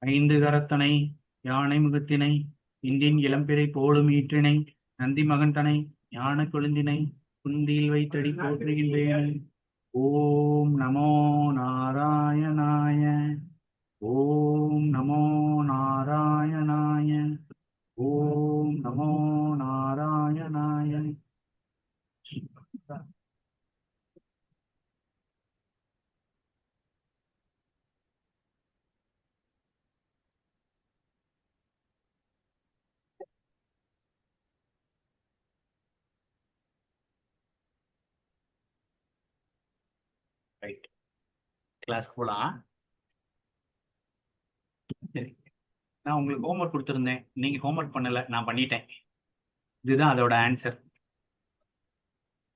ஐந்து கரத்தனை யானை முகத்தினை இந்தின் இளம்பிறை போலும் ஈற்றினை நந்தி மகன்தனை ஞான கொழுந்தினை குந்தியில் வைத்தடி போற்றுகின்றேன். ஓம் நமோ நாராயணாய. ஓம் நமோ நாராயணாய. ஓம் நமோ நாராயணாய. ரைட், கிளாஸ் போலாம். சரி, நான் உங்களுக்கு ஹோம்ஒர்க் கொடுத்துருந்தேன், நீங்க ஹோம்ஒர்க் பண்ணல, நான் பண்ணிட்டேன். இதுதான் அதோட ஆன்சர்.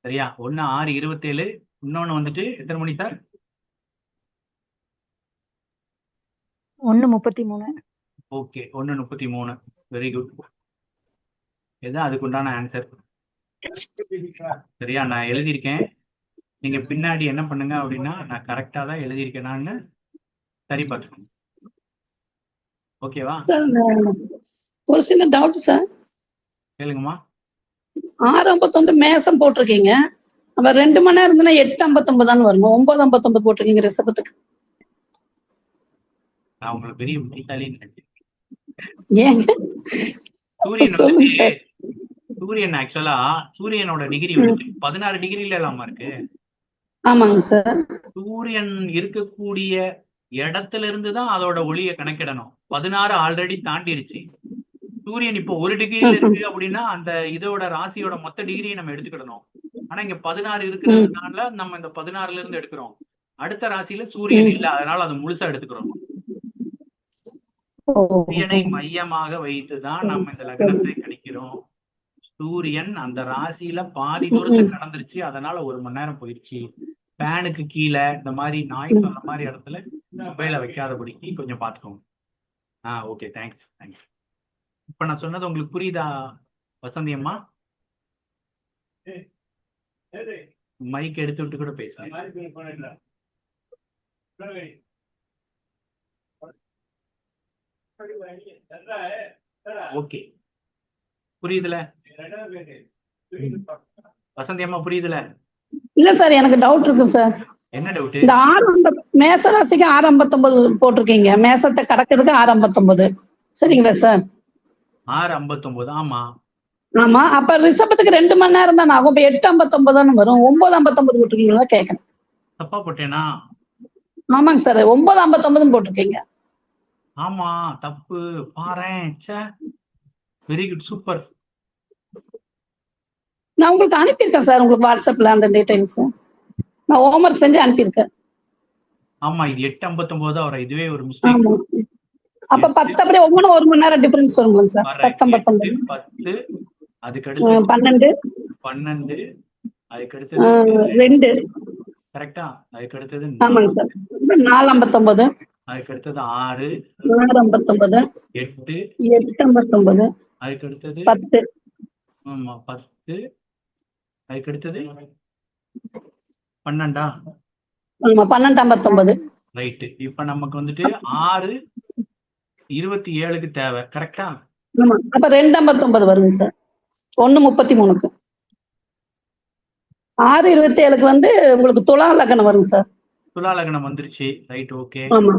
சரியா? 1/6/27. இன்னொன்னு வந்துட்டு எத்தனை மணி சார்? 1:33. ஓகே, 1:33. Very good. இதுதான் அதுக்கு உண்டான ஆன்சர். சரியா? நான் எழுதியிருக்கேன். நீங்க பின்னாடி என்ன பண்ணுங்க அப்படின்னா, நான் கரெக்டா தான் எழுதியிருக்கேனான்னு சரி பார்த்துக்கணும். ஓகேவா? சார் ஒரு சின்ன டவுட் சார். கேளுங்கம்மா. 6:59 மேசம் போட்டிருக்கீங்க. அப்ப 2 மணி நேரம் இருந்துன்னா 8:59 வருமா? 9:59 போட்டிருக்கீங்க ரிஷபத்துக்கு. நான் உங்களுக்கு பெரிய புத்திசாலின்னு நினைச்சேன். ஏங்க சூரியன் சொல்லுங்க வந்துட்டு சார். சூரியன் ஆக்சுவலா சூரியனோட டிகிரி வந்துட்டு 16 டிகிரில இல்லாம இருக்கு. ஆமாங்க சார். சூரியன் இருக்கக்கூடிய இடத்துல இருந்து தான் அதோட ஒளியை கணக்கிடணும். 16 ஆல்ரெடி தாண்டிருச்சு. சூரியன் இப்போ 1 டிகிரில இருக்கு அப்படின்னா அந்த இதோட ராசியோட மொத்த டிகிரியை நம்ம எடுத்துக்கிடணும். ஆனா இங்க 16 இருக்கிறதுனால நம்ம இந்த 16ல இருந்து எடுக்கிறோம். அடுத்த ராசியில சூரியன் இல்ல, அதனால அது முழுசா எடுத்துக்கிறோம். சூரியனை மையமாக வைத்துதான் நம்ம இந்த லக்னத்தை கணிக்கிறோம். சூரியன் அந்த ராசியில பாதி தூரத்தை கடந்துருச்சு, அதனால 1 மணி நேரம் போயிடுச்சு. ஃபேனுக்கு கீழே இந்த மாதிரி நாய்ஸ் அந்த மாதிரி இடத்துல மொபைலை வைக்காதபடிக்கு கொஞ்சம் பார்த்துக்கோங்க. Okay, thanks. இப்ப நான் சொன்னது உங்களுக்கு புரியுதா வசந்தி அம்மா? மைக் எடுத்து விட்டு கூட பேசுறேன். ஓகே, புரியுதுல வசந்தி அம்மா? புரியுதுல? இல்ல சார், எனக்கு டவுட் இருக்கு சார். என்ன டவுட்? இந்த 6 மேச ராசிக்கு 6:59 போட்டிருக்கீங்க. மேசத்தை கடக்கிறதுக்கு 6:59. சரிங்களா சார்? 6:59. ஆமா ஆமா. அப்ப ரிஷபத்துக்கு 2 மணி நேரம் தானே ஆகும். இப்ப 8:59 வரும். 9:59 போட்டிருக்கீங்களா கேட்கறேன். தப்பா போட்டேனா? ஆமாங்க சார், 9:59 போட்டிருக்கீங்க. ஆமா, தப்பு. பாரேன். Very good, super. நான் உங்களுக்கு அனுப்பியிருக்கேன் சார், உங்களுக்கு வாட்ஸ்அப்ல அந்த டீடைல்ஸ். நான் ஹோம்ஒர்க் செஞ்சு அனுப்பியிருக்கேன். ஆமா, இது 8:59 தான் வரும். இதுவே ஒரு மிஸ்டேக். ஆமா. அப்ப 10 அப்படியே ஒவ்வொன்றும் 1 மணி நேரம் டிஃபரன்ஸ் வருங்களா சார்? 10:59. 10, அதுக்கு அடுத்து 12, 12, அதுக்கு அடுத்தது 2. கரெக்டா? அதுக்கு அடுத்தது ஆமாங்க சார். 4:59. அதுக்கு அடுத்தது 6, 6:59, 8, 8:59, அதுக்கு அடுத்தது 10. ஆமா 10, அதுக்கு அடுத்தது 12. ஆமா 12:59. ரைட்டு. இப்ப நமக்கு வந்துட்டு 6:27க்கு தேவை. கரெக்டா? ஆமா. அப்ப 2:59 வருங்க சார். 1:33க்கு. 6:27க்கு வந்து உங்களுக்கு துலா லக்னம் வருங்க சார். துலா லக்னம் வந்துருச்சு. Right, okay. ஆமா.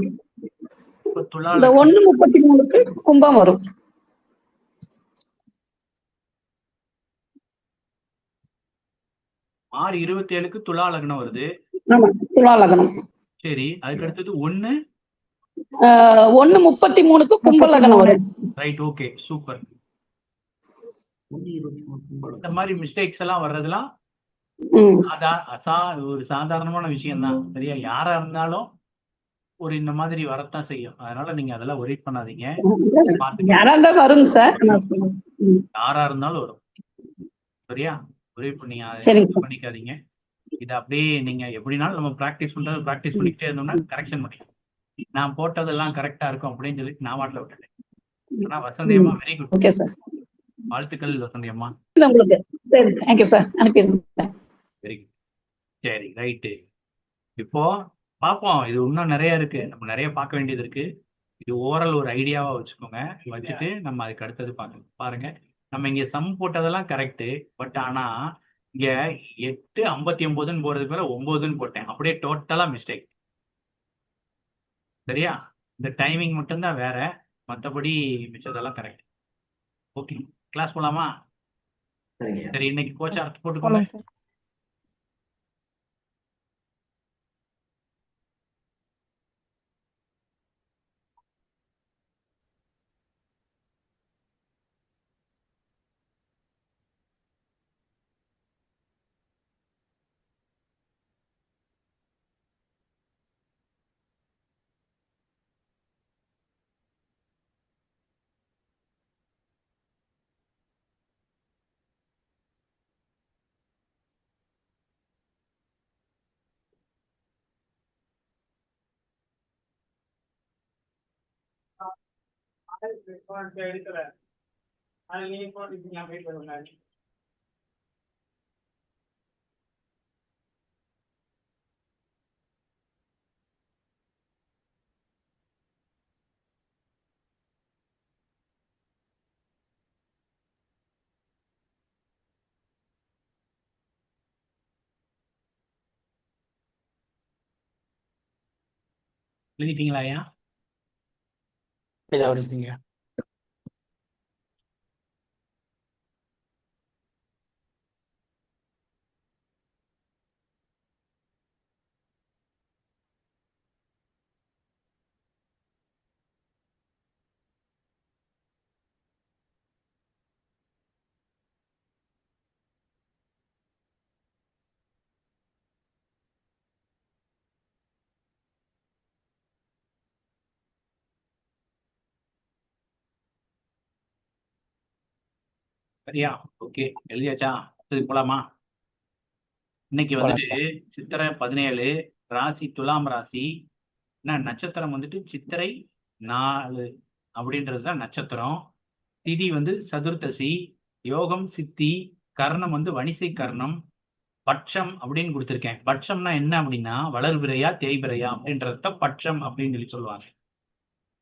இப்ப துலா இந்த 1:33க்கு கும்பம் வரும். 6:27க்கு துலா லக்னம் வருது. ஆமா, துலா லக்னம். சரி, அதுக்கு அடுத்தது 1:33க்கு கும்ப லக்னம் வரும். Right, okay, super. இந்த மாதிரி மிஸ்டேக்ஸ் எல்லாம் வர்றதுலாம் ஒரு சாதாரணமான விஷயம் தான். சரியா? யாரா இருந்தாலும் ஒரு இந்த மாதிரி வரத்தான் செய்யும். அதனால நீங்க அதெல்லாம் ஒரே பண்ணாதீங்க. யாரா இருந்தாலும் வருங்க சார். யாரா இருந்தாலும் வரும். சரியா? ஒரே பண்ணீங்க பண்ணிக்காதீங்க. இதை அப்படியே நீங்க எப்படினாலும் நம்ம பிராக்டிஸ் பண்ணிக்கிட்டே இருந்தோம்னா கரெக்ஷன் பண்ணிக்கலாம். நான் போட்டதெல்லாம் கரெக்டா இருக்கும் அப்படின்னு சொல்லி நான் வாட்டில விட்டுட்டேன். ஆனா வசந்தி அம்மா வெரி குட். Okay sir. வாழ்த்துக்கள் வசந்தி அம்மா. உங்களுக்கு சரி, தேங்க்யூ சார். அனுப்பிடுங்க. Very good. சரி, ரைட்டு. இப்போ பார்ப்போம். இது இன்னும் நிறைய இருக்கு, நம்ம நிறைய பார்க்க வேண்டியது இருக்கு. இது ஓரல் ஒரு ஐடியாவா வச்சுக்கோங்க. வச்சுட்டு நம்ம அதுக்கு அடுத்தது பார்க்கணும். பாருங்க, நம்ம இங்க சம் போட்டதெல்லாம் கரெக்ட். பட் ஆனா இங்க 8:59 போறதுக்கு மேல 9ன்னு போட்டேன். அப்படியே டோட்டலா மிஸ்டேக். சரியா? இந்த டைமிங் மட்டும்தான் வேற, மற்றபடி மிச்சதெல்லாம் கரெக்ட். ஓகே, கிளாஸ் போலாமா? சரிங்க. சரி, இன்னைக்கு கோச் அர்த்தம் போட்டுக்கோங்க. போலாம் சார். எழுதிட்டீங்களா ஐயா? இதை வருதுங்க. சரியா? ஓகே, எழுதியாச்சா? அடுத்தது போலாமா? இன்னைக்கு வந்துட்டு சித்திரை 17, ராசி துலாம் ராசி. நட்சத்திரம் வந்துட்டு சித்திரை 4 அப்படின்றதுதான் நட்சத்திரம். திதி வந்து சதுர்த்தசி, யோகம் சித்தி, கர்ணம் வந்து வணிசை கர்ணம், பட்சம் அப்படின்னு கொடுத்துருக்கேன். பட்சம்னா என்ன அப்படின்னா வளர்பிறையா தேய்பிறையா அப்படின்றத பட்சம் அப்படின்னு சொல்லுவாங்க.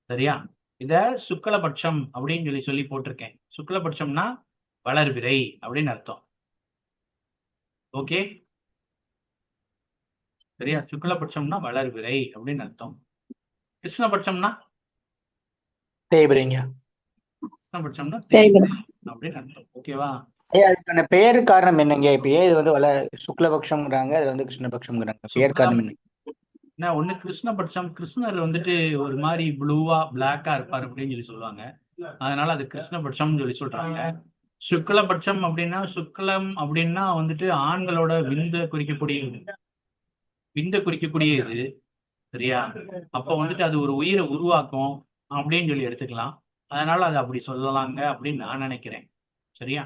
சரியா? இத சுக்லபட்சம் அப்படின்னு சொல்லி போட்டிருக்கேன். சுக்லபட்சம்னா வளர்பிறை அப்படின்னு அர்த்தம். ஓகே, சரியா? சுக்லபட்சம்னா வளர்பிறை அப்படின்னு அர்த்தம். கிருஷ்ணபட்சம்னா தேய்பிரைங்க. கிருஷ்ணபட்சம்னா தேய்பிறை. தேய்பிறை அப்படின்னு அர்த்தம். ஓகேவா? அதுக்கான பெயர் காரணம் என்னங்க? இப்ப ஏன் இது வந்து சுக்லபக்ஷம்ங்கிறாங்க, அது வந்து கிருஷ்ணபக்ஷம்ங்கிறாங்க, பெயர் காரணம் என்ன? ஒண்ணு கிருஷ்ணபட்சம், கிருஷ்ணர் வந்துட்டு ஒரு மாதிரி ப்ளூவா பிளாக்கா இருப்பாரு அப்படின்னு சொல்லுவாங்க. அதனால அது கிருஷ்ணபட்சம் சொல்றாங்க. சுக்லபட்சம் அப்படின்னா, சுக்லம் அப்படின்னா வந்துட்டு ஆண்களோட விந்த குறிக்கக்கூடிய இது. சரியா? அப்ப வந்துட்டு அது ஒரு உயிரை உருவாக்கும் அப்படின்னு எடுத்துக்கலாம். அதனால அது அப்படி சொல்லலாங்க அப்படின்னு நான் நினைக்கிறேன். சரியா?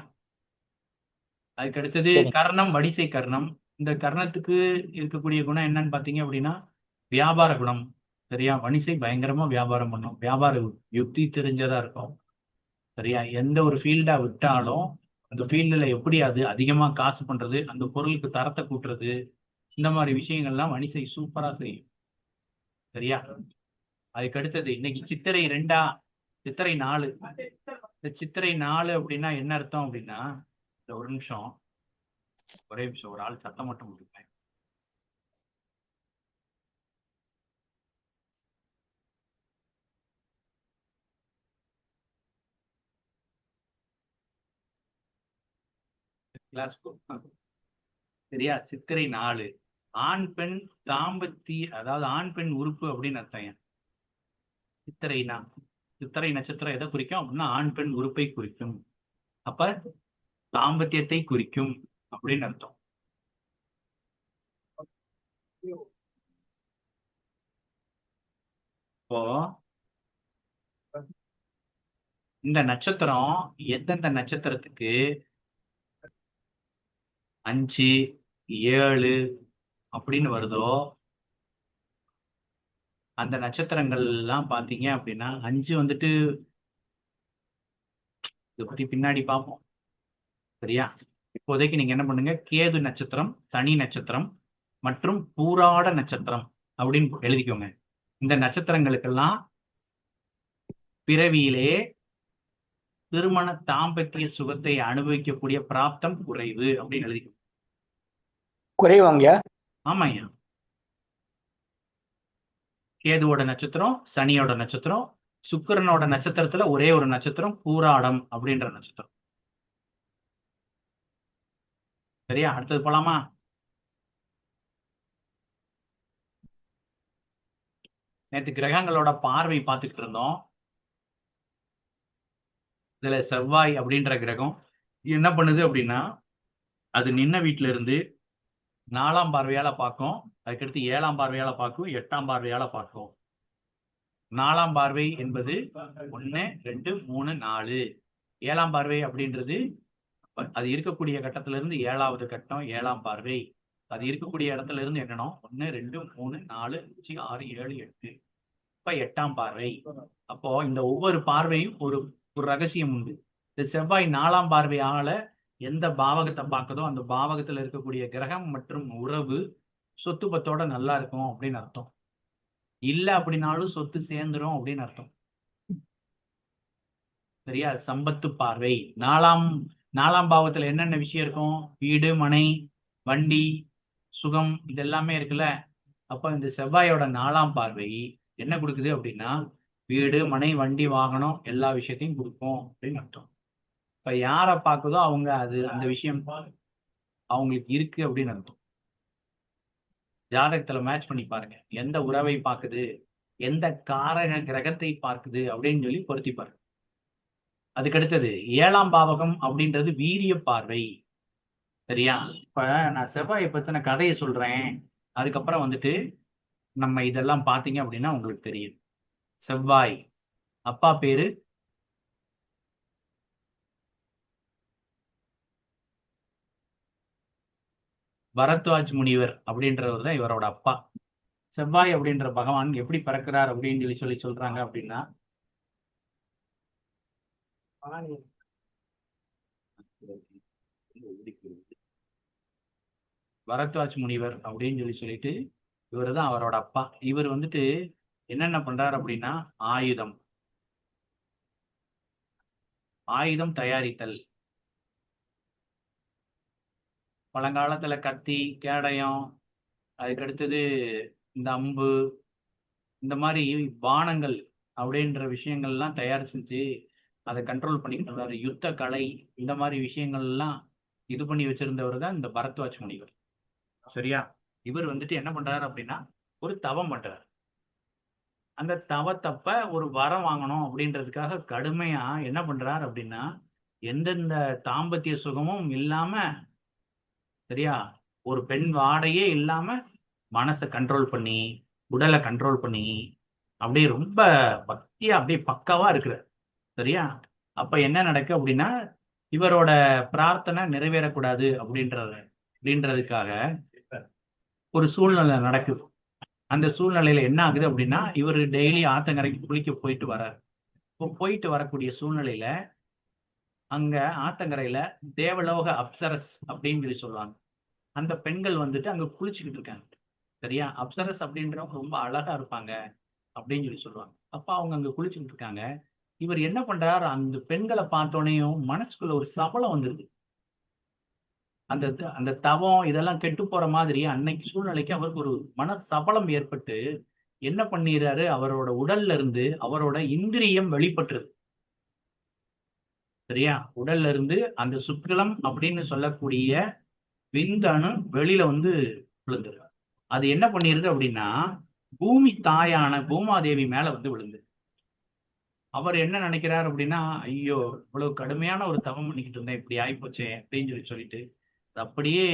அதுக்கு அடுத்தது கர்ணம், வடிசை கர்ணம். இந்த கர்ணத்துக்கு இருக்கக்கூடிய குணம் என்னன்னு பாத்தீங்க அப்படின்னா வியாபார குணம். சரியா? வணிசை பயங்கரமா வியாபாரம் பண்ணும், வியாபார யுக்தி தெரிஞ்சதா இருக்கும். சரியா? எந்த ஒரு ஃபீல்டா விட்டாலும் அந்த ஃபீல்டுல எப்படி அது அதிகமா காசு பண்றது, அந்த பொருளுக்கு தரத்தை கூட்டுறது, இந்த மாதிரி விஷயங்கள்லாம் வணிசை சூப்பரா செய்யும். சரியா? அதுக்கு அடுத்தது இன்னைக்கு சித்திரை 2, சித்திரை 4. இந்த சித்திரை 4 அப்படின்னா என்ன அர்த்தம் அப்படின்னா, ஒரு நிமிஷம், ஒரே நிமிஷம், ஒரு ஆள் சத்தம் மட்டும் கொடுப்பேன். சரியா? சித்திரை 4 ஆண் பெண் தாம்பத்திய, அதாவது ஆண் பெண் உறுப்பு அப்படின்னு அர்த்தம். சித்திரை நட்சத்திரம் எதை குறிக்கும் அப்படின்னா ஆண் பெண் உறுப்பை குறிக்கும். அப்ப தாம்பத்தியத்தை குறிக்கும் அப்படின்னு அர்த்தம். இப்போ இந்த நட்சத்திரம் எந்தெந்த நட்சத்திரத்துக்கு 5, 7 அப்படின்னு வருதோ அந்த நட்சத்திரங்கள் எல்லாம் பாத்தீங்க அப்படின்னா 5 வந்துட்டு இதை பத்தி பின்னாடி பார்ப்போம். சரியா? இப்போதைக்கு நீங்க என்ன பண்ணுங்க, கேது நட்சத்திரம், சனி நட்சத்திரம் மற்றும் பூராட நட்சத்திரம் அப்படின்னு எழுதிக்கோங்க. இந்த நட்சத்திரங்களுக்கெல்லாம் பிறவியிலே திருமண தாம்பத்திய சுகத்தை அனுபவிக்கக்கூடிய பிராப்தம் குறைவு அப்படின்னு எழுதி. குறைவாங்கயா? ஆமாய்யா. கேதுவோட நட்சத்திரம், சனியோட நட்சத்திரம், சுக்கிரனோட நட்சத்திரத்துல ஒரே ஒரு நட்சத்திரம் பூராடம் அப்படின்ற நட்சத்திரம். சரியா? அடுத்தது போலாமா? நேற்று கிரகங்களோட பார்வை பார்த்துக்கிட்டு இருந்தோம். இதுல செவ்வாய் அப்படின்ற கிரகம் என்ன பண்ணுது அப்படின்னா, அது நின்ன வீட்டுல இருந்து 4ஆம் பார்வையால பார்க்கும், அதுக்கடுத்து 7ஆம் பார்வையால பார்க்கும், 8ஆம் பார்வையால பார்க்கும். 4ஆம் பார்வை என்பது 1, 2, 3, 4. 7ஆம் பார்வை அப்படின்றது அது இருக்கக்கூடிய கட்டத்துல இருந்து 7வது கட்டம் 7ஆம் பார்வை. அது இருக்கக்கூடிய இடத்துல இருந்து என்னன்னா 1, 2, 3, 4, 5, 6, 7, 8. இப்ப 8ஆம் பார்வை. அப்போ இந்த ஒவ்வொரு பார்வையும் ஒரு ஒரு ரகசியம் உண்டு. இந்த செவ்வாய் 4ஆம் பார்வையால எந்த பாவகத்தை பார்க்குதோ அந்த பாவகத்துல இருக்கக்கூடிய கிரகம் மற்றும் உறவு சொத்து பத்தோட நல்லா இருக்கும் அப்படின்னு அர்த்தம். இல்ல அப்படின்னாலும் சொத்து சேர்ந்துரும் அப்படின்னு அர்த்தம். சரியா? சம்பத்து பார்வை. 4ஆம் பாவத்துல என்னென்ன விஷயம் இருக்கும்? வீடு, மனை, வண்டி, சுகம், இது எல்லாமே இருக்குல்ல. அப்ப இந்த செவ்வாயோட 4ஆம் பார்வை என்ன கொடுக்குது அப்படின்னா வீடு, மனை, வண்டி, வாகனம் எல்லா விஷயத்தையும் கொடுக்கும் அப்படின்னு அர்த்தம். இப்ப யாரை பார்க்குதோ அவங்க அந்த விஷயம் அவங்களுக்கு இருக்கு அப்படின்னு அர்த்தம். ஜாதகத்துல மேட்ச் பண்ணி பாருங்க, எந்த உறவை பார்க்குது, எந்த காரக கிரகத்தை பார்க்குது அப்படின்னு சொல்லி பொருத்தி பாருங்க. அதுக்கு அடுத்தது 7ஆம் பாவகம் அப்படின்றது வீரிய பார்வை. சரியா? இப்ப நான் செவ்வாயை பத்தின கதையை சொல்றேன், அதுக்கப்புறம் வந்துட்டு நம்ம இதெல்லாம் பாத்தீங்க அப்படின்னா உங்களுக்கு தெரியும். செவ்வாய் அப்பா பேரு பரத்வாஜ் முனிவர் அப்படின்றவர் தான் இவரோட அப்பா. செவ்வாய் அப்படின்ற பகவான் எப்படி பிறக்கிறார் அப்படின்னு சொல்லி சொல்றாங்க அப்படின்னா, பரத்வாஜ் முனிவர் அப்படின்னு சொல்லிட்டு இவர் தான் அவரோட அப்பா. இவர் வந்துட்டு என்னென்ன பண்றாரு அப்படின்னா ஆயுதம் தயாரித்தல். பழங்காலத்துல கத்தி, கேடயம், அதுக்கடுத்தது இந்த அம்பு, இந்த மாதிரி பானங்கள் அப்படின்ற விஷயங்கள்லாம் தயார் செஞ்சு அதை கண்ட்ரோல் பண்ணிக்கிட்டு இருந்தாரு. யுத்த கலை, இந்த மாதிரி விஷயங்கள்லாம் இது பண்ணி வச்சிருந்தவர் தான் இந்த பரத்வாஜ் முனிவர். சரியா? இவர் வந்துட்டு என்ன பண்றாரு அப்படின்னா ஒரு தவம் பண்றாரு. அந்த தவத்தப்ப ஒரு வரம் வாங்கணும் அப்படின்றதுக்காக கடுமையா என்ன பண்றாரு அப்படின்னா எந்தெந்த தாம்பத்திய சுகமும் இல்லாம, சரியா, ஒரு பெண் வாடையே இல்லாம மனசை கண்ட்ரோல் பண்ணி உடலை கண்ட்ரோல் பண்ணி அப்படியே ரொம்ப பக்தியா அப்படியே பக்காவா இருக்கிறார். சரியா? அப்ப என்ன நடக்கு அப்படின்னா இவரோட பிரார்த்தனை நிறைவேறக்கூடாது அப்படின்றதுக்காக ஒரு சூழ்நிலை நடக்குது. அந்த சூழ்நிலையில என்ன ஆகுது அப்படின்னா இவர் டெய்லி ஆத்தங்கரைக்கு குளிக்க போயிட்டு வர்றாரு. இப்போ போயிட்டு வரக்கூடிய சூழ்நிலையில அங்க ஆத்தங்கரையில தேவலோக அப்சரஸ் அப்படின்னு சொல்லுவாங்க. அந்த பெண்கள் வந்துட்டு அங்க குளிச்சுக்கிட்டு இருக்காங்க. சரியா? அப்சரஸ் அப்படின்றவங்க ரொம்ப அழகா இருப்பாங்க அப்படின்னு சொல்லுவாங்க. அப்ப அவங்க அங்க குளிச்சுக்கிட்டு இருக்காங்க. இவர் என்ன பண்றாரு, அந்த பெண்களை பார்த்தோன்னையும் மனசுக்குள்ள ஒரு சபலம் வந்துருது. அந்த தவம் இதெல்லாம் கெட்டு போற மாதிரி அன்னைக்கு சூழ்நிலைக்கு அவருக்கு ஒரு மன சபலம் ஏற்பட்டு என்ன பண்ணிடுறாரு, அவரோட உடல்ல இருந்து அவரோட இந்திரியம் வெளிப்பட்டுருது. சரியா? உடல்ல இருந்து அந்த சுக்கிலம் அப்படின்னு சொல்லக்கூடிய விந்தணு வெளியில வந்து விழுந்துரு. அது என்ன பண்ணிருது அப்படின்னா பூமி தாயான பூமாதேவி மேல வந்து விழுந்து அவர் என்ன நினைக்கிறார் அப்படின்னா, ஐயோ இவ்வளவு கடுமையான ஒரு தவம் பண்ணிக்கிட்டு இருந்தேன், இப்படி ஆயிப்போச்சே அப்படின்னு சொல்லிட்டு அப்படியே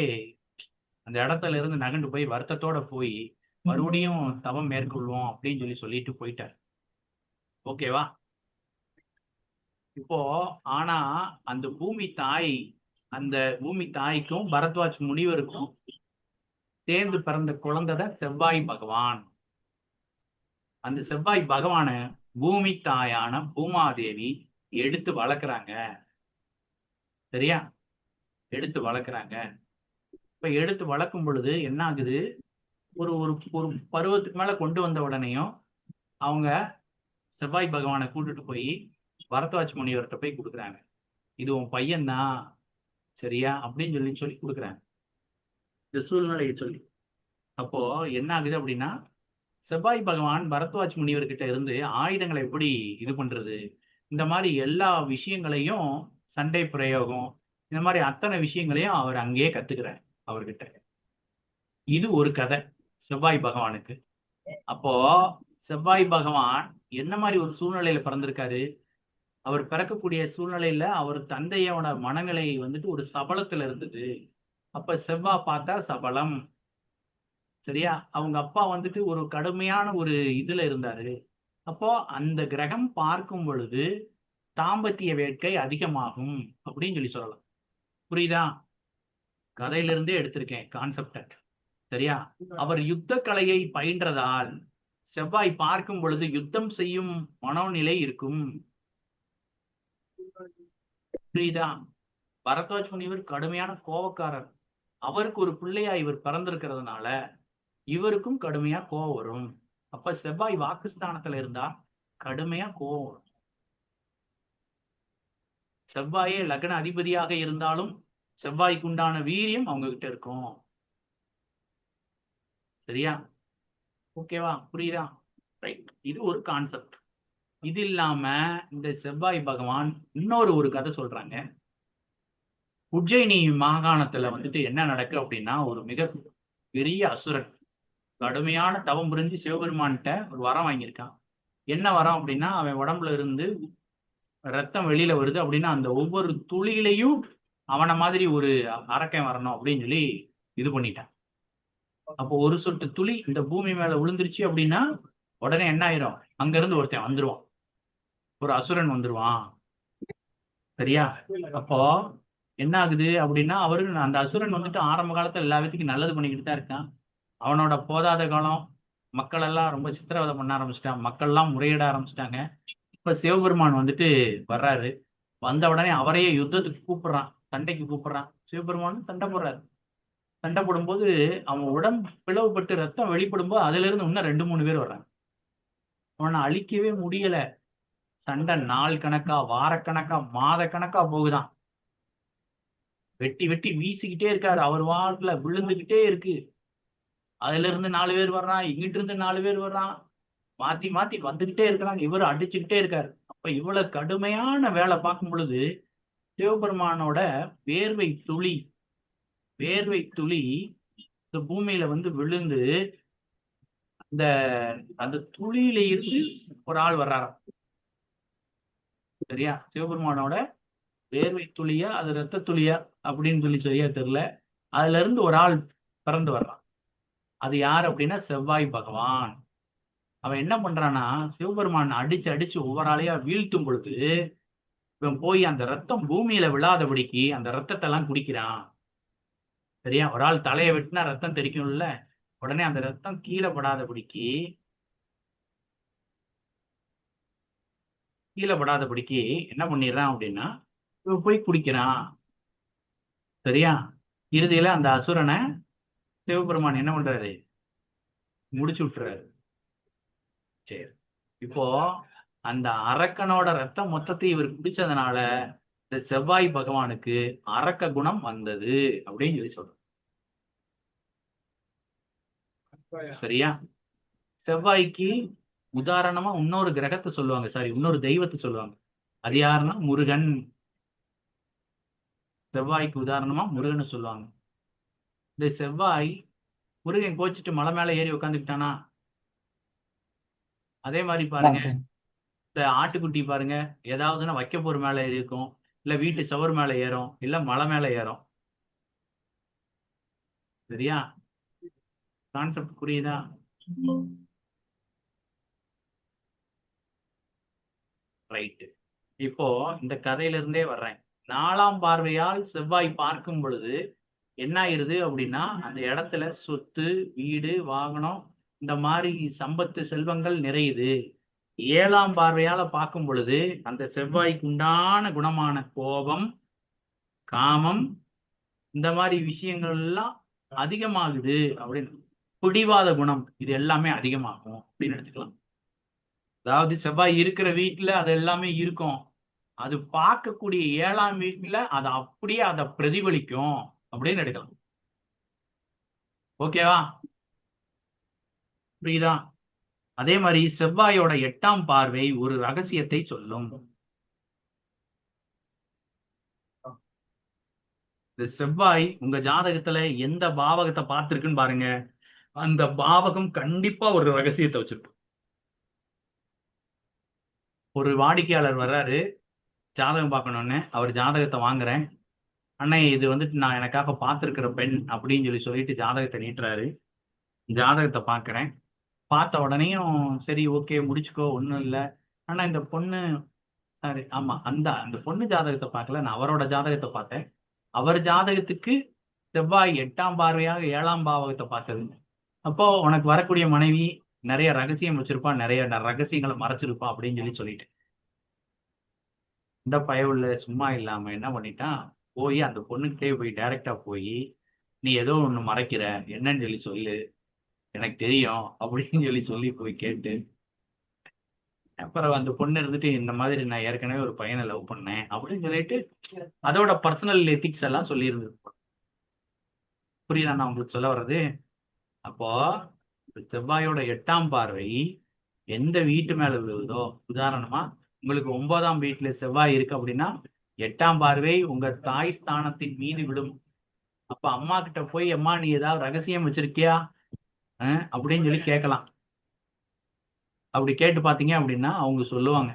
அந்த இடத்துல இருந்து நகண்டு போய் வருத்தத்தோட போய் மறுபடியும் தவம் மேற்கொள்வோம் அப்படின்னு சொல்லிட்டு போயிட்டார். ஓகேவா? இப்போ ஆனா அந்த பூமி தாய்க்கும் பரத்வாஜ் முனிவருக்கும் சேர்ந்து பிறந்த குழந்தை தான் செவ்வாய் பகவான். அந்த செவ்வாய் பகவான பூமி தாயான பூமாதேவி எடுத்து வளர்க்குறாங்க. சரியா? எடுத்து வளர்க்குறாங்க. இப்ப எடுத்து வளர்க்கும் பொழுது என்ன ஆகுது, ஒரு ஒரு ஒரு பருவத்துக்கு மேல கொண்டு வந்த உடனேயும் அவங்க செவ்வாய் பகவானை கூட்டிட்டு போய் பரத்வாஜ் முனிவர்கிட்ட போய் கொடுக்குறாங்க. இது உன் பையன்தான், சரியா அப்படின்னு சொல்லி சொல்லி கொடுக்குறாங்க இந்த சூழ்நிலையை சொல்லி. அப்போ என்ன ஆகுது அப்படின்னா, செவ்வாய் பகவான் பரத்வாஜ் முனிவர்கிட்ட இருந்து ஆயுதங்களை எப்படி இது பண்றது, இந்த மாதிரி எல்லா விஷயங்களையும், சண்டை பிரயோகம், இந்த மாதிரி அத்தனை விஷயங்களையும் அவர் அங்கேயே கத்துக்கிறார் அவர்கிட்ட. இது ஒரு கதை செவ்வாய் பகவானுக்கு. அப்போ செவ்வாய் பகவான் என்ன மாதிரி ஒரு சூழ்நிலையில பிறந்திருக்காரு, அவர் பிறக்கக்கூடிய சூழ்நிலையில அவர் தந்தையோட மனநிலை வந்துட்டு ஒரு சபலத்துல இருந்தது. அப்ப செவ்வாய் பார்த்தா சபலம், சரியா. அவங்க அப்பா வந்துட்டு ஒரு கடுமையான ஒரு இதுல இருந்தாரு. அப்போ அந்த கிரகம் பார்க்கும் பொழுது தாம்பத்திய வேட்கை அதிகமாகும் அப்படின்னு சொல்லி சொல்லலாம். புரியுதா? கதையிலிருந்தே எடுத்திருக்கேன் கான்செப்ட, சரியா. அவர் யுத்த கலையை பயின்றதால் செவ்வாய் பார்க்கும் பொழுது யுத்தம் செய்யும் மனோநிலை இருக்கும். புரியுதா? பரத்வாஜ் முனிவர் கடுமையான கோபக்காரர். அவருக்கு ஒரு பிள்ளையா இவர் பிறந்திருக்கிறதுனால இவருக்கும் கடுமையா கோபம் வரும். அப்ப செவ்வாய் வாக்குஸ்தானத்துல இருந்தா கடுமையா கோபம் வரும். செவ்வாயே லக்ன அதிபதியாக இருந்தாலும் செவ்வாய்க்கு உண்டான வீரியம் அவங்க கிட்ட இருக்கும். சரியா? ஓகேவா? புரியுதா? ரைட். இது ஒரு கான்செப்ட். இது இல்லாம இந்த செவ்வாய் பகவான் இன்னொரு கதை சொல்றாங்க. உஜ்ஜயினி மாகாணத்துல வந்துட்டு என்ன நடக்கு அப்படின்னா, ஒரு மிக பெரிய அசுரன் கடுமையான தவம் புரிஞ்சு சிவபெருமான்கிட்ட ஒரு வரம் வாங்கியிருக்கான். என்ன வரம் அப்படின்னா, அவன் உடம்புல இருந்து ரத்தம் வெளியில வருது அப்படின்னா அந்த ஒவ்வொரு துளியிலையும் அவனை மாதிரி ஒரு அரக்கன் வரணும் அப்படின்னு சொல்லி இது பண்ணிட்டான். அப்போ ஒரு சொட்டு துளி இந்த பூமி மேல விழுந்துருச்சு அப்படின்னா உடனே என்ன ஆயிரும், அங்க இருந்து ஒருத்தன் வந்துருவான், ஒரு அசுரன் வந்துருவான். சரியா? அப்போ என்ன ஆகுது அப்படின்னா, அவரு அந்த அசுரன் வந்துட்டு ஆரம்ப காலத்துல எல்லா விதத்துக்கும் நல்லது பண்ணிக்கிட்டு தான் இருக்கான். அவனோட போதாத காலம் மக்கள் எல்லாம் ரொம்ப சித்திரவதை பண்ண ஆரம்பிச்சிட்டாங்க, மக்கள் எல்லாம் முறையிட ஆரம்பிச்சிட்டாங்க. இப்ப சிவபெருமான் வந்துட்டு வர்றாரு. வந்த உடனே அவரையே யுத்தத்துக்கு கூப்பிடுறான், சண்டைக்கு கூப்பிடுறான். சிவபெருமான் சண்டை போடுறாரு. சண்டை போடும்போது அவன் உடம்பு பிளவுபட்டு ரத்தம் வெளிப்படும் போது அதுல இருந்து இன்னும் 2-3 பேர் வர்றாங்க. அவனை அழிக்கவே முடியல. சண்டை நாள் கணக்கா, வாரக்கணக்கா, மாத கணக்கா போகுதான். வெட்டி வெட்டி வீசிக்கிட்டே இருக்காரு, அவர் வாட்டுல விழுந்துகிட்டே இருக்கு. அதுல இருந்து 4 பேர் வர்றான், இங்கிட்டு இருந்து 4 பேர் வர்றான், மாத்தி மாத்தி வந்துகிட்டே இருக்கிறாங்க. இவரு அடிச்சுக்கிட்டே இருக்காரு. அப்ப இவ்வளவு கடுமையான வேலை பார்க்கும் பொழுது சிவபெருமானோட வேர்வை துளி இந்த பூமியில வந்து விழுந்து அந்த அந்த துளியில இருந்து ஒரு ஆள் வர்றாராம். சரியா? சிவபெருமானோட வேர்வை துளியா அது ரத்த துளியா அப்படின்னு சொல்லி சரியா தெரியல, அதுல இருந்து ஒரு ஆள் பிறந்து வர்றான். அது யார் அப்படின்னா செவ்வாய் பகவான். அவன் என்ன பண்றான்னா, சிவபெருமான் அடிச்சு அடிச்சு ஒவ்வொரு ஆளையா வீழ்த்தும் பொழுது இவன் போய் அந்த ரத்தம் பூமியில விழாதபடிக்கு அந்த ரத்தத்தை எல்லாம் குடிக்கிறான். சரியா? ஒரு ஆள் தலையை வெட்டினா ரத்தம் தெரிக்கும்ல, உடனே அந்த ரத்தம் கீழே படாதபடிக்கு என்ன பண்ணிடுறான் அப்படின்னா இவன் போய் குடிக்கிறான். சரியா? இறுதியில அந்த அசுரனை சிவபெருமான் என்ன பண்றாரு, முடிச்சு விட்டுறாரு. சரி, இப்போ அந்த அரக்கனோட ரத்தம் மொத்தத்தை இவர் குடிச்சதுனால இந்த செவ்வாய் பகவானுக்கு அரக்க குணம் வந்தது அப்படின்னு சொல்லி சொல்றோம். சரியா? செவ்வாய்க்கு உதாரணமா இன்னொரு கிரகத்தை சொல்லுவாங்க, சாரி இன்னொரு தெய்வத்தை சொல்லுவாங்க. அது யாருன்னா முருகன். செவ்வாய்க்கு உதாரணமா முருகன் சொல்லுவாங்க. இந்த செவ்வாய் முருகன் கோச்சிட்டு மலை மேல ஏறி உட்காந்துக்கிட்டானா, அதே மாதிரி பாருங்க இந்த ஆட்டுக்குட்டி பாருங்க, ஏதாவதுன்னா வைக்கப்போர் மேல ஏறி இருக்கும், இல்ல வீட்டு சவர் மேல ஏறும், இல்ல மலை மேல ஏறும். சரியா? கான்செப்ட் புரியுதா? ரைட்டு. இப்போ இந்த கதையில இருந்தே வர்றேன். 4ஆம் பார்வையால் செவ்வாய் பார்க்கும் பொழுது என்ன ஆயிருது அப்படின்னா, அந்த இடத்துல சொத்து, வீடு, வாகனம், இந்த மாதிரி சம்பத்து செல்வங்கள் நிறையுது. 7ஆம் பார்வையால பார்க்கும் பொழுது அந்த செவ்வாய்க்கு உண்டான குணமான கோபம், காமம், இந்த மாதிரி விஷயங்கள் எல்லாம் அதிகமாகுது அப்படின்னு, பிடிவாத குணம், இது எல்லாமே அதிகமாகும் அப்படின்னு எடுத்துக்கலாம். அதாவது செவ்வாய் இருக்கிற வீட்டுல அது எல்லாமே இருக்கும். அது பார்க்கக்கூடிய 7ஆம் வீட்டுல அது அப்படியே அதை பிரதிபலிக்கும் அப்படின்னு எடுக்கலாம். ஓகேவா? புரியுதா? அதே மாதிரி செவ்வாயோட 8ஆம் பார்வை ஒரு ரகசியத்தை சொல்லும். இந்த செவ்வாய் உங்க ஜாதகத்துல எந்த பாவகத்தை பார்த்திருக்குன்னு பாருங்க. அந்த பாவகம் கண்டிப்பா ஒரு ரகசியத்தை வச்சிருக்கும். ஒரு வாடிக்கையாளர் வர்றாரு ஜாதகம் பார்க்கணும்னு. அவர் ஜாதகத்தை வாங்குறேன். அண்ணே, இது வந்துட்டு நான் எனக்காக பார்த்திருக்கிற பெண் அப்படின்னு சொல்லிட்டு ஜாதகத்தை நீட்டுறாரு. ஜாதகத்தை பார்க்கிறேன். பார்த்த உடனேயும் சரி, ஓகே, முடிச்சுக்கோ, ஒன்றும் இல்லை. ஆனா இந்த பொண்ணு, சரி, ஆமா, அந்த பொண்ணு ஜாதகத்தை பார்க்கல, நான் அவரோட ஜாதகத்தை பார்த்தேன். அவர் ஜாதகத்துக்கு செவ்வாய் 8ஆம் பார்வையாக 7ஆம் பாவகத்தை பார்த்தது. அப்போ உனக்கு வரக்கூடிய மனைவி நிறைய ரகசியம் வச்சிருப்பா, நிறைய ரகசியங்களை மறைச்சிருப்பா அப்படின்னு சொல்லிட்டு இந்த பயவுள்ள சும்மா இல்லாம என்ன பண்ணிட்டான், போய் அந்த பொண்ணுகிட்டே போய் டைரக்டா போய், நீ ஏதோ ஒண்ணு மறைக்கிற, என்னன்னு சொல்லு, எனக்கு தெரியும் அப்படின்னு சொல்லி போய் கேட்டு, அப்புறம் அந்த பொண்ணு இருந்துட்டு இந்த மாதிரி நான் ஏற்கனவே ஒரு பையனை லவ் பண்ணேன் அப்படின்னு சொல்லிட்டு அதோட பர்சனல் எத்திக்ஸ் எல்லாம் சொல்லி இருந்திருப்போம். புரியுதா நான் உங்களுக்கு சொல்ல வர்றது? அப்போ செவ்வாயோட 8ஆம் பார்வை எந்த வீட்டு மேல விழுவுதோ, உதாரணமா உங்களுக்கு 9ஆம் வீட்டுல செவ்வாய் இருக்கு அப்படின்னா 8ஆம் பார்வை உங்க தாய் ஸ்தானத்தின் மீது விடும். அப்ப அம்மா கிட்ட போய், அம்மா நீ ஏதாவது ரகசியம் வச்சிருக்கியா அப்படின்னு சொல்லி கேட்கலாம். அப்படி கேட்டு பாத்தீங்க அப்படின்னா அவங்க சொல்லுவாங்க,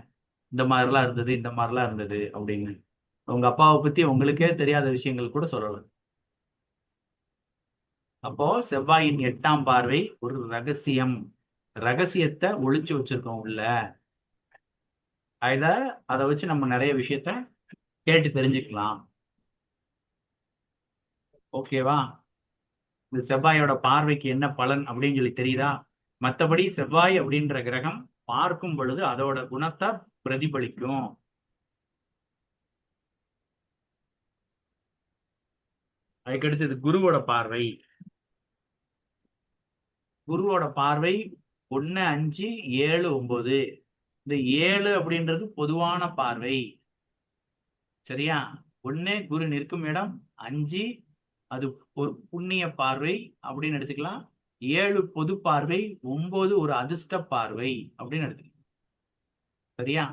இந்த மாதிரிலாம் இருந்தது, இந்த மாதிரிலாம் இருந்தது அப்படின்னு. உங்க அப்பாவை பத்தி உங்களுக்கே தெரியாத விஷயங்கள் கூட சொல்லலாம். அப்போ செவ்வாயின் 8ஆம் பார்வை ஒரு ரகசியம், ரகசியத்தை ஒளிச்சு வச்சிருக்கோம் உள்ள. அதை வச்சு நம்ம நிறைய விஷயத்த கேட்டு தெரிஞ்சுக்கலாம். ஓகேவா? இந்த செவ்வாயோட பார்வைக்கு என்ன பலன் அப்படின்னு சொல்லி தெரியுதா? மற்றபடி செவ்வாய் அப்படின்ற கிரகம் பார்க்கும் பொழுது அதோட குணத்தை பிரதிபலிக்கும். அதுக்கடுத்து குருவோட பார்வை. குருவோட பார்வை 1, 5, 7, 9. இந்த 7 அப்படின்றது பொதுவான பார்வை. சரியா? 1 குரு நிற்கும் இடம், 5 அது ஒரு புண்ணிய பார்வை அப்படின்னு எடுத்துக்கலாம், 7 பொது பார்வை, 9 ஒரு அதிர்ஷ்ட பார்வை அப்படின்னு எடுத்துக்கலாம். சரியா?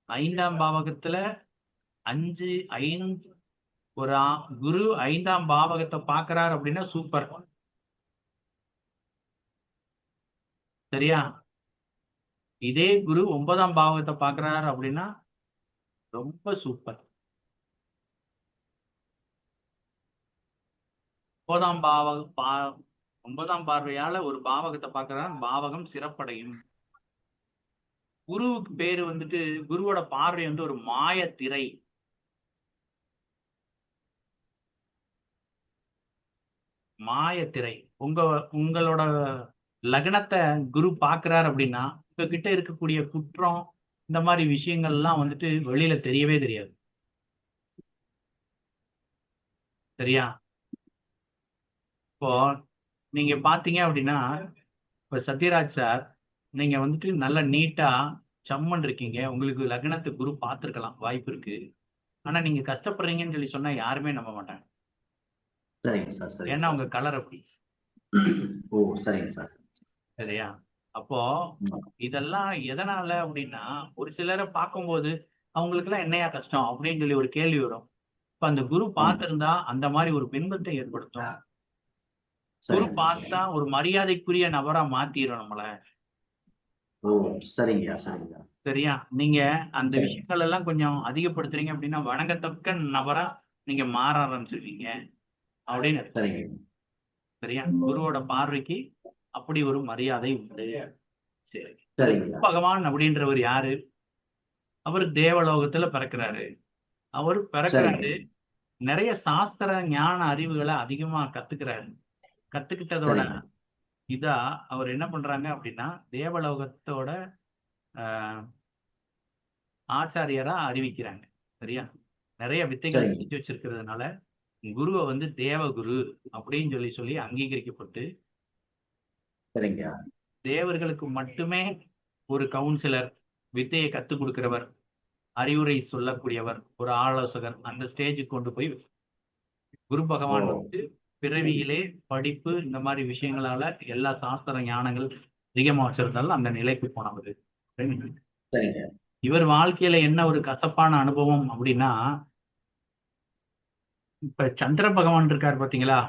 5ஆம் பாவகத்துல 5 ஒரு குரு 5ஆம் பாவகத்தை பார்க்கிறார் அப்படின்னா சூப்பர். சரியா? இதே குரு 9ஆம் பாவகத்தை பார்க்கிறார் அப்படின்னா ரொம்ப சூப்பர். 9ஆம் பார்வையால ஒரு பாவகத்தை பார்க்கிறார், பாவகம் சிறப்படையும். குருவுக்கு பேரு வந்துட்டு, குருவோட பார்வை வந்து ஒரு மாயத்திரை. மாயத்திரை. உங்களோட லக்னத்தை குரு பார்க்கிறார் அப்படின்னா உங்ககிட்ட இருக்கக்கூடிய குற்றம், இந்த மாதிரி விஷயங்கள் எல்லாம் வந்துட்டு வெளியில தெரியவே தெரியாது. சரியா? இப்போ நீங்க பாத்தீங்க அப்படின்னா, இப்ப சத்யராஜ் சார், நீங்க வந்துட்டு நல்ல நீட்டா சம்மன் இருக்கீங்க, உங்களுக்கு லக்னத்தை குரு பார்த்திருக்கலாம், வாய்ப்பு இருக்கு. ஆனா நீங்க கஷ்டப்படுறீங்கன்னு சொல்லி சொன்னா யாருமே நம்ப மாட்டாங்க. சரிங்க சார், சரிங்க. ஏன்னா உங்க கலர் அப்படி. ஓ, சரிங்க சார். சரியா? அப்போ இதெல்லாம் எதனால அப்படின்னா, ஒரு சிலரை பார்க்கும்போது அவங்களுக்கு எல்லாம் என்னையா கஷ்டம் அப்படின்னு சொல்லி ஒரு கேள்வி வரும். இப்ப அந்த குரு பார்த்திருந்தா அந்த மாதிரி ஒரு பின்பத்தை ஏற்படுத்தும். குரு பார்த்தா ஒரு மரியாதைக்குரிய நபரா மாத்திரும் நம்மள. ஓ, சரிங்க சரிங்க. சரியா? நீங்க அந்த விஷயங்கள் எல்லாம் கொஞ்சம் அதிகப்படுத்துறீங்க அப்படின்னா வணங்கத்தக்க நபரா நீங்க மாற ஆரம்பிச்சிருவீங்க அப்படின்னு. சரியா? குருவோட பார்வைக்கு அப்படி ஒரு மரியாதை உண்டு. சரி. பகவான் அப்படின்றவர் யாரு? அவர் தேவலோகத்துல பிறக்கிறாரு. அவர் பிறக்கிறாரு, நிறைய சாஸ்திர ஞான அறிவுகளை அதிகமா கத்துக்கிறாரு. கத்துக்கிட்டதோட இதா அவர் என்ன பண்றாங்க அப்படின்னா, தேவலோகத்தோட ஆச்சாரியரா அறிவிக்கிறாங்க. சரியா? நிறைய வித்தைகள் தெரிஞ்சு வச்சிருக்கிறதுனால குருவை வந்து தேவகுரு அப்படின்னு சொல்லி அங்கீகரிக்கப்பட்டு தேவர்களுக்கு மட்டுமே ஒரு கவுன்சிலர், வித்தையை கத்துக் கொடுக்கிறவர், அறிவுரை சொல்லக்கூடியவர், ஒரு ஆலோசகர், அந்த ஸ்டேஜுக்கு கொண்டு போய் குரு பகவான் வந்து பிறவியிலே படிப்பு இந்த மாதிரி விஷயங்களால எல்லா சாஸ்திர ஞானங்கள் அதிகமா வச்சிருந்தாலும் அந்த நிலைக்கு போனவர். சரிங்க. இவர் வாழ்க்கையில என்ன ஒரு கசப்பான அனுபவம் அப்படின்னா, இப்ப சந்திர பகவான் இருக்கார் பாத்தீங்களா,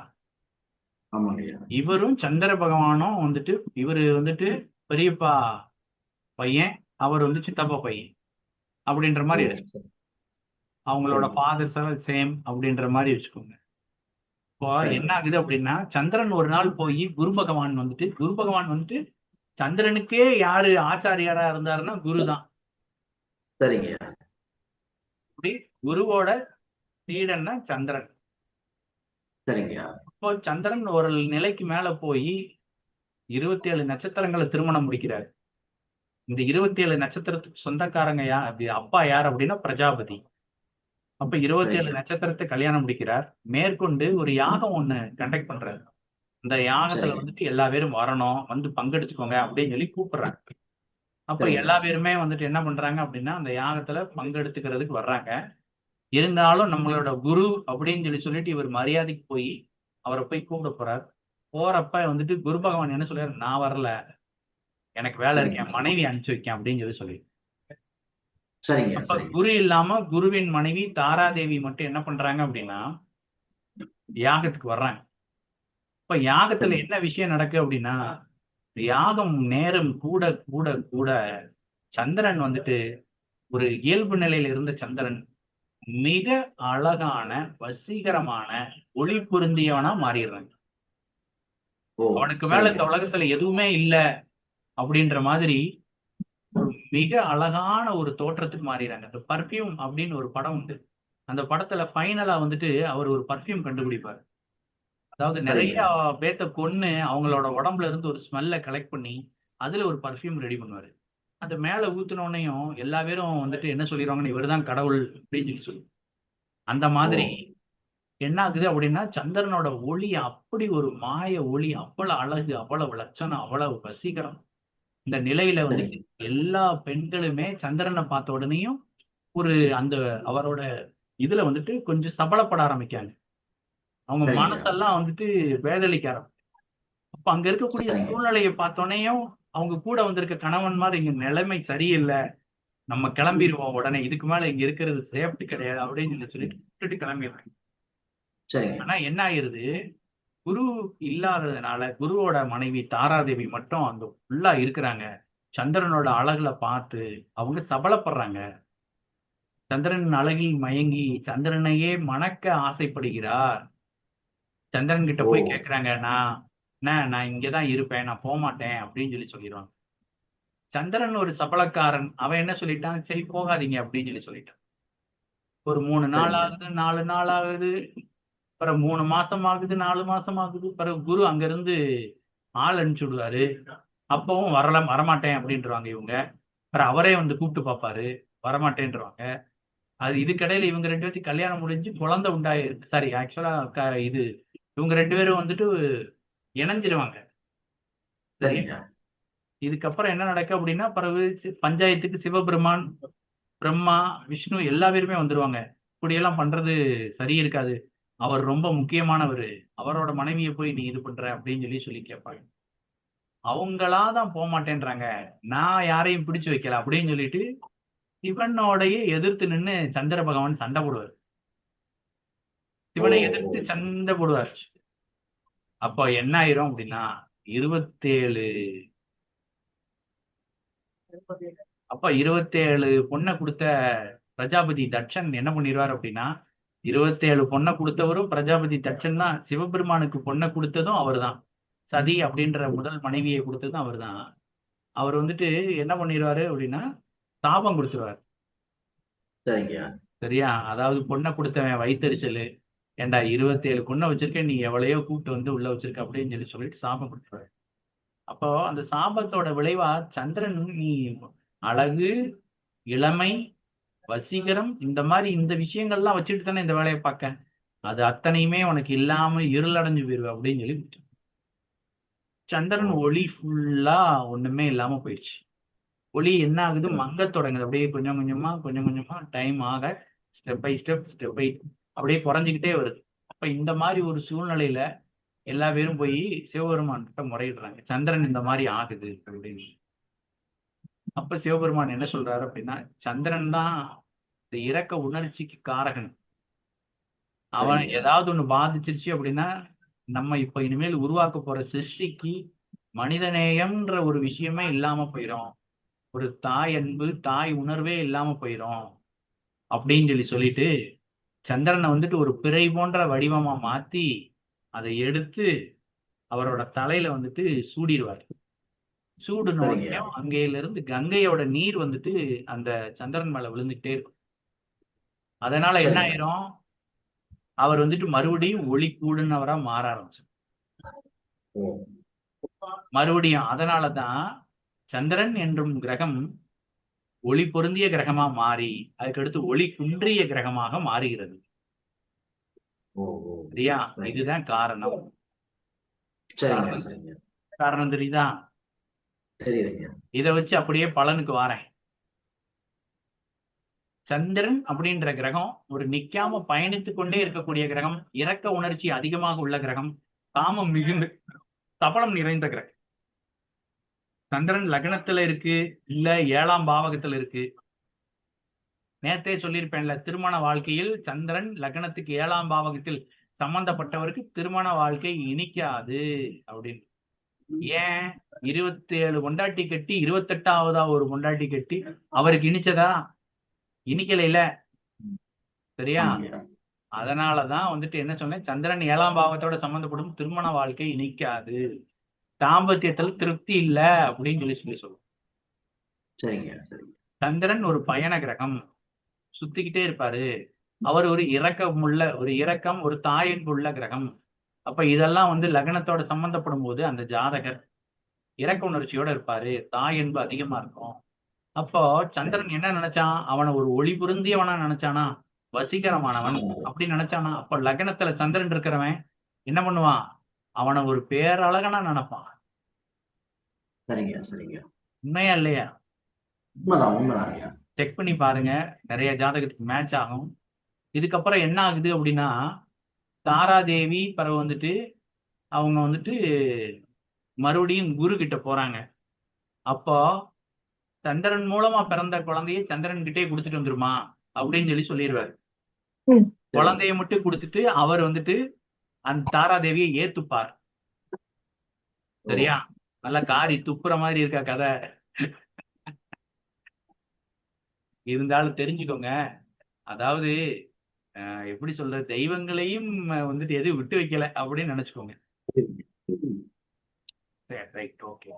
ஆமாங்கய்யா. இவரும் சந்திர பகவானும் வந்துட்டு இவரு வந்துட்டு பெரியப்பா பையன், அவர் வந்து சித்தப்பா பையன் அப்படின்ற ஓ, மாதிரி இருக்கு. சரி. அவங்களோட சரிங்க. ஃபாதர்ஸ் சேம் அப்படின்ற மாதிரி வச்சுக்கோங்க. இப்போ சரிங்க. என்ன ஆகுது அப்படின்னா, சந்திரன் ஒரு நாள் போய் குரு பகவான் வந்துட்டு சந்திரனுக்கே யாரு ஆச்சாரியாரா இருந்தாருன்னா குரு தான். சரிங்க. அப்படி குருவோட சீடன்னா சந்திரன். சரிங்க. இப்போ சந்திரன் ஒரு நிலைக்கு மேல போய் 27 நட்சத்திரங்களை திருமணம் முடிக்கிறார். இந்த 27 நட்சத்திரத்துக்கு சொந்தக்காரங்க அப்பா யார் அப்படின்னா பிரஜாபதி. அப்ப 27 சரிங்க. நட்சத்திரத்தை கல்யாணம் முடிக்கிறார். மேற்கொண்டு ஒரு யாகம் ஒண்ணு கண்டக்ட் பண்றாரு. அந்த யாகத்துல சரிங்க. வந்துட்டு எல்லா பேரும் வரணும், வந்து பங்கெடுத்துக்கோங்க அப்படின்னு சொல்லி கூப்பிடுறாங்க. அப்ப சரிங்க. எல்லா பேருமே வந்துட்டு என்ன பண்றாங்க அப்படின்னா அந்த யாகத்துல பங்கெடுத்துக்கிறதுக்கு வர்றாங்க. இருந்தாலும் நம்மளோட குரு அப்படின்னு சொல்லிட்டு இவர் மரியாதைக்கு போய் அவரை போய் கூப்பிட போறார். போறப்ப வந்துட்டு குரு பகவான் என்ன சொல்றாரு, நான் வரல, எனக்கு வேலை இருக்கு, என் மனைவி அனுப்பிச்சு வைக்கேன் அப்படின்னு சொல்லி. சரிங்க. அப்ப சரிங்க. குரு இல்லாம குருவின் மனைவி தாராதேவி மட்டும் என்ன பண்றாங்க அப்படின்னா யாகத்துக்கு வர்றாங்க. இப்ப யாகத்துல சரிங்க. என்ன விஷயம் நடக்கு அப்படின்னா, யாகம் நேரம் கூட கூட கூட சந்திரன் வந்துட்டு ஒரு இயல்பு நிலையில இருந்த சந்திரன் மிக அழகான வசீகரமான ஒளி பொருந்தியவனா மாறிடுறாங்க. ஓ, அவனுக்கு மேல இந்த சரிங்க. உலகத்துல எதுவுமே இல்ல அப்படின்ற மாதிரி ஒரு மிக அழகான ஒரு தோற்றத்துக்கு மாறிடுறாங்க. இந்த பர்ஃபியூம் அப்படின்னு ஒரு படம் உண்டு. அந்த படத்துல ஃபைனலா வந்துட்டு அவர் ஒரு பர்ஃபியூம் கண்டுபிடிப்பார். அதாவது நிறைய சரிங்க. பேத்த கொன்னு அவங்களோட உடம்புல இருந்து ஒரு ஸ்மெல்ல கலெக்ட் பண்ணி அதுல ஒரு பர்ஃபியூம் ரெடி பண்ணுவாரு. அந்த மேல ஊத்துனோடனையும் எல்லா பேரும் வந்துட்டு என்ன சொல்லிடுவாங்கன்னு, இவர்தான் கடவுள் அப்படின்னு சொல்லி. அந்த ஓ, மாதிரி என்ன ஆகுது அப்படின்னா சந்திரனோட ஒளி அப்படி ஒரு மாய ஒளி, அவ்வளவு அழகு, அவ்வளவு லட்சணம், அவ்வளவு வசீகரம். இந்த நிலையில வந்துட்டு சரிங்க. எல்லா பெண்களுமே சந்திரனை பார்த்த உடனேயும் ஒரு அந்த அவரோட இதுல வந்துட்டு கொஞ்சம் சபலப்பட ஆரம்பிக்காங்க. அவங்க சரிங்க. மனசெல்லாம் வந்துட்டு வேதளிக்க ஆரம்பிக்கும். அப்ப அங்க இருக்கக்கூடிய சரிங்க. சூழ்நிலையை பார்த்தோன்னையும் அவங்க கூட வந்திருக்க கணவன் மாதிரி இங்க நிலைமை சரியில்லை, நம்ம கிளம்பிடுவோம் உடனே, இதுக்கு மேல இங்க இருக்கிறது சேஃப்டி கிடையாது அப்படின்னு சொல்லிட்டு விட்டுட்டு கிளம்பிடுறாங்க. சரிங்க. ஆனா என்ன ஆயிருது, குரு இல்லாததுனால குருவோட மனைவி தாராதேவி மட்டும் அங்க ஃபுல்லா இருக்கிறாங்க. சந்திரனோட அழகுல பார்த்து அவங்க சபலப்படுறாங்க. சந்திரன் அழகில் மயங்கி சந்திரனையே மணக்க ஆசைப்படுகிறார். சந்திரன் கிட்ட ஓ, போய் கேக்குறாங்க, நான் இங்கதான் இருப்பேன், நான் போக மாட்டேன் அப்படின்னு சொல்லிடுவாங்க. சந்திரன் ஒரு சபலக்காரன், அவன் என்ன சொல்லிட்டான், சரி போகாதீங்க அப்படின்னு சொல்லிட்டான். ஒரு 3 நாள் சரிங்க. ஆகுது, 4 நாள் ஆகுது, பிறகு 3 மாசம் ஆகுது, 4 மாசம் ஆகுது. பிறகு குரு அங்க இருந்து ஆள் அனுப்பிச்சு விடுவாரு. அப்பவும் வரமாட்டேன் அப்படின்றாங்க இவங்க. பிறகு அவரே வந்து கூப்பிட்டு பார்ப்பாரு, வரமாட்டேன்றாங்க. அது இதுக்கிடையில இவங்க 2 பேர்த்துக்கு கல்யாணம் முடிஞ்சு குழந்தை உண்டாயிருக்கு. சாரி, ஆக்சுவலா இது இவங்க 2 பேரும் வந்துட்டு இணைஞ்சிருவாங்க. சரியா? சரிங்க. இதுக்கப்புறம் என்ன நடக்கு அப்படின்னா, பிறகு பஞ்சாயத்துக்கு சிவபெருமான், பிரம்மா, விஷ்ணு எல்லா பேருமே வந்துருவாங்க. இப்படியெல்லாம் பண்றது சரி இருக்காது, அவர் ரொம்ப முக்கியமானவர், அவரோட மனைவியை போய் நீ இது பண்ற அப்படின்னு சொல்லி கேட்பாங்க. அவங்களாதான் போக மாட்டேன்றாங்க, நான் யாரையும் பிடிச்சு வைக்கல அப்படின்னு சொல்லிட்டு சிவனோடையே எதிர்த்து நின்னு சந்திர பகவான் சண்டை போடுவார். ஓ, சிவனை ஓ, எதிர்த்து சரி. சண்டை போடுவார். அப்ப என்ன ஆயிரும் அப்படின்னா 27 27 பொண்ணை கொடுத்த பிரஜாபதி தட்சன் என்ன பண்ணிடுவார் அப்படின்னா, 27 பொண்ணை கொடுத்தவரும் பிரஜாபதி தட்சன் தான். சிவபெருமானுக்கு பொண்ணை கொடுத்ததும் அவர்தான். சதி அப்படின்ற முதல் மனைவியை கொடுத்ததும் அவர்தான். அவர் வந்துட்டு என்ன பண்ணிடுவாரு அப்படின்னா சாபம் கொடுத்துருவார். சரிங்க. சரியா? அதாவது பொண்ணை கொடுத்தவன் வயித்தெரிச்சலு, ஏண்டா 27 பொண்ணை வச்சிருக்க, நீ எவ்வளையோ கூப்பிட்டு வந்து உள்ள வச்சிருக்க அப்படின்னு சொல்லிட்டு சாபம் கொடுத்துருவாரு. அப்போ அந்த சாபத்தோட விளைவா சந்திரன், நீ அழகு, இளமை, வசீகரம், இந்த மாதிரி இந்த விஷயங்கள்லாம் வச்சுட்டு தானே இந்த வேலையை பார்க்க, அது அத்தனையுமே உனக்கு இல்லாம இருளடைஞ்சு போயிருவ அப்படின்னு சொல்லி விட்டுரு. சந்திரன் ஒளி ஃபுல்லா ஒண்ணுமே இல்லாம போயிடுச்சு. ஒளி என்ன ஆகுது, மங்க தொடங்குது. அப்படியே கொஞ்சம் கொஞ்சமா டைம் ஆக ஸ்டெப் பை ஸ்டெப் அப்படியே குறைஞ்சிக்கிட்டே வருது. அப்ப இந்த மாதிரி ஒரு சூழ்நிலையில எல்லா பேரும் போய் சிவபெருமான் கிட்ட முறையிடுறாங்க, சந்திரன் இந்த மாதிரி ஆகுது அப்படின்னு. அப்ப சிவபெருமான் என்ன சொல்றாரு அப்படின்னா, சந்திரன் தான் இந்த இரக்க உணர்ச்சிக்கு காரகன். அவன் சரிங்க. ஏதாவது ஒண்ணு பாதிச்சிருச்சு அப்படின்னா நம்ம இப்ப இனிமேல் உருவாக்க போற சிருஷ்டிக்கு மனிதநேயம்ன்ற ஒரு விஷயமே இல்லாம போயிடும், ஒரு தாய் அன்பு தாய் உணர்வே இல்லாம போயிடும் அப்படின்னு சொல்லிட்டு சந்திரனை வந்துட்டு ஒரு பிறை போன்ற வடிவமா மாத்தி அதை எடுத்து அவரோட தலையில வந்துட்டு சூடிடுவார். சூடுன சரிங்க. உடனே அங்கேயில இருந்து கங்கையோட நீர் வந்துட்டு அந்த சந்திரன் மேல விழுந்துட்டே இருக்கும். அதனால என்ன சரிங்க. ஆயிரும், அவர் வந்துட்டு மறுபடியும் ஒளி கூடுனவரா மாற ஆரம்பிச்சார். ஓ மறுபடியும் அதனாலதான் சந்திரன் என்றும் கிரகம் ஒளி பொருந்திய கிரகமா மாறி அதுக்கடுத்து ஒளி குன்றிய கிரகமாக மாறுகிறது. ஓ ஓ சரியா? சரிங்க. இதுதான் காரணம். சரிங்க. சரிங்க. காரணம் தெரியுதா? தெரியுதுங்க. இதை வச்சு அப்படியே பலனுக்கு வாரேன். சந்திரன் அப்படின்ற கிரகம் ஒரு நிக்காம பயணித்துக் கொண்டே இருக்கக்கூடிய கிரகம், இரக்க உணர்ச்சி அதிகமாக உள்ள கிரகம், காமம் மிகுந்த சபலம் நிறைந்த கிரகம். சந்திரன் லக்னத்துல இருக்கு, இல்ல 7ஆம் பாவகத்துல இருக்கு. நேத்தே சொல்லியிருப்பேன்ல, திருமண வாழ்க்கையில் சந்திரன் லக்னத்துக்கு 7ஆம் பாவகத்தில் சம்பந்தப்பட்டவருக்கு திருமண வாழ்க்கை இனிக்காது அப்படின்னு. ஏன்? 27 பொண்டாட்டி கட்டி 28ஆவதா ஒரு பொண்டாட்டி கட்டி அவருக்கு இனிச்சதா? இனிக்கல. சரியா? ஆமாங்க. அதனாலதான் வந்துட்டு என்ன சொன்னேன், சந்திரன் 7ஆம் பாவத்தோட சம்பந்தப்படும் திருமண வாழ்க்கை இனிக்காது, தாம்பத்தியத்துல திருப்தி இல்ல அப்படின்னு சொல்லி சொல்லுவோம். சரிங்க. சரிங்க. சந்திரன் ஒரு பயண கிரகம், சுத்திக்கிட்டே இருப்பாரு. அவர் ஒரு இரக்கம் ஒரு தாயன்பு உள்ள கிரகம். அப்ப இதெல்லாம் வந்து லக்னத்தோட சம்பந்தப்படும் போது அந்த ஜாதகர் இரக்க உணர்ச்சியோட இருப்பாரு, தாயன்பு அதிகமா இருக்கும். அப்போ சந்திரன் என்ன நினைச்சான், அவனை ஒரு ஒளி பொருந்தியவனா நினைச்சானா, வசீகரமானவன் அப்படின்னு நினைச்சானா, அப்ப லக்னத்துல சந்திரன் இருக்கிறவன் என்ன பண்ணுவான், அவனை ஒரு பேரழகனா நினைப்பான். சரிங்க. சரிங்க. உண்மையா இல்லையா? உண்மைதாங்க. செக் பண்ணி பாருங்க, நிறைய ஜாதகத்துக்கு மேட்ச் ஆகும். இதுக்கப்புறம் என்ன ஆகுது அப்படின்னா, தாராதேவி பிறகு வந்துட்டு அவங்க வந்துட்டு மறுபடியும் குரு கிட்ட போறாங்க. அப்போ சந்திரன் மூலமா பிறந்த குழந்தைய சந்திரன் கிட்டே கொடுத்துட்டு வந்துருமா அப்படின்னு சொல்லிடுவாரு. குழந்தைய மட்டும் கொடுத்துட்டு அவர் வந்துட்டு அந்த தாராதேவியை ஏத்துப்பார். சரியா? நல்ல காரி துப்புற மாதிரி இருக்கா கதை. இருந்தாலும் தெரிஞ்சுக்கோங்க, அதாவது எப்படி சொல்ற, தெய்வங்களையும் வந்துட்டு எதுவும் விட்டு வைக்கல அப்படின்னு நினைச்சுக்கோங்க. சரி, ரைட், ஓகே.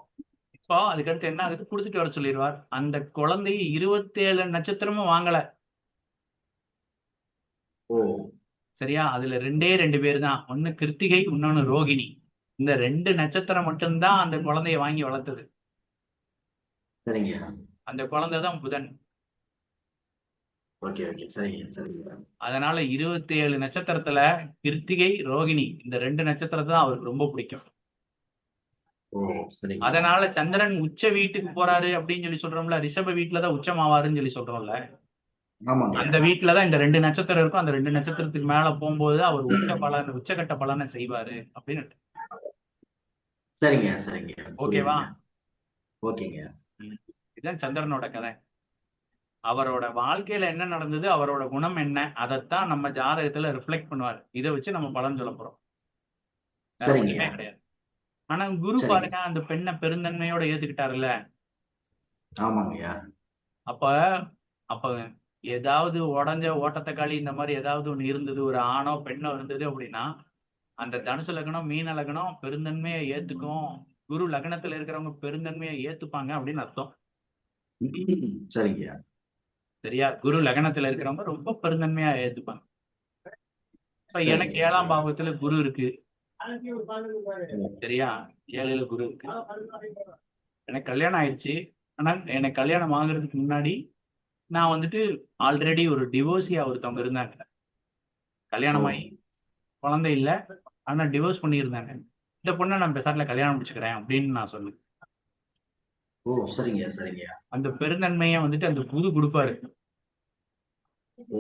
இப்போ அதுக்கடுத்து என்ன ஆகுது, கொடுத்துட்டு வர சொல்லிடுவார். அந்த குழந்தைய 27 நட்சத்திரமும் வாங்கல. சரியா? அதுல 2 பேர் தான், ஒன்னு கிருத்திகை, இன்னொன்னு ரோகிணி. இந்த 2 நட்சத்திரம் மட்டும்தான் அந்த குழந்தைய வாங்கி வளர்த்தது. சரிங்க. அந்த குழந்தை தான் புதன். அதனால 27 நட்சத்திரத்துல கிருத்திகை ரோகிணி இந்த 2 நட்சத்திரத்தை தான் அவருக்கு ரொம்ப பிடிக்கும். அதனால சந்திரன் உச்ச வீட்டுக்கு போறாரு அப்படின்னு சொல்றோம்ல, ரிஷப வீட்டுலதான் உச்சமாவாருன்னு சொல்றோம்ல, அந்த வீட்டுலதான் இந்த 2 நட்சத்திரம் இருக்கும். அந்த 2 நட்சத்திரத்துக்கு மேல போகும்போது அவர் உச்சகட்ட பலனை செய்வாரு அப்படின்னு. சரிங்க. சரிங்க. ஓகேவா? ஓகேங்க. இதுதான் சந்திரனோட கதை. அவரோட வாழ்க்கையில என்ன நடந்தது, அவரோட குணம் என்ன, அதைத்தான் நம்ம ஜாதகத்துல ரிஃப்ளெக்ட் பண்ணுவார். இதை வச்சு நம்ம பலன் சொல்ல போறோம், வேற ஒண்ணுமே கிடையாது. ஆனா குரு பாருங்க, அந்த பெண்ணை பெருந்தன்மையோட ஏத்துக்கிட்டாருல்ல. அப்ப அப்ப ஏதாவது உடஞ்ச ஓட்டத்தக்காளி இந்த மாதிரி ஏதாவது ஒண்ணு இருந்தது, ஒரு ஆணோ பெண்ணோ இருந்தது அப்படின்னா, அந்த தனுசு லக்னம் மீன லக்னம் பெருந்தன்மையை ஏத்துக்கும். குரு லக்னத்துல இருக்கிறவங்க பெருந்தன்மையை ஏத்துப்பாங்க அப்படின்னு அர்த்தம். சரியா? குரு லக்னத்துல இருக்கிறவங்க ரொம்ப பெருந்தன்மையா ஏத்துப்பாங்க. இப்ப எனக்கு 7ஆம் பாவத்துல குரு இருக்கு. சரியா? 7ல குரு இருக்கு. எனக்கு கல்யாணம் ஆயிடுச்சு. ஆனா எனக்கு கல்யாணம் ஆகுறதுக்கு முன்னாடி நான் வந்துட்டு ஆல்ரெடி ஒரு டிவோர்ஸியா ஒருத்தவங்க இருந்தாங்க. கல்யாணம் ஆகி குழந்தை இல்ல, ஆனா டிவோர்ஸ் பண்ணியிருந்தாங்க. இந்த பொண்ணை நான் பெசாட்ல கல்யாணம் முடிச்சுக்கிறேன் அப்படின்னு நான் சொல்லுவேன். ஓ சரிங்க சரிங்க. அந்த பெருந்தன்மையை வந்துட்டு அந்த குரு கொடுப்பாரு. ஓ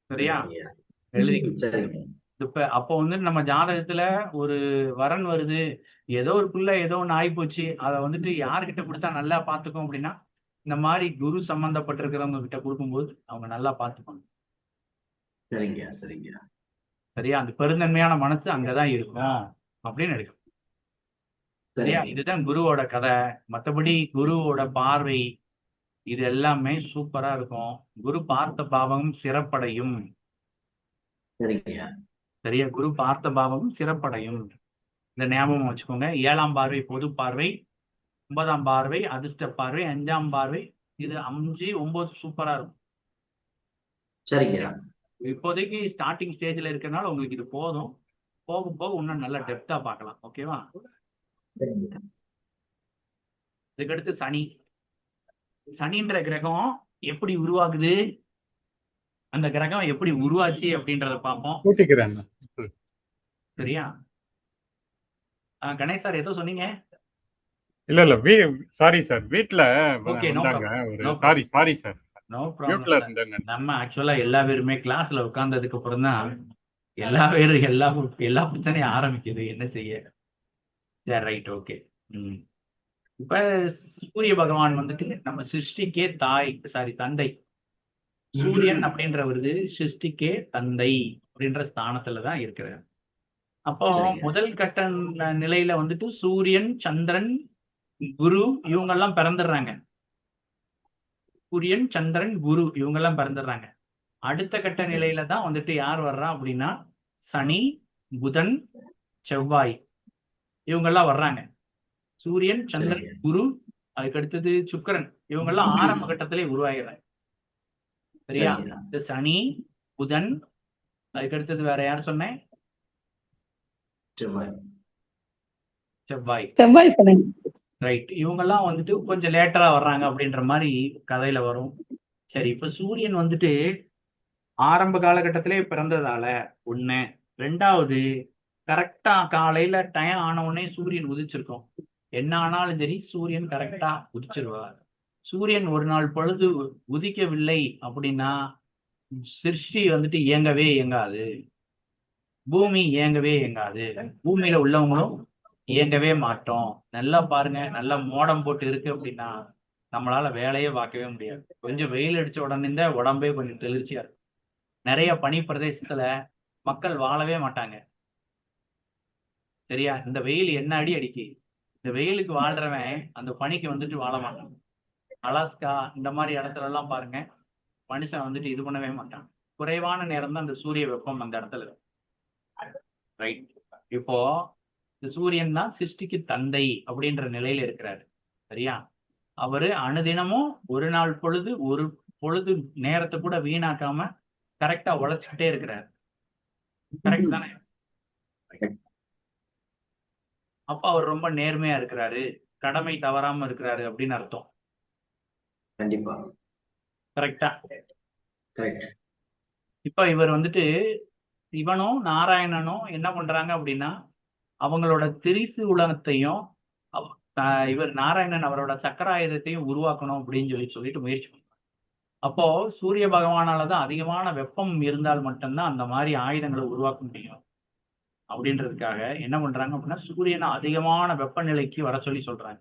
சரியா? சரிங்க எழுதி சரிங்க. இப்ப அப்போ வந்து நம்ம ஜாதகத்துல ஒரு வரன் வருது, ஏதோ ஒரு புள்ள ஏதோ ஒண்ணு ஆயிப்போச்சு, அதை வந்துட்டு யாருக்கிட்ட கொடுத்தா நல்லா பாத்துக்கும் அப்படின்னா இந்த மாதிரி குரு சம்பந்தப்பட்டிருக்கிறவங்க கிட்ட கொடுக்கும்போது அவங்க நல்லா பாத்துப்பாங்க. சரிங்க சரிங்க. சரியா? அந்த பெருந்தன்மையான மனசு அங்கதான் இருக்கும் அப்படின்னு எடுக்கும். சரியா? சரிங்க இதுதான் குருவோட கதை. மத்தபடி குருவோட பார்வை இது எல்லாமே சூப்பரா இருக்கும். குரு பார்த்த பாவம் சிறப்படையும். சரிங்க. சரியா? குரு பார்த்த பாவம் சிறப்படையும். இந்த ஞாபகம் வச்சுக்கோங்க. 7ஆம் பார்வை பொது பார்வை, 9ஆம் பார்வை அதிர்ஷ்ட பார்வை, 5ஆம் பார்வை. இது 5, 9 சூப்பரா இருக்கும். சரிங்க இப்போதைக்கு ஸ்டார்டிங் ஸ்டேஜ்ல இருக்கறனால உங்களுக்கு இது போதும். போக போக இன்னும் நல்லா டெப்தா பார்க்கலாம். ஓகேவா? சரிங்க. இதுக்கடுத்து சனி. சனின்ற கிரகம் எப்படி உருவாகுது, அந்த கிரகம் எப்படி உருவாச்சு அப்படின்றத பார்ப்போம். கூட்டிக்கிறேன். சரியா? கணேஷ் சார் ஏதோ சொன்னீங்க? இல்ல இல்ல சாரி சார், வீட்ல ஓகே, நோ வந்தாங்க ப்ராப்ளம். ஒரு no sorry problem. Sorry sir, no மியூட்ல ப்ராப்ளம் சார். இருந்தேன். நம்ம ஆக்சுவலா எல்லா பேருமே கிளாஸ்ல உட்கார்ந்ததுக்கு அப்புறம் தான் எல்லா எல்லா பிரச்சனையும் ஆரம்பிக்குது. என்ன செய்ய? சரி, ரைட், ஓகே. இப்ப சூரிய பகவான் வந்துட்டு நம்ம சிருஷ்டிக்கே தந்தை. சூரியன் அப்படின்றவரு சிருஷ்டிக்கே தந்தை அப்படின்ற ஸ்தானத்துலதான் இருக்கிறார். அப்போ சரிங்க. முதல் கட்ட நிலையில வந்துட்டு சூரியன், சந்திரன், குரு இவங்க எல்லாம் பிறந்துடுறாங்க. சூரியன், சந்திரன், குரு இவங்க எல்லாம் பிறந்துடுறாங்க. அடுத்த கட்ட நிலையில தான் வந்துட்டு யார் வர்றா அப்படின்னா சனி, புதன், செவ்வாய் இவங்க எல்லாம் வர்றாங்க. சூரியன், சந்திரன், சரிங்க. குரு, அதுக்கு அடுத்தது சுக்கிரன் இவங்க எல்லாம் ஆரம்ப கட்டத்திலே உருவாகிறாங்க. சரியா? சரிங்க. இந்த சனி, புதன், அதுக்கு அடுத்தது வேற யார் சொன்னேன்? செவ்வாய். செவ்வாய். செவ்வாய் கிழமை. ரைட். இவங்க எல்லாம் வந்துட்டு கொஞ்சம் லேட்டரா வர்றாங்க அப்படின்ற மாதிரி கதையில வரும். சரி, இப்ப சூரியன் வந்துட்டு ஆரம்ப காலகட்டத்திலே பிறந்ததால ஒண்ணு. ரெண்டாவது, கரெக்டா காலையில டைம் ஆன உடனே சூரியன் உதிச்சிருக்கும். என்ன ஆனாலும் சரி சூரியன் கரெக்டா உதிச்சிருவார். சூரியன் ஒரு நாள் பொழுது உதிக்கவில்லை அப்படின்னா சிருஷ்டி வந்துட்டு இயங்கவே இயங்காது. பூமி இயங்கவே இயங்காது. பூமியில உள்ளவங்களும் இயங்கவே மாட்டோம். நல்லா பாருங்க, நல்லா மோடம் போட்டு இருக்கு அப்படின்னா நம்மளால வேலையே பார்க்கவே முடியாது. கொஞ்சம் வெயில் அடிச்ச உடனே இந்த உடம்பே கொஞ்சம் தெளிர்ச்சியா இருக்கும். நிறைய பனி பிரதேசத்துல மக்கள் வாழவே மாட்டாங்க. சரியா? இந்த வெயில் என்ன அடி அடிக்கு. இந்த வெயிலுக்கு வாழ்றவன் அந்த பனிக்கு வந்துட்டு வாழ மாட்டான். அலாஸ்கா இந்த மாதிரி இடத்துல எல்லாம் பாருங்க, மனுஷன் வந்துட்டு இது பண்ணவே மாட்டான். குறைவான நேரம் தான் அந்த சூரிய வெப்பம் அந்த இடத்துல இருக்கும். ரைட். இப்போ இந்த சூரியன் தான் சிருஷ்டிக்கு தந்தை அப்படின்ற நிலையில இருக்கிறாரு. சரியா? அவரு அனுதினமும் ஒரு நாள் பொழுது ஒரு பொழுது நேரத்தை கூட வீணாக்காம கரெக்டா உழைச்சுக்கிட்டே இருக்கிறாரு. கரெக்ட் தானே? அப்ப அவர் ரொம்ப நேர்மையா இருக்கிறாரு, கடமை தவறாம இருக்கிறாரு அப்படின்னு அர்த்தம். கண்டிப்பா. கரெக்டா? கரெக்ட். இப்ப இவர் வந்துட்டு சிவனும் நாராயணனும் என்ன பண்றாங்க அப்படின்னா அவங்களோட திரிசூலத்தையும் இவர் நாராயணன் அவரோட சக்கராயுதத்தையும் உருவாக்கணும் அப்படின்னு சொல்லிட்டு முயற்சி பண்றாங்க. அப்போ சூரிய பகவானாலதான் அதிகமான வெப்பம் இருந்தால் மட்டும்தான் அந்த மாதிரி ஆயுதங்களை உருவாக்க முடியும். அப்படின்றதுக்காக என்ன பண்றாங்க அப்படின்னா சூரியனை அதிகமான வெப்பநிலைக்கு வர சொல்றாங்க.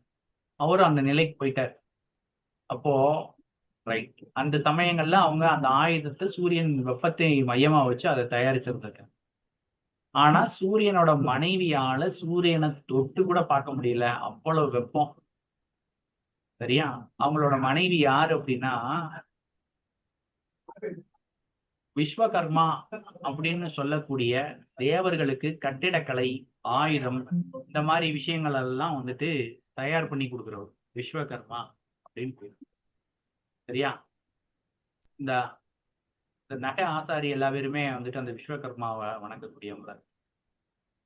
அவரும் அந்த நிலைக்கு போயிட்டார். அப்போ ரைட், அந்த சமயங்கள்ல அவங்க அந்த ஆயுதத்தை சூரியன் வெப்பத்தை மையமா வச்சு அதை தயாரிச்சிருந்திருக்காங்க. ஆனா சூரியனோட மனைவியால சூரியனை தொட்டு கூட பார்க்க முடியல, அவ்வளவு வெப்பம். சரியா? அவங்களோட மனைவி யாரு அப்படின்னா விஸ்வகர்மா அப்படின்னு சொல்லக்கூடிய தேவர்களுக்கு கட்டிடக்கலை, ஆயுதம் இந்த மாதிரி விஷயங்கள் எல்லாம் வந்துட்டு தயார் பண்ணி கொடுக்குறவர் விஸ்வகர்மா அப்படின்னு பேர். சரியா? இந்த நகை ஆசாரி எல்லா பேருமே வந்துட்டு அந்த விஸ்வகர்மாவை வணங்கக்கூடியவங்க.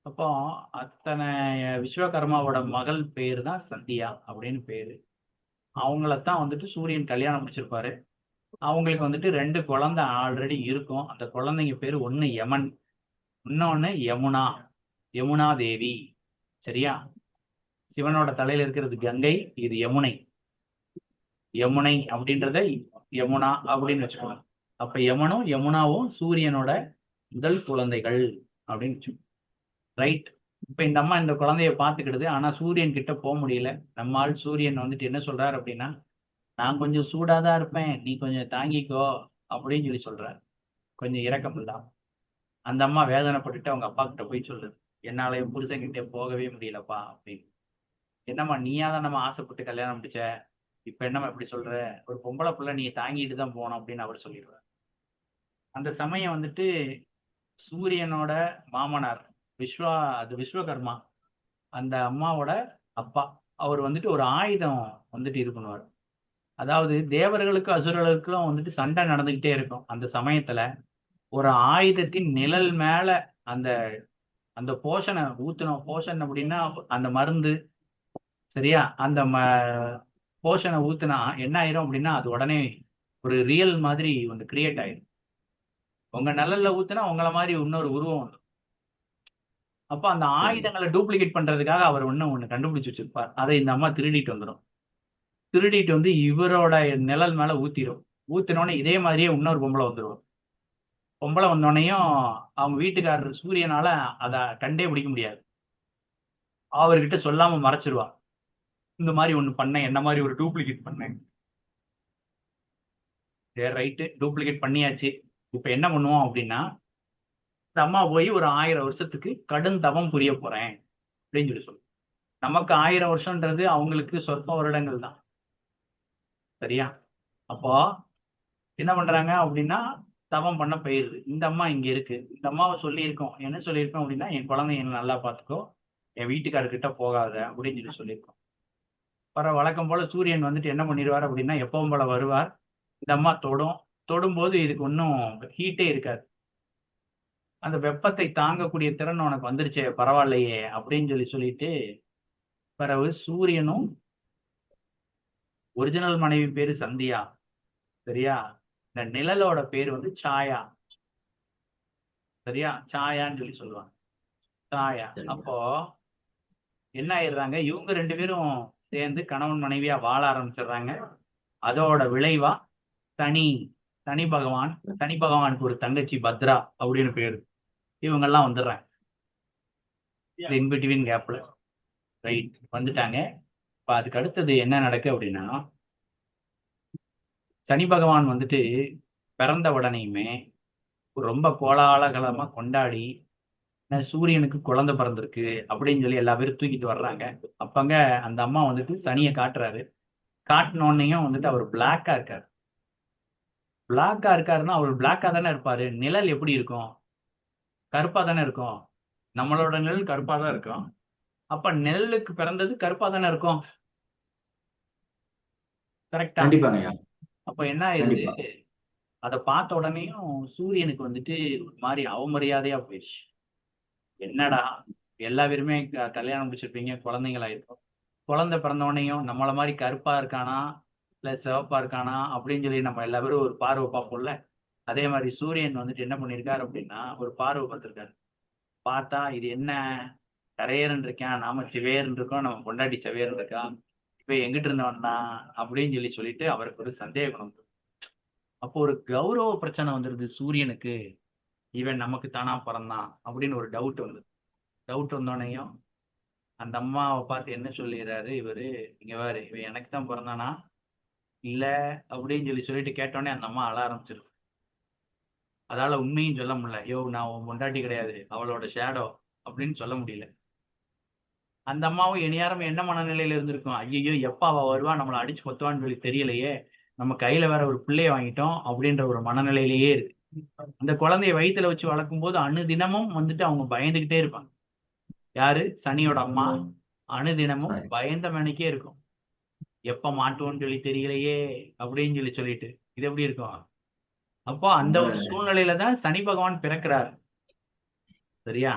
அப்போ அத்தனை விஸ்வகர்மாவோட மகள் பேரு தான் சந்தியா அப்படின்னு பேரு. அவங்களத்தான் வந்துட்டு சூரியன் கல்யாணம் முடிச்சிருப்பாரு. அவங்களுக்கு வந்துட்டு 2 குழந்தை ஆல்ரெடி இருக்கும். அந்த குழந்தைங்க பேரு ஒண்ணு யமன், இன்னொன்னு யமுனா. யமுனா தேவி. சரியா? சிவனோட தலையில இருக்கிறது கங்கை, இது யமுனை. யமுனை அப்படின்றத யமுனா அப்படின்னு வச்சுக்கோங்க. அப்ப யமனும் யமுனாவும் சூரியனோட முதல் குழந்தைகள் அப்படின்னு வச்சுக்கோங்க. ரைட். இப்ப இந்த அம்மா இந்த குழந்தைய பாத்துக்கிடுது. ஆனா சூரியன் கிட்ட போக முடியல. நம்ம ஆள் சூரியன் வந்துட்டு என்ன சொல்றாரு அப்படின்னா, நான் கொஞ்சம் சூடாதான் இருப்பேன், நீ கொஞ்சம் தாங்கிக்கோ அப்படின்னு சொல்றாரு. கொஞ்சம் இரக்கம் இல்லாம. அந்த அம்மா வேதனைப்பட்டுட்டு அவங்க அப்பா கிட்ட போய் சொல்லுது, என்னால என் புருஷன்கிட்ட போகவே முடியலப்பா அப்படின்னு. என்னம்மா நீயா தான் நம்ம ஆசைப்பட்டு கல்யாணம் முடிச்ச, இப்ப என்னம்மா இப்படி சொல்ற, ஒரு பொம்பளை பிள்ளை நீ தாங்கிட்டு தான் போகணும் அப்படின்னு அவர் சொல்லிடுறாரு. அந்த சமயம் வந்துட்டு சூரியனோட மாமனார் விஸ்வகர்மா, அந்த அம்மாவோட அப்பா, அவர் வந்துட்டு ஒரு ஆயுதம் வந்துட்டு இது பண்ணுவார். அதாவது தேவர்களுக்கும் அசுரர்களுக்கும் வந்துட்டு சண்டை நடந்துகிட்டே இருக்கும். அந்த சமயத்துல ஒரு ஆயுதத்தின் நிழல் மேல அந்த அந்த போஷனை ஊத்தணும். போஷன் அப்படின்னா அந்த மருந்து. சரியா? அந்த போஷனை ஊத்துனா என்ன ஆயிரும் அப்படின்னா, அது உடனே ஒரு ரியல் மாதிரி ஒன்று கிரியேட் ஆயிரும். உங்க நிழல்ல ஊத்துனா உங்களை மாதிரி இன்னொரு உருவம் வந்துடும். அப்ப அந்த ஆயுதங்களை டூப்ளிகேட் பண்றதுக்காக அவர் ஒண்ணு கண்டுபிடிச்சு வச்சிருப்பார். அதை இந்த அம்மா திருடிட்டு வந்துடும். திருடிட்டு வந்து இவரோட நிழல் மேல ஊத்திரும். ஊத்தினோடனே இதே மாதிரியே இன்னொரு பொம்பளை வந்துடும். பொம்பளை வந்தோடனையும் அவங்க வீட்டுக்காரர் சூரியனால அதை கண்டே பிடிக்க முடியாது. அவர்கிட்ட சொல்லாம மறைச்சிருவா. இந்த மாதிரி ஒண்ணு பண்ணேன், என்ன மாதிரி ஒரு டூப்ளிகேட் பண்ணேன். சரி ரைட்டு, டூப்ளிகேட் பண்ணியாச்சு. இப்ப என்ன பண்ணுவோம் அப்படின்னா, இந்த அம்மா போய் ஒரு 1000 வருஷத்துக்கு கடும் தவம் புரிய போறேன் அப்படின்னு சொல்லு. நமக்கு 1000 வருஷம்ன்றது அவங்களுக்கு சொற்ப வருடங்கள் தான். சரியா? அப்போ என்ன பண்றாங்க அப்படின்னா, தவம் பண்ண போயிருது. இந்த அம்மா இங்க இருக்கு. இந்த அம்மாவை சொல்லியிருக்கோம், என்ன சொல்லியிருக்கோம் அப்படின்னா, என் குழந்தை என்ன நல்லா பார்த்துக்கோ, என் வீட்டுக்காரர்கிட்ட போகாத அப்படின்னு சொல்லியிருக்கோம். வழக்கம் போல சூரியன் வந்துட்டு என்ன பண்ணிடுவார் அப்படின்னா, எப்பவும் போல வருவார். இந்த அம்மா தொடும்போது இதுக்கு ஒன்றும் ஹீட்டே இருக்காது. அந்த வெப்பத்தை தாங்கக்கூடிய திறன் உனக்கு வந்துருச்சே, பரவாயில்லையே அப்படின்னு சொல்லிட்டு பிறகு சூரியனும், ஒரிஜினல் மனைவி பேரு சந்தியா. சரியா? இந்த நிழலோட பேர் வந்து சாயா. சரியா? சாயான்னு சொல்லுவாங்க. சாயா. அப்போ என்ன ஆயிடுறாங்க, இவங்க 2 பேரும் சேர்ந்து கணவன் மனைவியா வாழ ஆரம்பிச்சிடுறாங்க. அதோட விளைவா சனி பகவானுக்கு ஒரு தங்கச்சி பத்ரா அப்படின்னு பேரு. இவங்கெல்லாம் வந்துடுறாங்க இன்பிட்வீன் கேப்ல. ரைட், வந்துட்டாங்க. இப்ப அதுக்கு அடுத்தது என்ன நடக்கு அப்படின்னா, சனி பகவான் வந்துட்டு பிறந்த உடனேயுமே ரொம்ப கோலாகலமா கொண்டாடி, சூரியனுக்கு குழந்தை பிறந்திருக்கு அப்படின்னு எல்லா பேரும் தூக்கிட்டு வர்றாங்க. அப்பங்க அந்த அம்மா வந்துட்டு சனியை காட்டுறாரு. காட்டினோடனையும் வந்துட்டு அவர் பிளாக்கா இருக்காரு. பிளாக்கா இருக்காருன்னா அவர் பிளாக்கா தானே இருப்பாரு. நிழல் எப்படி இருக்கும்? கருப்பா தானே இருக்கும். நம்மளோட நிழல் கருப்பா தான் இருக்கும். அப்ப நெல்லுக்கு பிறந்தது கருப்பா தானே இருக்கும். கரெக்டா? அப்ப என்ன ஆயிருது, அதை பார்த்த உடனேயும் சூரியனுக்கு வந்துட்டு ஒரு மாதிரி அவமரியாதையா போயிடுச்சு. என்னடா, எல்லா பேருமே கல்யாணம் முடிச்சிருப்பீங்க, குழந்தைங்களா இருக்கும். குழந்தை பிறந்த உடனேயும் நம்மள மாதிரி கருப்பா இருக்கானா இல்ல சிவப்பா இருக்கானா அப்படின்னு நம்ம எல்லா பேரும் ஒரு பார்வை பார்ப்போம்ல. அதே மாதிரி சூரியன் வந்துட்டு என்ன பண்ணிருக்காரு அப்படின்னா, ஒரு பார்வை பார்த்திருக்காரு. பார்த்தா இது என்ன கரையேறன் இருக்கான், நாம சிவேர்னு இருக்கோம், நம்ம பொண்டாட்டி செவேர்னு இருக்கான், இப்ப எங்கிட்டு இருந்தவன் தான் அப்படின்னு சொல்லிட்டு அவருக்கு ஒரு சந்தேகம் வந்து, அப்போ ஒரு கௌரவ பிரச்சனை வந்துருது சூரியனுக்கு. இவன் நமக்கு தானா பிறந்தான் அப்படின்னு ஒரு டவுட் வந்தது. டவுட் வந்தோடனையும் அந்த அம்மாவை பார்த்து என்ன சொல்லிடுறாரு இவரு, இங்க வேறு இவன் எனக்கு தான் பிறந்தானா இல்ல அப்படின்னு சொல்லிட்டு கேட்டோடனே அந்த அம்மா அழ ஆரம்பிச்சிருக்கு. அதால உண்மையும் சொல்ல முடியல. ஐயோ நான் உன் பொண்டாட்டி கிடையாது, அவளோட ஷேடோ அப்படின்னு சொல்ல முடியல. அந்த அம்மாவும் இனியாரம் என்ன மனநிலையில இருந்திருக்கும், ஐயோ எப்ப அவ வருவா, நம்மளை அடிச்சு கொத்துவான்னு சொல்லி தெரியலையே, நம்ம கையில வேற ஒரு பிள்ளைய வாங்கிட்டோம் அப்படின்ற ஒரு மனநிலையிலேயே இருக்கு. அந்த குழந்தைய வயிற்றுல வச்சு வளர்க்கும் போது அணுதினமும் வந்துட்டு அவங்க பயந்துகிட்டே இருப்பாங்க. யாரு? சனியோட அம்மா. அணுதினமும் பயந்த மணிக்கே இருக்கும். எப்ப மாட்டுவோன்னு சொல்லி தெரியலையே அப்படின்னு சொல்லிட்டு இது எப்படி இருக்கும். அப்போ அந்த ஒரு சூழ்நிலையில தான் சனி பகவான் பிறக்கிறார். சரியா?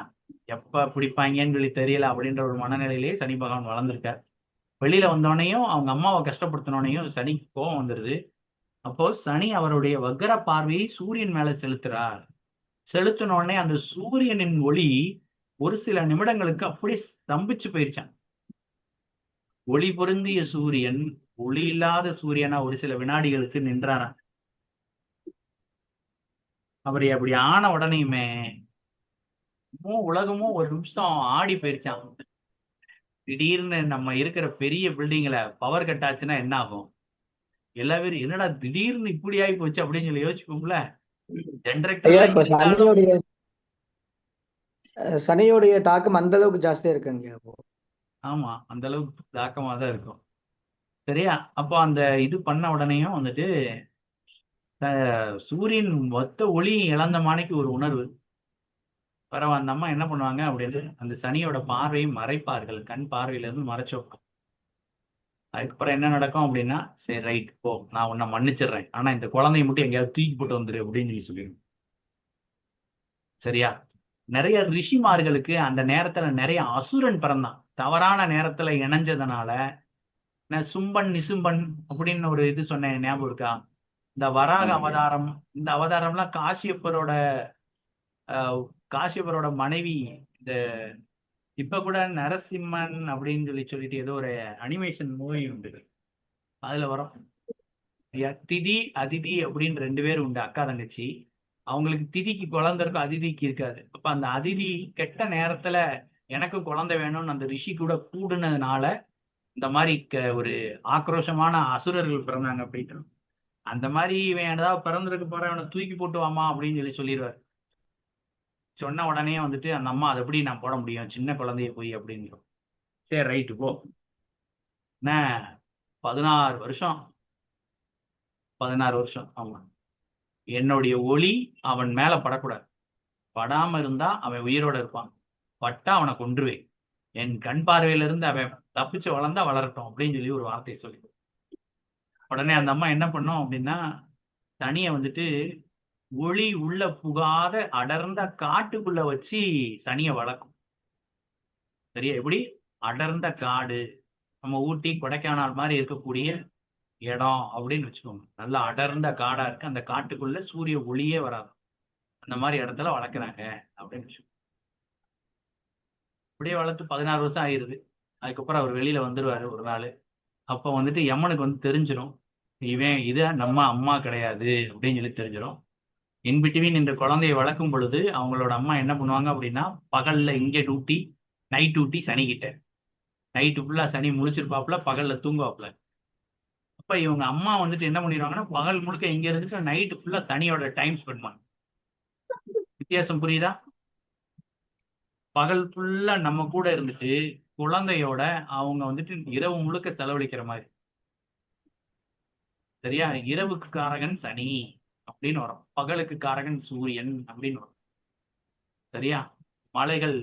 எப்ப பிடிப்பாங்கன்னு சொல்லி தெரியல அப்படின்ற ஒரு மனநிலையிலேயே சனி பகவான் வளர்ந்துருக்கார். வெளியில வந்தோடனையும் அவங்க அம்மாவை கஷ்டப்படுத்தினோடனையும் சனிக்கு கோபம் வந்துருது. அப்போ சனி அவருடைய வக்கர பார்வையை சூரியன் மேல செலுத்துறார். செலுத்தின உடனே அந்த சூரியனின் ஒளி ஒரு சில நிமிடங்களுக்கு அப்படியே ஸ்தம்பிச்சு போயிருச்சான். ஒளி பொருந்திய சூரியன் ஒளி இல்லாத சூரியனா ஒரு சில வினாடிகளுக்கு நின்றாராம். அப்படி அப்படி ஆன உடனேயுமே உலகமும் ஒரு நிமிஷம் ஆடி போயிருச்சான். திடீர்னு நம்ம இருக்கிற பெரிய பில்டிங்ல பவர் கட் ஆச்சுன்னா என்ன ஆகும்? எல்லா பேரும் என்னடா திடீர்னு இப்படி ஆகி போச்சு அப்படின்னு சொல்லி யோசிப்போம்ல. ஜெனரேட்டர் ஐயா எல்லாம் இப்ப இருந்தாலும் சனியோடைய தாக்கம் அந்த அளவுக்கு ஜாஸ்தியா இருக்குங்க அப்போ. ஆமா, அந்த அளவுக்கு தாக்கமா தான் இருக்கும். சரியா? அப்போ அந்த இது பண்ண உடனேயும் வந்துட்டு சூரியன் மொத்த ஒளி இழந்த மாணிக்கு ஒரு உணர்வு. பரவ அந்த அம்மா என்ன பண்ணுவாங்க அப்படின்னு அந்த சனியோட பார்வையை மறைப்பார்கள். கண் பார்வையில இருந்து மறைச்சு வைப்பாங்க. அதுக்கப்புறம் என்ன நடக்கும் அப்படின்னா, சரி ரைட் போ, நான் உன்னை மன்னிச்சிடுறேன், ஆனா இந்த குழந்தைய மட்டும் எங்கேயாவது தூக்கி போட்டு வந்துரு அப்படின்னு சொல்லி சொல்லிடும். சரியா? நிறைய ரிஷிமார்களுக்கு அந்த நேரத்துல நிறைய அசுரன் பிறந்தான். தவறான நேரத்துல இணைஞ்சதுனால சும்பன் நிசும்பன் அப்படின்னு ஒரு இது சொன்னேன், ஞாபகம் இருக்கா? இந்த வராக அவதாரம், இந்த அவதாரம்லாம் காசியப்பரோட மனைவி. இந்த இப்ப கூட நரசிம்மன் அப்படின்னு சொல்லிட்டு ஏதோ ஒரு அனிமேஷன் மூவி உண்டு, அதுல வரும். திதி அதிதி அப்படின்னு 2 பேர் உண்டு, அக்கா தங்கச்சி. அவங்களுக்கு திதிக்கு குழந்தை இருக்கும், அதிதிக்கு இருக்காது. அப்ப அந்த அதிதி கெட்ட நேரத்துல எனக்கு குழந்தை வேணும்னு அந்த ரிஷி கூட கூடுனதுனால இந்த மாதிரி ஒரு ஆக்ரோஷமான அசுரர்கள் பிறந்தாங்க அப்படின்ட்டு. அந்த மாதிரி இவன் ஏதாவது பிறந்திருக்கு போற, அவனை தூக்கி போட்டு வாமா அப்படின்னு சொல்லிடுவார். சொன்ன உடனே வந்துட்டு அந்த அம்மா அதை எப்படி நான் போட முடியும், சின்ன குழந்தைய போய் அப்படின்னு. சரி ரைட்டு போ. என்ன 16 வருஷம் 16 வருஷம் ஆமா, என்னுடைய ஒளி அவன் மேல படக்கூடாது. படாம இருந்தா அவன் உயிரோட இருப்பான், பட்டா அவனை கொன்றுவேன். என் கண் பார்வையில இருந்து அவன் தப்பிச்சு வளர்ந்தா வளரட்டும் அப்படின்னு சொல்லி ஒரு வார்த்தையை சொல்லி உடனே அந்த அம்மா என்ன பண்ணும் அப்படின்னா, தனிய வந்துட்டு ஒளி உள்ள புகாத அடர்ந்த காட்டுக்குள்ள வச்சு சனிய வளர்க்கும். சரியா? எப்படி? அடர்ந்த காடு, நம்ம ஊட்டி கொடைக்கானல் மாதிரி இருக்கக்கூடிய இடம் அப்படின்னு வச்சுக்கோங்க. நல்லா அடர்ந்த காடா இருக்கு, அந்த காட்டுக்குள்ள சூரிய ஒளியே வராது, அந்த மாதிரி இடத்துல வளர்க்குறாங்க அப்படின்னு வச்சுக்கோங்க. அப்படியே வளர்த்து 16 வருஷம் ஆயிருது. அதுக்கப்புறம் அவர் வெளியில வந்துருவாரு ஒரு நாள். அப்ப வந்துட்டு யமனுக்கு வந்து தெரிஞ்சிடும், இவன் இது நம்ம அம்மா கிடையாது அப்படின்னு சொல்லி தெரிஞ்சிடும். இன்பிட்வீன் இந்த குழந்தையை வளர்க்கும் பொழுது அவங்களோட அம்மா என்ன பண்ணுவாங்க அப்படின்னா, பகல்ல இங்கே டியூட்டி, நைட் டியூட்டி சனிக்கிட்ட. நைட்டு ஃபுல்லா சனி முழிச்சிருப்பாப்புல, பகல்ல தூங்குவாப்புல. அப்ப இவங்க அம்மா வந்துட்டு என்ன பண்ணிடுவாங்கன்னா, பகல் முழுக்க இங்க இருந்துட்டு நைட்டு ஃபுல்லா சனியோட டைம் ஸ்பெண்ட் பண்ணுவாங்க. வித்தியாசம் புரியுதா? பகல் ஃபுல்லா நம்ம கூட இருந்துட்டு குழந்தையோட அவங்க வந்துட்டு இரவு முழுக்க செலவழிக்கிற மாதிரி. சரியா? இரவுக்கு காரகன் சனி அப்படின்னு வரும், பகலுக்கு காரகன் சூரியன் அப்படின்னு வரும். சரியா? மலைகள்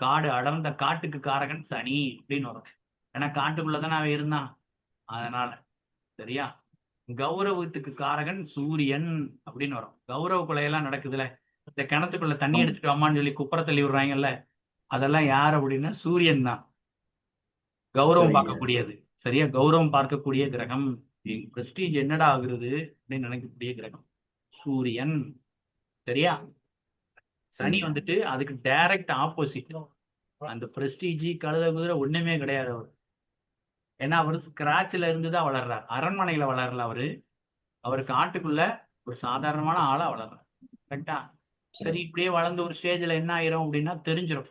காடு அடர்ந்த காட்டுக்கு காரகன் சனி அப்படின்னு வரும், ஏன்னா காட்டுக்குள்ளதானே அவன் இருந்தான், அதனால. சரியா? கௌரவத்துக்கு காரகன் சூரியன் அப்படின்னு வரும். கௌரவ கொலையெல்லாம் நடக்குதுல, இந்த கிணத்துக்குள்ள தண்ணி எடுத்துட்டு வாமான்னு சொல்லி குப்புற தள்ளி விடுறாங்கல்ல, அதெல்லாம் யார் அப்படின்னா சூரியன் தான். கௌரவம் பார்க்கக்கூடியது. சரியா? கௌரவம் பார்க்கக்கூடிய கிரகம், பிரஸ்டீஜ் என்னடா ஆகுறது அப்படின்னு நினைக்கக்கூடிய கிரகம் சூரியன். சரியா? சனி வந்துட்டு அதுக்கு டைரக்ட் ஆப்போசிட். அந்த பிரஸ்டீஜ் கழுத குதிரை ஒண்ணுமே கிடையாது அவர். ஏன்னா அவரு ஸ்கிராட்ச்ல இருந்து தான் வளர்றாரு, அரண்மனையில வளரல அவரு. அவர் காட்டுக்குள்ள ஒரு சாதாரணமான ஆளா வளர்றாரு. கரெக்டா? சரி, இப்படியே வளர்ந்து ஒரு ஸ்டேஜ்ல என்ன ஆயிரும் அப்படின்னா தெரிஞ்சிடும்,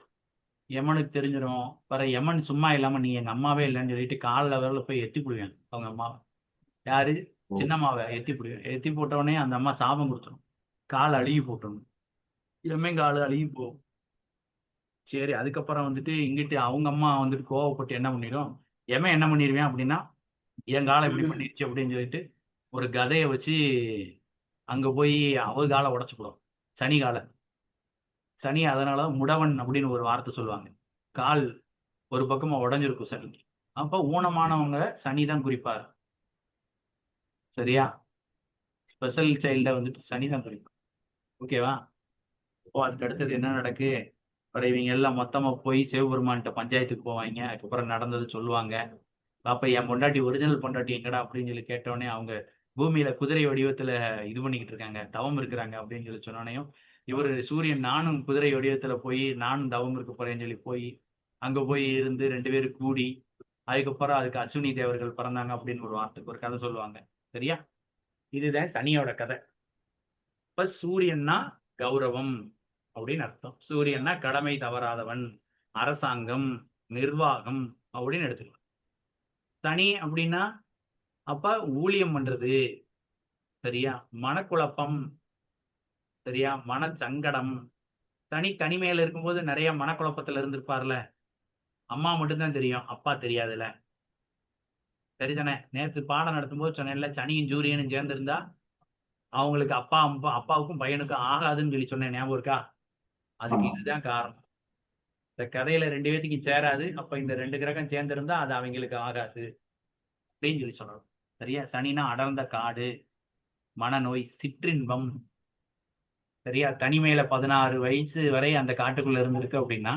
யமனுக்கு தெரிஞ்சிடும். வர யமன் சும்மா இல்லாம நீ எங்க அம்மாவே இல்லைன்னு சொல்லிட்டு காலில் விரல போய் எத்தி போடுவேன் அவங்க அம்மாவை. யாரு? சின்னம்மாவை எத்தி போடுவேன். எத்தி போட்ட உடனே அந்த அம்மா சாபம் கொடுத்துரும், கால் அழுகி போட்டணும், எம்மன் கால் அழுகி போகும். சரி, அதுக்கப்புறம் வந்துட்டு இங்கிட்டு அவங்க அம்மா வந்துட்டு கோவப்பட்டு என்ன பண்ணிடும், எமன் என்ன பண்ணிடுவேன் அப்படின்னா, என் காலை இப்படி பண்ணிடுச்சு அப்படின்னு சொல்லிட்டு ஒரு கதையை வச்சு அங்க போய் அவ காலை உடச்சுப்படும், சனி காலை. சனி அதனால முடவன் அப்படின்னு ஒரு வார்த்தை சொல்லுவாங்க. கால் ஒரு பக்கமா உடஞ்சிருக்கும் சனிக்கு. அப்ப ஊனமானவங்க சனி தான் குறிப்பார். சரியா? ஸ்பெஷல் சைல்ட வந்துட்டு சனி தான் குறிப்பார். ஓகேவா? இப்போ அதுக்கு அடுத்தது என்ன நடக்கு, அப்புறம் இவங்க எல்லாம் மொத்தமா போய் சிவபெருமான்கிட்ட பஞ்சாயத்துக்கு போவாங்க. அதுக்கப்புறம் நடந்தது சொல்லுவாங்க. அப்ப என் பொண்டாட்டி ஒரிஜினல் பொண்டாட்டி எங்கடா அப்படின்னு சொல்லி கேட்டோடனே அவங்க பூமியில குதிரை வடிவத்துல இது பண்ணிக்கிட்டு இருக்காங்க, தவம் இருக்கிறாங்க அப்படின்னு சொல்லி சொன்னோடனையும் இவரு சூரியன் நானும் குதிரை வடிவத்துல போய் நானும் தவம் இருக்க போறேன்னு சொல்லி போய் அங்க போய் இருந்து 2 பேரும் கூடி அதுக்கப்புறம் அதுக்கு அஸ்வினி தேவர்கள் பிறந்தாங்க அப்படின்னு ஒரு வார்த்தைக்கு ஒரு கதை சொல்லுவாங்க. சரியா? இதுதான் சனியோட கதை. இப்ப சூரியன்னா கௌரவம் அப்படின்னு அர்த்தம். சூரியன்னா கடமை தவறாதவன், அரசாங்கம், நிர்வாகம் அப்படின்னு எடுத்துக்கலாம். சனி அப்படின்னா அப்ப ஊழியம் பண்றது. சரியா? மனக்குழப்பம். சரியா? மனச்சங்கடம். சனி தனிமையில இருக்கும்போது நிறைய மனக்குழப்பத்துல இருந்திருப்பார்ல. அம்மா மட்டும்தான் தெரியும், அப்பா தெரியாதுல்ல. சரிதானே? நேற்று பாடம் நடத்தும்போது சொன்னேன்ல, சனியும் சூரியனும் சேர்ந்திருந்தா அவங்களுக்கு அப்பாவுக்கும் பையனுக்கும் ஆகாதுன்னு சொல்லி சொன்னேன், ஞாபகம் இருக்கா? அதுக்கு ஆமா. இதுதான் காரணம். இந்த கதையில 2 பேத்துக்கும் சேராது, அப்ப இந்த 2 கிரகம் சேர்ந்திருந்தா அது அவங்களுக்கு ஆகாது அப்படின்னு சொல்லி சொல்லணும். சரியா? சனினா அடர்ந்த காடு, மனநோய், சிற்றின்பம். சரியா? தனிமையில 16 வயசு வரை அந்த காட்டுக்குள்ள இருந்திருக்கு அப்படின்னா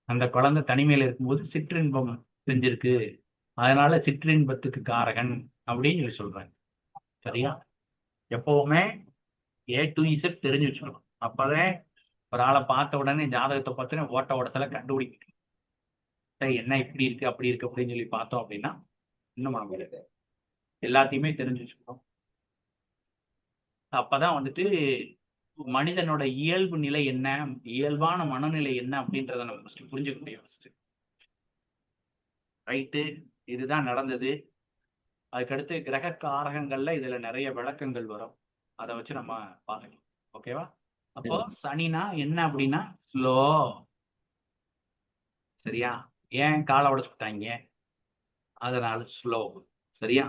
அந்த குழந்தை தனிமையில இருக்கும்போது சிற்றின்பம் செஞ்சிருக்கு, அதனால சிற்றின்பத்துக்கு காரகன் அப்படின்னு சொல்லி சொல்றாங்க. சரியா? எப்பவுமே A to Z தெரிஞ்சு வச்சுக்கணும். அப்பதான் ஒரு ஆளை பார்த்த உடனே ஜாதகத்தை பார்த்து ஓட்ட உடசல கண்டுபிடிக்கணும். என்ன இப்படி இருக்கு அப்படி இருக்கு அப்படின்னு சொல்லி பார்த்தோம் அப்படின்னா இன்னும் நம்ம எல்லாத்தையுமே தெரிஞ்சு வச்சுக்கணும். அப்பதான் வந்துட்டு மனிதனோட இயல்பு நிலை என்ன, இயல்பான மனநிலை என்ன அப்படின்றத நம்ம ஃபர்ஸ்ட் புரிஞ்சுக்க முடியும். ஃபர்ஸ்ட் ரைட்டு, இதுதான் நடந்தது. அதுக்கடுத்து கிரக காரகங்கள்ல இதுல நிறைய விளக்கங்கள் வரும், அதை வச்சு நம்ம பார்த்துக்கலாம். ஓகேவா? அப்போ சனினா என்ன அப்படின்னா ஸ்லோ. சரியா? ஏன் காலை உடைச்சுட்டாங்க, அதனால ஸ்லோ. சரியா?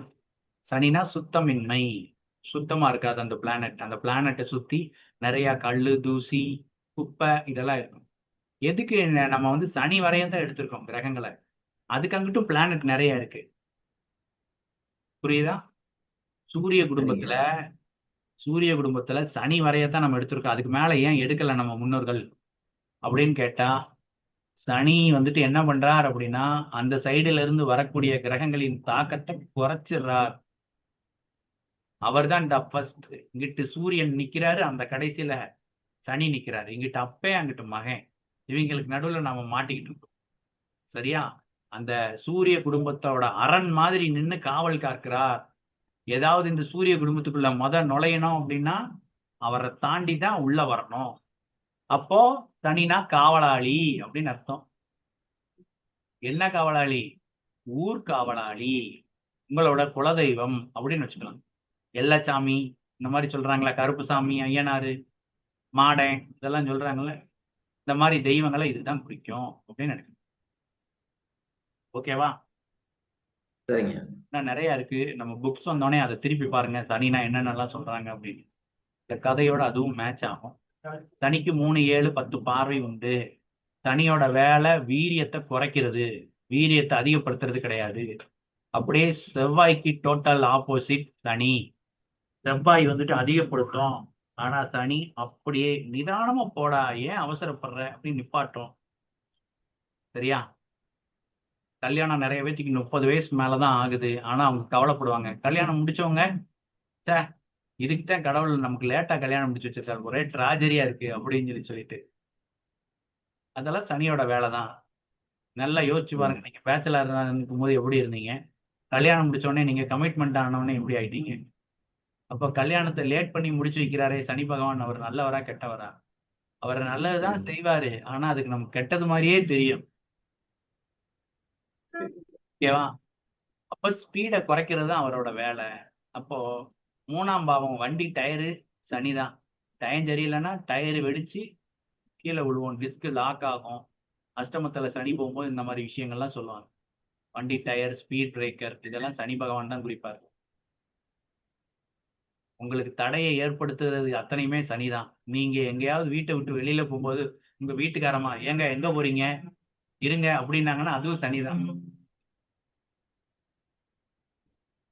சனினா சுத்தமின்மை, சுத்தமா இருக்காது அந்த பிளானட். அந்த பிளானட்டை சுத்தி நிறைய கல்லு, தூசி, குப்பை இதெல்லாம் இருக்கும். எதுக்கு நம்ம வந்து சனி வரையும் தான் எடுத்திருக்கோம் கிரகங்களை, அதுக்கு அங்கிட்டும் பிளானட் நிறைய இருக்கு. புரியுதா? சூரிய குடும்பத்துல சனி வரையத்தான் நம்ம எடுத்திருக்கோம். அதுக்கு மேல ஏன் எடுக்கல நம்ம முன்னோர்கள் அப்படின்னு கேட்டா, சனி வந்துட்டு என்ன பண்றார் அப்படின்னா அந்த சைடுல இருந்து வரக்கூடிய கிரகங்களின் தாக்கத்தை குறைச்சிடுறார். அவர் தான் ஃபர்ஸ்ட். இங்கிட்டு சூரியன் நிக்கிறாரு, அந்த கடைசியில சனி நிக்கிறாரு. இங்கிட்ட அப்பே அங்கிட்டு மகன், இவங்களுக்கு நடுவுல நாம மாட்டிக்கிட்டு இருக்கோம். சரியா? அந்த சூரிய குடும்பத்தோட அரண் மாதிரி நின்று காவல் காக்கிறார். ஏதாவது இந்த சூரிய குடும்பத்துக்குள்ள நுழையணும் அப்படின்னா அவரை தாண்டி தான் உள்ள வரணும். அப்போ சனினா காவலாளி அப்படின்னு அர்த்தம். என்ன காவலாளி? ஊர் காவலாளி, உங்களோட குலதெய்வம் அப்படின்னு வச்சுக்கலாம். எல்லச்சாமி இந்த மாதிரி சொல்றாங்களா, கருப்புசாமி, ஐயனாரு, மாடன் இதெல்லாம் சொல்றாங்கல்ல, இந்த மாதிரி தெய்வங்களை இதுதான் குறிக்கும் அப்படின்னு நினைக்கிறேன். ஓகேவா? சரிங்க. நிறைய இருக்கு, நம்ம புக்ஸ் வந்தோடனே அதை திருப்பி பாருங்க, சனினா என்னென்னலாம் சொல்றாங்க அப்படின்னு. இந்த கதையோட அதுவும் மேட்ச் ஆகும். சனிக்கு 3, 7, 10 பார்வை உண்டு. சனியோட வேலை வீரியத்தை குறைக்கிறது, வீரியத்தை அதிகப்படுத்துறது கிடையாது. அப்படியே செவ்வாய்க்கு டோட்டல் ஆப்போசிட் சனி. செவ்வாய் வந்துட்டு அதிகப்படுத்தும், ஆனா சனி அப்படியே நிதானமா போடா, ஏன் அவசரப்படுற அப்படின்னு நிப்பாட்டும். சரியா? கல்யாணம் நிறைய பேத்துக்கு 30 வயசு மேலதான் ஆகுது, ஆனா அவங்க கவலைப்படுவாங்க. கல்யாணம் முடிச்சவங்க இதுக்குதான் கடவுள் நமக்கு லேட்டா கல்யாணம் முடிச்சு வச்சிருக்காரு, ஒரே ட்ராஜடியா இருக்கு அப்படின்னு சொல்லிட்டு. அதெல்லாம் சனியோட வேலை தான். நல்லா யோசிச்சு பாருங்க, நீங்க பேச்சலர் இருக்கும் போது எப்படி இருந்தீங்க, கல்யாணம் முடிச்ச உடனே நீங்க கமிட்மெண்ட் ஆனவொடனே எப்படி ஆயிட்டீங்க? அப்ப கல்யாணத்தை லேட் பண்ணி முடிச்சு வைக்கிறாரே சனி பகவான், அவர் நல்லவரா கெட்டவரா? அவர் நல்லதுதான் செய்வாரு, ஆனா அதுக்கு நமக்கு கெட்டது மாதிரியே தெரியும். ஓகேவா? அப்ப ஸ்பீடை குறைக்கிறது தான் அவரோட வேலை. அப்போ 3ஆம் பாவம் வண்டி டயரு சனிதான். டயம் சரியில்லைன்னா டயரு வெடிச்சு கீழே விழுவோம், டிஸ்க் லாக் ஆகும். அஷ்டமத்துல சனி போகும்போது இந்த மாதிரி விஷயங்கள்லாம் சொல்லுவாங்க. வண்டி டயர், ஸ்பீட் பிரேக்கர் இதெல்லாம் சனி பகவான் தான் குறிப்பாரு. உங்களுக்கு தடையை ஏற்படுத்துறது அத்தனையுமே சனிதான். நீங்க எங்கேயாவது வீட்டை விட்டு வெளியில போகும்போது உங்க வீட்டுக்காரமா ஏங்க எங்க போறீங்க இருங்க அப்படின்னாங்கன்னா அதுவும் சனிதான்.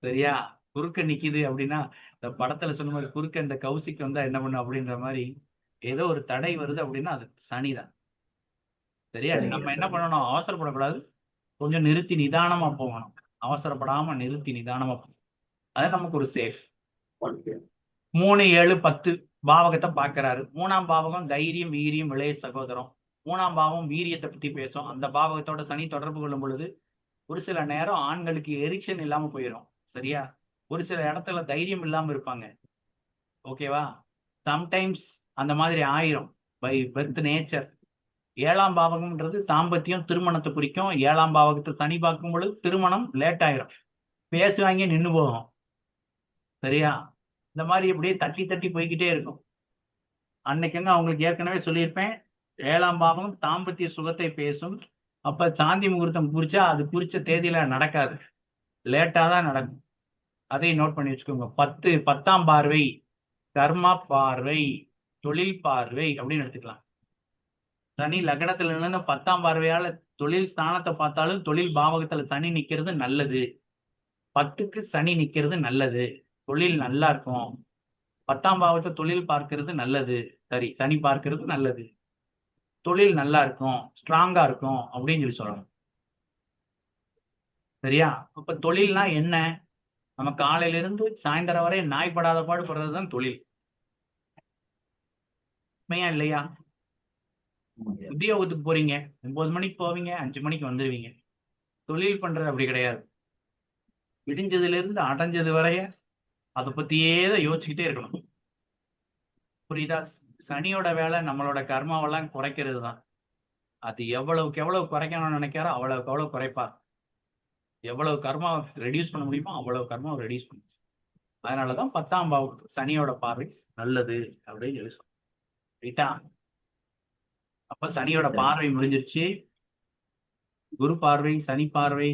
சரியா? குறுக்க நிக்குது அப்படின்னா இந்த படத்துல சொன்ன மாதிரி குறுக்க இந்த கௌசிக்கு வந்தா என்ன பண்ணும் அப்படின்ற மாதிரி ஏதோ ஒரு தடை வருது அப்படின்னா அது சனிதான். சரியா? நம்ம என்ன பண்ணணும், அவசரப்படக்கூடாது, கொஞ்சம் நிறுத்தி நிதானமா போகணும். அவசரப்படாம நிறுத்தி நிதானமா போகணும். அது நமக்கு ஒரு சேஃப். 3, 7, 10 பாவகத்தை பார்க்கிறாரு. 3ஆம் பாவகம் தைரியம், வீரியம், இளைய சகோதரம். 3ஆம் பாவம் வீரியத்தை பத்தி பேசும். அந்த பாவகத்தோட சனி தொடர்பு கொள்ளும் பொழுது ஒரு சில நேரம் ஆண்களுக்கு எரிக்ஷன் இல்லாம போயிடும். சரியா? ஒரு சில இடத்துல தைரியம் இல்லாம இருப்பாங்க. ஓகேவா? சம்டைம்ஸ் அந்த மாதிரி ஆயிரும் பை பெர்த் நேச்சர். 7ஆம் பாவகம்ன்றது தாம்பத்தியம், திருமணத்தை குறிக்கும். 7ஆம் பாவகத்தை சனி பார்க்கும் பொழுது திருமணம் லேட் ஆயிரும். பேசுவாங்க, நின்று போகும். சரியா? இந்த மாதிரி அப்படியே தட்டி தட்டி போய்கிட்டே இருக்கும். அன்னைக்குங்க அவங்களுக்கு ஏற்கனவே சொல்லியிருப்பேன், 7ஆம் பாவம் தாம்பத்திய சுகத்தை பேசும். அப்ப சாந்தி முகூர்த்தம் குறிச்சா அது குறிச்ச தேதியில நடக்காது, லேட்டா தான் நடக்கும். அதையும் நோட் பண்ணி வச்சுக்கோங்க. 10ஆம் பார்வை கர்மா பார்வை, தொழில் பார்வை அப்படின்னு எடுத்துக்கலாம். சனி லக்னத்துல இருந்து 10ஆம் பார்வையால தொழில் ஸ்தானத்தை பார்த்தாலும் தொழில் பாவகத்துல சனி நிக்கிறது நல்லது. 10க்கு சனி நிக்கிறது நல்லது, தொழில் நல்லா இருக்கும். 10ஆம் பாவத்தை தொழில் பார்க்கிறது நல்லது. சரி, சனி பார்க்கிறது நல்லது, தொழில் நல்லா இருக்கும், ஸ்ட்ராங்கா இருக்கும் அப்படின்னு சொல்லி சொல்லணும். சரியா? இப்ப தொழில்னா என்ன? நம்ம காலையில இருந்து சாயந்தரம் வரை நாய்படாத பாடு படுறதுதான் தொழில். உண்மையா இல்லையா? ஆமாங்கய்யா. உத்தியோகத்துக்கு போறீங்க, 9 மணிக்கு போவீங்க, 5 மணிக்கு வந்துடுவீங்க. தொழில் பண்றது அப்படி கிடையாது. விடிஞ்சதுல இருந்து அடைஞ்சது வரைய அதை பத்தியே தான் யோசிச்சுக்கிட்டே இருக்கணும். புரியுதா? சனியோட வேலை நம்மளோட கர்மாவெல்லாம் குறைக்கிறது தான். அது எவ்வளவுக்கு எவ்வளவு குறைக்கணும்னு நினைக்கிறாரோ அவ்வளவுக்கு எவ்வளவு குறைப்பார். எவ்வளவு கர்மா ரெடியூஸ் பண்ண முடியுமோ அவ்வளவு கர்மாவை ரெடியூஸ் பண்ணும். அதனாலதான் 10ஆம் பாவத்துக்கு சனியோட பார்வை நல்லது அப்படின்னு சொல்லி சொல்றோம். ரைட்டா? அப்ப சனியோட பார்வை முடிஞ்சிருச்சு. குரு பார்வை, சனி பார்வை,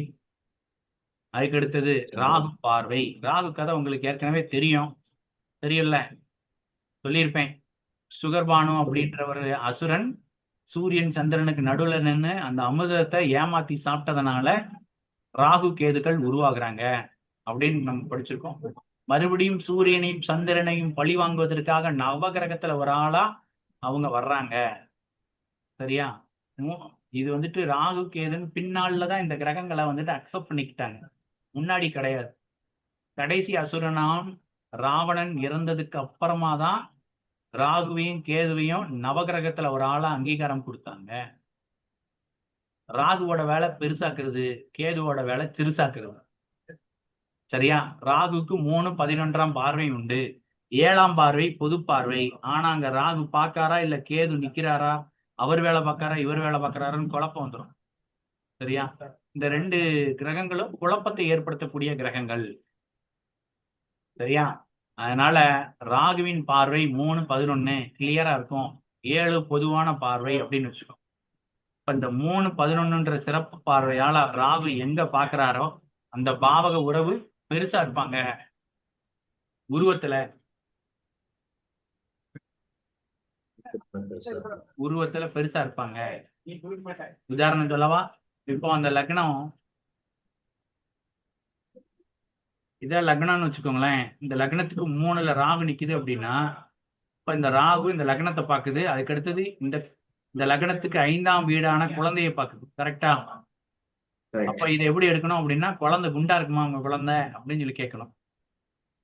அதுக்கு அடுத்தது ராகு பார்வை. ராகு கதை உங்களுக்கு ஏற்கனவே தெரியும்ல, சொல்லியிருப்பேன். சுகர்பானு அப்படின்ற ஒரு அசுரன் சூரியன் சந்திரனுக்கு நடுவுல நின்று அந்த அமிர்தத்தை ஏமாத்தி சாப்பிட்டதுனால ராகு கேதுக்கள் உருவாகுறாங்க அப்படின்னு நம்ம படிச்சிருக்கோம். மறுபடியும் சூரியனையும் சந்திரனையும் பழி வாங்குவதற்காக நவகிரகத்துல ஒரு ஆளா அவங்க வர்றாங்க. சரியா? இது வந்துட்டு ராகு கேதுன்னு பின்னாலதான் இந்த கிரகங்களை வந்துட்டு அக்செப்ட் பண்ணிக்கிட்டாங்க, முன்னாடி கிடையாது. கடைசி அசுரனாம் ராவணன் இறந்ததுக்கு அப்புறமா தான் ராகுவையும் கேதுவையும் நவகிரகத்துல ஒரு ஆளா அங்கீகாரம் கொடுத்தாங்க. ராகுவோட வேலை பெருசாக்குறது, கேதுவோட வேலை சிறுசாக்குறது. சரியா? ராகுக்கு 3-11ஆம் பார்வை உண்டு. 7ஆம் பார்வை பொது பார்வை. ஆனா அங்க ராகு பார்க்காரா இல்ல கேது நிக்கிறாரா, அவர் வேலை பார்க்காரா இவர் வேலை பார்க்கறாருன்னு குழப்பம் வந்துடும். சரியா? இந்த 2 கிரகங்களும் குழப்பத்தை ஏற்படுத்தக்கூடிய கிரகங்கள். சரியா? அதனால ராகுவின் பார்வை 3-11 கிளியரா இருக்கும். 7 பொதுவான பார்வை அப்படின்னு வச்சுக்கோ. இப்ப இந்த 3-11ன்ற சிறப்பு பார்வையால ராகு எங்க பாக்குறாரோ அந்த பாவக உறவு பெருசா இருப்பாங்க. உருவத்துல பெருசா இருப்பாங்க. உதாரணம் சொல்லவா? இப்போ அந்த லக்னம், இத லக்னம்னு வச்சுக்கோங்களேன். இந்த லக்னத்துக்கு 3ல ராகு நிக்குது அப்படின்னா, இப்ப இந்த ராகு இந்த லக்னத்தை பாக்குது. அதுக்கு அடுத்தது இந்த லக்னத்துக்கு 5ஆம் வீடான குழந்தைய பாக்குது. கரெக்டா? அப்ப இதை எப்படி எடுக்கணும் அப்படின்னா, குழந்தை குண்டா இருக்குமா உங்க குழந்தை அப்படின்னு சொல்லி கேட்கணும்.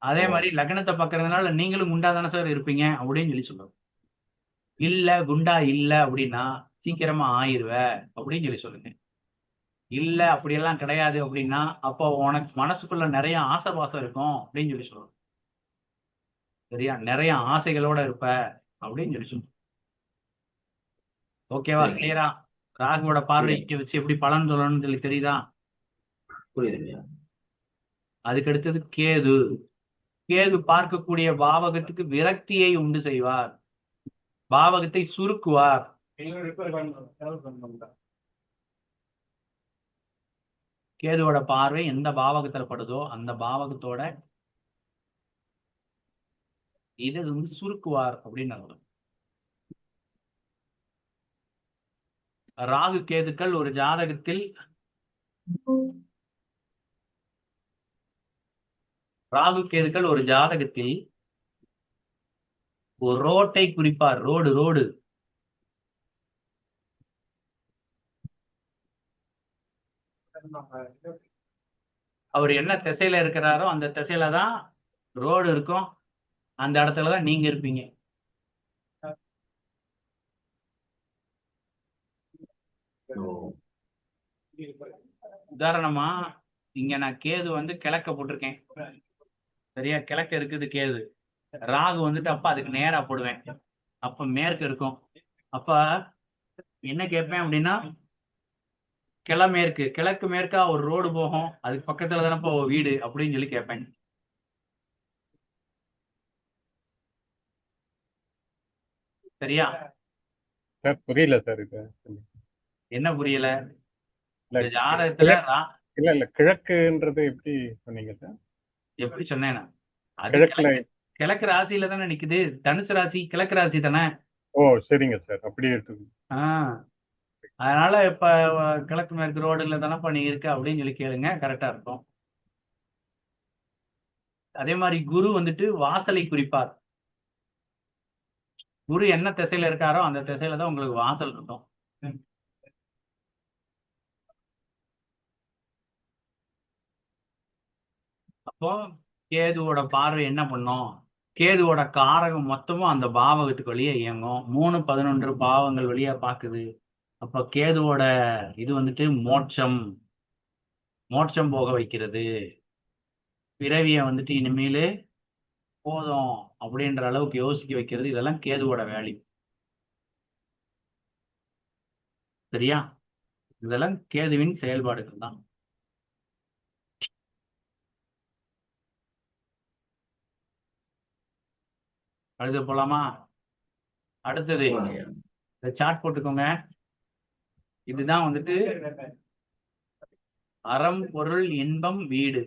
அதே மாதிரி லக்னத்தை பாக்குறதுனால நீங்களும் குண்டா தானே சார் இருப்பீங்க அப்படின்னு சொல்லி சொல்லணும். இல்ல குண்டா இல்ல அப்படின்னா சீக்கிரமா ஆயிருவ அப்படின்னு சொல்லி சொல்லுங்க. இல்ல அப்படியெல்லாம் கிடையாது அப்படின்னா அப்போ உனக்கு மனசுக்குள்ள நிறைய ஆசை பாசம் இருக்கும் அப்படின்னு சொல்லி சொல்லணும். சரியா? நிறைய ஆசைகளோட இருப்ப அப்படின்னு சொல்லி சொல்லணும். ஓகேவா? கிளியரா? ராகுவோட பார்வைக்கு வச்சு எப்படி பலன் சொல்லணும்னு சொல்லி தெரியுதா? புரியுதுங்கய்யா. அதுக்கு அடுத்தது கேது. கேது பார்க்கக்கூடிய பாவகத்துக்கு விரக்தியை உண்டு செய்வார், பாவகத்தை சுருக்குவார். கேதுவோட பார்வை எந்த பாவகத்துல படுதோ அந்த பாவகத்தோட இதை வந்து சுருக்குவார் அப்படின்னு அர்த்தம். ராகு கேதுக்கள் ஒரு ஜாதகத்தில் ஒரு ரோட்டை குறிப்பார். ரோடு அவர் என்ன திசையில இருக்கிறாரோ அந்த திசையில தான் ரோடு இருக்கும், அந்த இடத்துலதான் நீங்க இருப்பீங்க. ஓ. உதாரணமா இங்க நான் கேது வந்து கிழக்க போட்டிருக்கேன். சரியா, கிழக்க இருக்குது கேது. ராகு வந்துட்டு அப்ப அதுக்கு நேரா போடுவேன். அப்ப மேற்கு இருக்கும். அப்ப என்ன கேட்பேன் அப்படின்னா, கிழமேற்கு, கிழக்கு மேற்கா ஒரு ரோடு போகும், அதுக்கு பக்கத்துல தானப்பா வீடு அப்படின்னு சொல்லி கேட்பேன். சரியா? சார் புரியல சார் இது. என்ன புரியல? இல்ல இந்த ஜாதகத்துல இல்ல கிழக்குன்றது எப்படி சொன்னீங்க சார்? எப்படி சொன்னேன்? அது கிழக்குல. கிழக்கு ராசியில தானே நிக்குது. தனுசு ராசி கிழக்கு ராசி தானே. ஓ சரிங்க சார், அப்படியே இருக்கு. ஆஹ் அதனால இப்ப கிழக்கு மேற்கு ரோடுல தானப்பா நீ இருக்க அப்படின்னு சொல்லி கேளுங்க, கரெக்டா இருக்கும். அதே மாதிரி குரு வந்துட்டு வாசலை குறிப்பார். குரு என்ன திசையில இருக்காரோ அந்த திசையில தான் உங்களுக்கு வாசல் இருக்கும். அப்போ கேதுவோட பார்வை என்ன பண்ணும்? கேதுவோட காரகம் மொத்தமும் அந்த பாவகத்துக்கு வழியா இயங்கும். 3, 11 பாவங்கள் வழியா பாக்குது. அப்ப கேதுவோட இது வந்துட்டு மோட்சம் போக வைக்கிறது. பிறவிய வந்துட்டு இனிமேலு போதும் அப்படின்ற அளவுக்கு யோசிக்க வைக்கிறது. இதெல்லாம் கேதுவோட வேலை. சரியா? இதெல்லாம் கேதுவின் செயல்பாடுகள் தான். அடுத்து போலாமா? அடுத்தது போலாங்கய்யா. இந்த சார்ட் போட்டுக்கோங்க. இதுதான் வந்துட்டு அறம், பொருள், இன்பம், வீடு.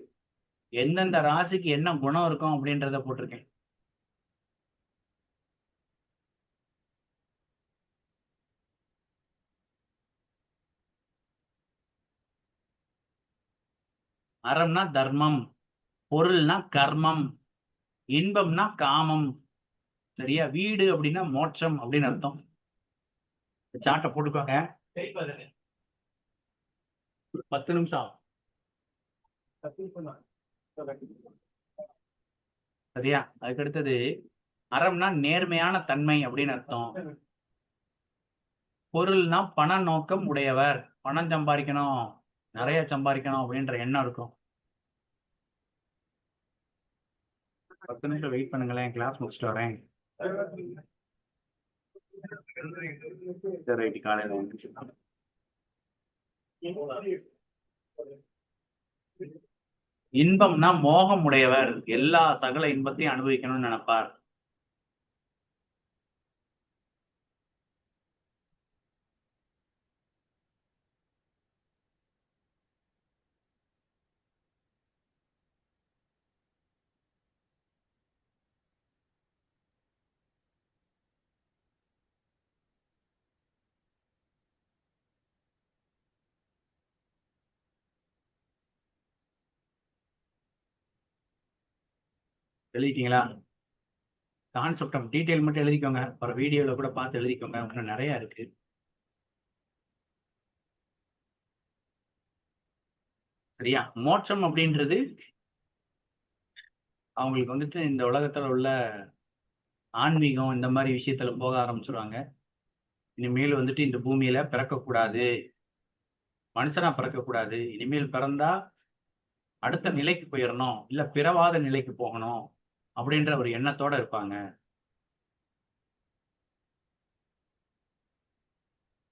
எந்தெந்த ராசிக்கு என்ன குணம் இருக்கும் அப்படின்றத போட்டிருக்கேன். அறம்னா தர்மம், பொருள்னா கர்மம், இன்பம்னா காமம். சரியா? வீடு அப்படின்னா மோட்சம் அப்படின்னு அர்த்தம். சாட்டை போட்டுக்கோங்க. 10 நிமிஷம். சரியா? அதுக்கு அடுத்தது அறம்னா நேர்மையான தன்மை அப்படின்னு அர்த்தம். பொருள்னா பண நோக்கம் உடையவர், பணம் சம்பாதிக்கணும், நிறைய சம்பாதிக்கணும் அப்படின்ற எண்ணம் இருக்கும். 10 நிமிஷம் வெயிட் பண்ணுங்களேன், கிளாஸ் முடிச்சுட்டு வரேன். சரி, காலையில வந்துச்சு. இன்பம்னா மோகம் உடையவர், எல்லா சகல இன்பத்தையும் அனுபவிக்கணும்னு நினைப்பார். எழுதிட்டீங்களா? கான்செப்ட் ஆஃப் டீடைல் மட்டும் எழுதிக்கோங்க. அப்புறம் வீடியோல கூட பார்த்து எழுதிக்கோங்க, இன்னும் நிறைய இருக்கு. சரியா? மோட்சம் அப்படின்றது அவங்களுக்கு வந்துட்டு இந்த உலகத்துல உள்ள ஆன்மீகம் இந்த மாதிரி விஷயத்துல போக ஆரம்பிச்சிருவாங்க. இனிமேல் வந்துட்டு இந்த பூமியில பிறக்கக்கூடாது, மனுஷனா பிறக்கக்கூடாது, இனிமேல் பிறந்தா அடுத்த நிலைக்கு போயிடணும், இல்ல பிறவாத நிலைக்கு போகணும் அப்படின்ற ஒரு எண்ணத்தோட இருப்பாங்க.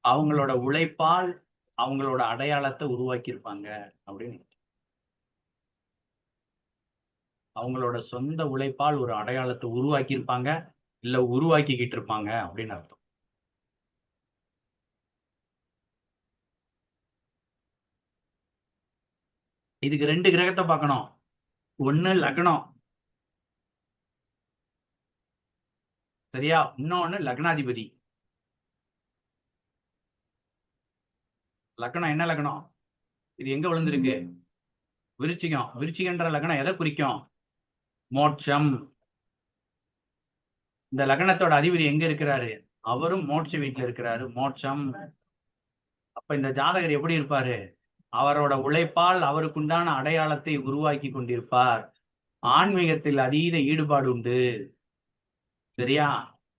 அவங்களோட உழைப்பால் அவங்களோட அடையாளத்தை உருவாக்கி இருப்பாங்க அப்படின்னு. அவங்களோட சொந்த உழைப்பால் ஒரு அடையாளத்தை உருவாக்கி இருப்பாங்க, இல்ல உருவாக்கிக்கிட்டு இருப்பாங்க அப்படின்னு அர்த்தம். இதுக்கு 2 கிரகத்தை பார்க்கணும். ஒண்ணு லக்னம், சரியா? இன்னொன்னு லக்னாதிபதி. லக்னம் என்ன லக்னம்? இது எங்க விழுந்திருக்கு? விருச்சிகம். விருச்சிகன்ற லக்னம் எதை குறிக்கும்? மோட்சம். இந்த லக்னத்தோட அதிபதி எங்க இருக்கிறாரு? அவரும் மோட்ச வீட்டுல இருக்கிறாரு, மோட்சம். அப்ப இந்த ஜாதகர் எப்படி இருப்பாரு? அவரோட உழைப்பால் அவருக்குண்டான அடையாளத்தை உருவாக்கி கொண்டிருப்பார். ஆன்மீகத்தில் அதீத ஈடுபாடு உண்டு. சரியா?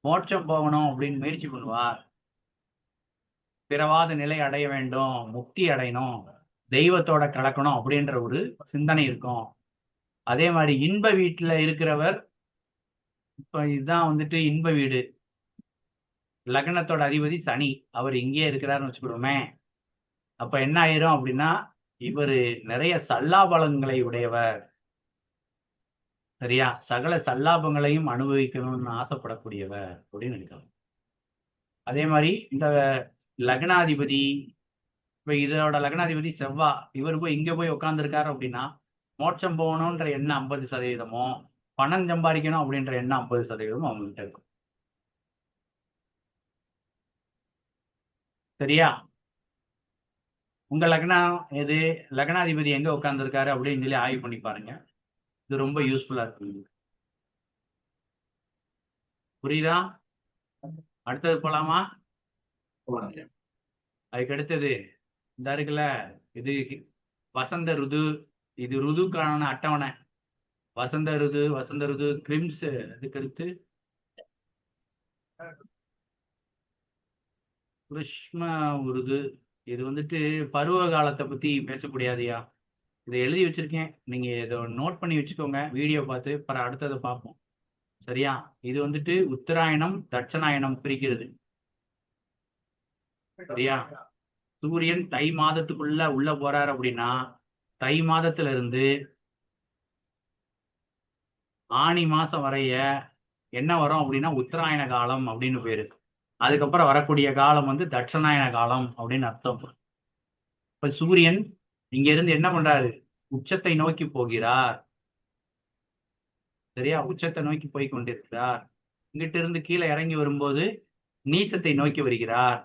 மோட்சம் போகணும் அப்படின்னு முயற்சி பண்ணுவார். பிறவாத நிலை அடைய வேண்டும், முக்தி அடையணும், தெய்வத்தோட கலக்கணும் அப்படின்ற ஒரு சிந்தனை இருக்கும். அதே மாதிரி இன்ப வீட்டுல இருக்கிறவர், இப்ப இதுதான் வந்துட்டு இன்ப வீடு, லக்னத்தோட அதிபதி சனி, அவர் இங்கேயே இருக்கிறாருன்னு வச்சுக்கிடுவோமே. அப்ப என்ன ஆயிரும் அப்படின்னா, இவரு நிறைய சல்லாபலங்களை உடையவர். சரியா? சகல சல்லாபங்களையும் அனுபவிக்கணும்னு ஆசைப்படக்கூடியவர் அப்படின்னு நினைக்கலாம். அதே மாதிரி இந்த லக்னாதிபதி, இப்ப இதோட லக்னாதிபதி செவ்வா, இவர் போய் இங்க போய் உட்கார்ந்துருக்காரு அப்படின்னா, மோட்சம் போகணுன்ற எண்ணம் 50%, பணம் சம்பாதிக்கணும் அப்படின்ற எண்ணம் 50% அவங்ககிட்ட இருக்கும். சரியா? உங்க லக்னம் எது, லக்னாதிபதி எங்க உட்கார்ந்துருக்காரு அப்படின்னு சொல்லி ஆய்வு பண்ணி பாருங்க. இது ரொம்ப யூஸ்ஃபுல்லா இருக்கு. புரியுதா? அடுத்தது போலாமா? போலாங்க. அதுக்கு அடுத்தது இந்த இருக்குல்ல, இது வசந்த ருது, இது ருதுக்கான அட்டவணை. வசந்த ருது கிரிம்ஸ். அதுக்கு அடுத்து கிருஷ்ம உருது. இது வந்துட்டு பருவ காலத்தை பத்தி பேசக்கூடியதையா. இதை எழுதி வச்சிருக்கேன், நீங்க இதை நோட் பண்ணி வச்சுக்கோங்க, வீடியோ பார்த்து அப்புறம் அடுத்ததை பார்ப்போம். சரியா? இது வந்துட்டு உத்தராயணம் தட்சணாயணம் பிரிக்கிறது. சரியா? சூரியன் தை மாதத்துக்குள்ள உள்ள போறாரு அப்படின்னா, தை மாதத்துல இருந்து ஆனி மாசம் வரைய என்ன வரும் அப்படின்னா உத்தராயண காலம் அப்படின்னு பேரு. அதுக்கப்புறம் வரக்கூடிய காலம் வந்து தட்சணாயன காலம் அப்படின்னு அர்த்தம். இப்ப சூரியன் இங்க இருந்து என்ன பண்றாரு, உச்சத்தை நோக்கி போகிறார். சரியா? உச்சத்தை நோக்கி போய் கொண்டிருக்கிறார். இங்கிட்ட இருந்து கீழே இறங்கி வரும்போது நீசத்தை நோக்கி வருகிறார்.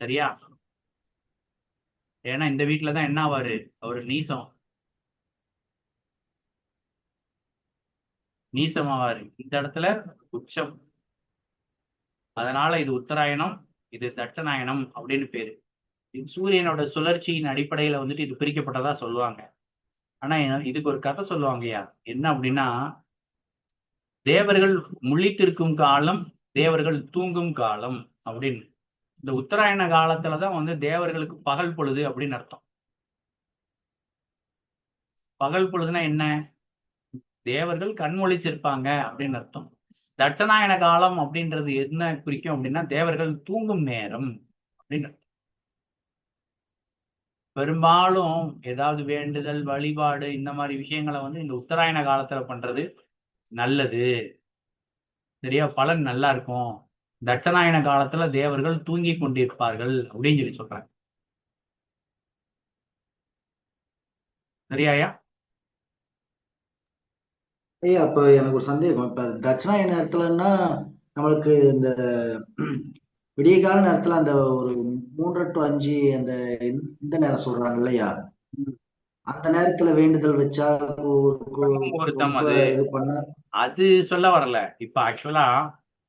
சரியா? ஏன்னா இந்த வீட்டுலதான் என்ன ஆவாரு, அவரு நீசமாவாரு. இந்த இடத்துல உச்சம். அதனால இது உத்தராயணம், இது தட்சணாயனம் அப்படின்னு பேரு. இது சூரியனோட சுழற்சியின் அடிப்படையில வந்துட்டு இது பிரிக்கப்பட்டதா சொல்லுவாங்க. ஆனா இதுக்கு ஒரு கதை சொல்லுவாங்கய்யா. என்ன அப்படின்னா, தேவர்கள் முழித்திருக்கும் காலம், தேவர்கள் தூங்கும் காலம் அப்படின்னு. இந்த உத்தராயண காலத்துலதான் வந்து தேவர்களுக்கு பகல் பொழுது அப்படின்னு அர்த்தம். பகல் பொழுதுனா என்ன, தேவர்கள் கண்மொழிச்சிருப்பாங்க அப்படின்னு அர்த்தம். தட்சணாயன காலம் அப்படின்றது என்ன குறிக்கும் அப்படின்னா, தேவர்கள் தூங்கும் நேரம் அப்படின்னு. பெரும்பாலும் ஏதாவது வேண்டுதல் வழிபாடு இந்த மாதிரி விஷயங்களை வந்து இந்த உத்தராயண காலத்துல பண்றது நல்லது. சரியா? பலன் நல்லா இருக்கும். தட்சணாயன காலத்துல தேவர்கள் தூங்கி கொண்டிருப்பார்கள் அப்படின்னு சொல்லி சொல்றாங்க. சரியாயா? ஐயா, அப்ப எனக்கு ஒரு சந்தேகம். இப்ப தட்சிணாயன நேரத்துலன்னா நம்மளுக்கு இந்த விடிய கால நேரத்துல அந்த ஒரு 3 to 5 அந்த இந்த நேரம் சொல்றாங்க இல்லையா, அந்த நேரத்துல வேண்டுதல் வச்சா முகூர்த்தம் ரொம்ப அது இது பண்ண. அது சொல்ல வரல. இப்ப ஆக்சுவலா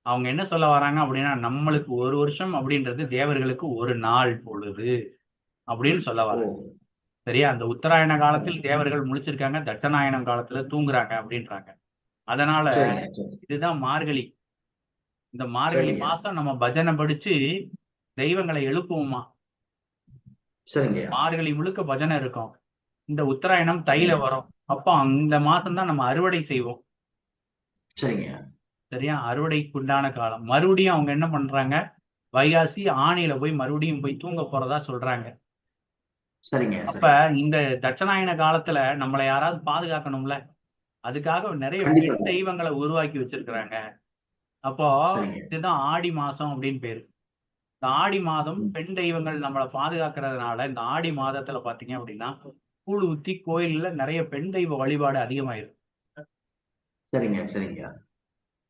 அவங்க என்ன சொல்ல வராங்க அப்படின்னா, நம்மளுக்கு ஒரு வருஷம் அப்படின்றது தேவர்களுக்கு ஒரு நாள் பொழுது அப்படின்னு சொல்ல வராங்க. சரியா? அந்த உத்தராயண காலத்தில் தேவர்கள் முழிச்சிருக்காங்க, தட்சணாயனம் காலத்துல தூங்குறாங்க அப்படின்றாங்க. அதனால இதுதான் மார்கழி. இந்த மார்கழி மாசம் நம்ம பஜனை படிச்சு தெய்வங்களை எழுப்புவோமா. மார்கழி முழுக்க பஜனை இருக்கும். இந்த உத்தராயணம் தைல வரும். அப்போ அந்த மாசம் தான் நம்ம அறுவடை செய்வோம். சரியா? அறுவடைக்கு உண்டான காலம். மறுபடியும் அவங்க என்ன பண்றாங்க, வைகாசி ஆணியில போய் மறுபடியும் போய் தூங்க போறதா சொல்றாங்க. அப்ப இந்த தட்சணாயன காலத்துல நம்மளை யாராவது பாதுகாக்கணும்ல, அதுக்காக நிறைய பெண் தெய்வங்களை உருவாக்கி வச்சிருக்கிறாங்க. அப்போ இதுதான் ஆடி மாசம் அப்படின்னு பேரு. இந்த ஆடி மாதம் பெண் தெய்வங்கள் நம்மளை பாதுகாக்கிறதுனால இந்த ஆடி மாதத்துல பாத்தீங்க அப்படின்னா கூழ் ஊத்தி கோயில்ல நிறைய பெண் தெய்வ வழிபாடு அதிகமாயிரும்.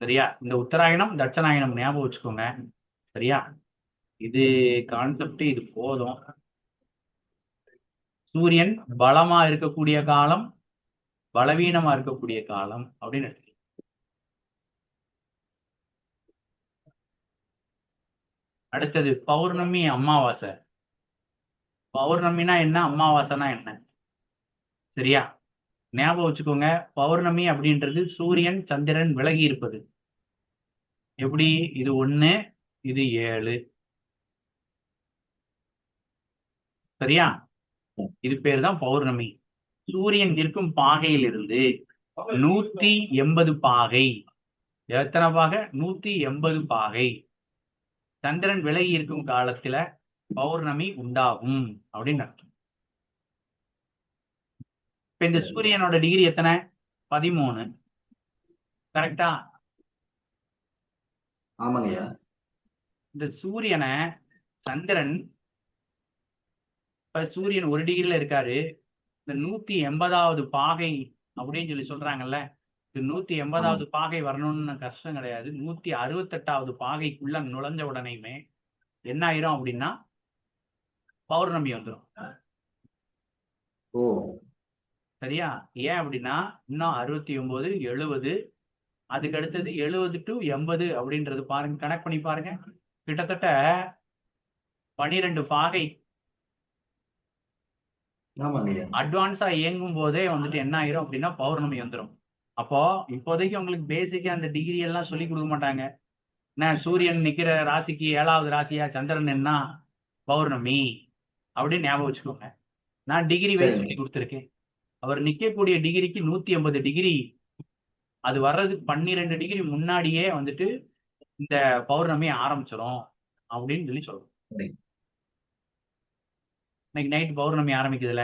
சரியா? இந்த உத்தராயணம் தட்சணாயனம் ஞாபகம் வச்சுக்கோங்க. சரியா? இது கான்செப்ட், இது போதும். சூரியன் பலமா இருக்கக்கூடிய காலம், பலவீனமா இருக்கக்கூடிய காலம் அப்படின்னு எடுத்து. அடுத்தது பௌர்ணமி அமாவாசை. பௌர்ணமினா என்ன, அமாவாசைனா என்ன? சரியா? ஞாபகம் வச்சுக்கோங்க. பௌர்ணமி அப்படின்றது சூரியன் சந்திரன் விலகி இருப்பது. எப்படி? இது 1 இது 7. சரியா? இது பேர் தான் பௌர்ணமி. சூரியன் இருக்கும் பாகையிலிருந்து 180 பாகை. எத்தனை பாகை? 180 பாகை. சந்திரன் விலகி இருக்கும் காலத்துல பௌர்ணமி உண்டாகும் அப்படின்னு அர்த்தம். இப்ப இந்த சூரியனோட டிகிரி எத்தனை? 13. கரெக்டா? ஆமாங்கய்யா. இந்த சூரியனை சந்திரன், இப்ப சூரியன் 1 டிகிரில இருக்காரு. இந்த 180வது பாகை அப்படின்னு சொல்லி சொல்றாங்கல்ல, இது 180வது பாகை வரணும்னு கஷ்டம் கிடையாது. 168வது பாகைக்குள்ள நுழைஞ்ச உடனேயுமே என்ன ஆயிரும் அப்படின்னா பௌர்ணமி வந்துடும். ஓ சரியா? ஏன் அப்படின்னா இன்னும் 69, 70, அதுக்கு அடுத்தது 70 to 80 அப்படின்றது பாருங்க, கனெக்ட் பண்ணி பாருங்க. கிட்டத்தட்ட 12 பாகை ஆமாங்கய்யா. அட்வான்ஸா இயங்கும் போதே வந்துட்டு என்ன ஆயிரும் அப்படின்னா பௌர்ணமி வந்துடும். அப்போ இப்போதைக்கு உங்களுக்கு பேசிக்கா அந்த டிகிரி எல்லாம் சொல்லி கொடுக்க மாட்டாங்க. என்ன, சூரியன் நிக்கிற ராசிக்கு 7வது ராசியா சந்திரன் என்ன பௌர்ணமி அப்படின்னு ஞாபகம் வச்சுக்கோங்க. நான் டிகிரி வைஸ் சொல்லி கொடுத்துருக்கேன். அவர் நிக்கக்கூடிய டிகிரிக்கு 180 டிகிரி, அது வர்றதுக்கு 12 டிகிரி முன்னாடியே வந்துட்டு இந்த பௌர்ணமி ஆரம்பிச்சிடும் அப்படின்னு சொல்லி சொல்றோம். இன்னைக்கு நைட் பௌர்ணமி ஆரம்பிக்குதுல்ல,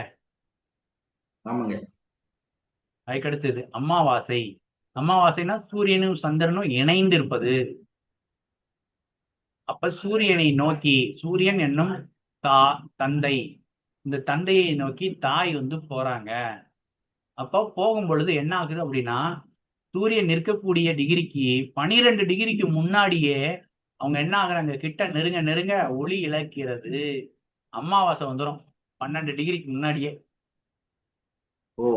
ஆமாங்க. அதுக்கு அடுத்தது அமாவாசை. அமாவாசைனா சூரியனும் சந்திரனும் இணைந்து இருப்பது. அப்ப சூரியனை நோக்கி, சூரியன் என்னும் தந்தை, இந்த தந்தையை நோக்கி தாய் வந்து போறாங்க. அப்போ போகும் பொழுது என்ன ஆகுது அப்படின்னா சூரியன் நிற்கக்கூடிய டிகிரிக்கு 12 டிகிரிக்கு முன்னாடியே அவங்க என்ன ஆகுறாங்க, கிட்ட நெருங்க நெருங்க ஒளி இழக்கிறது. அமாவாசை வந்துடும் 12 டிகிரிக்கு முன்னாடியே. ஓ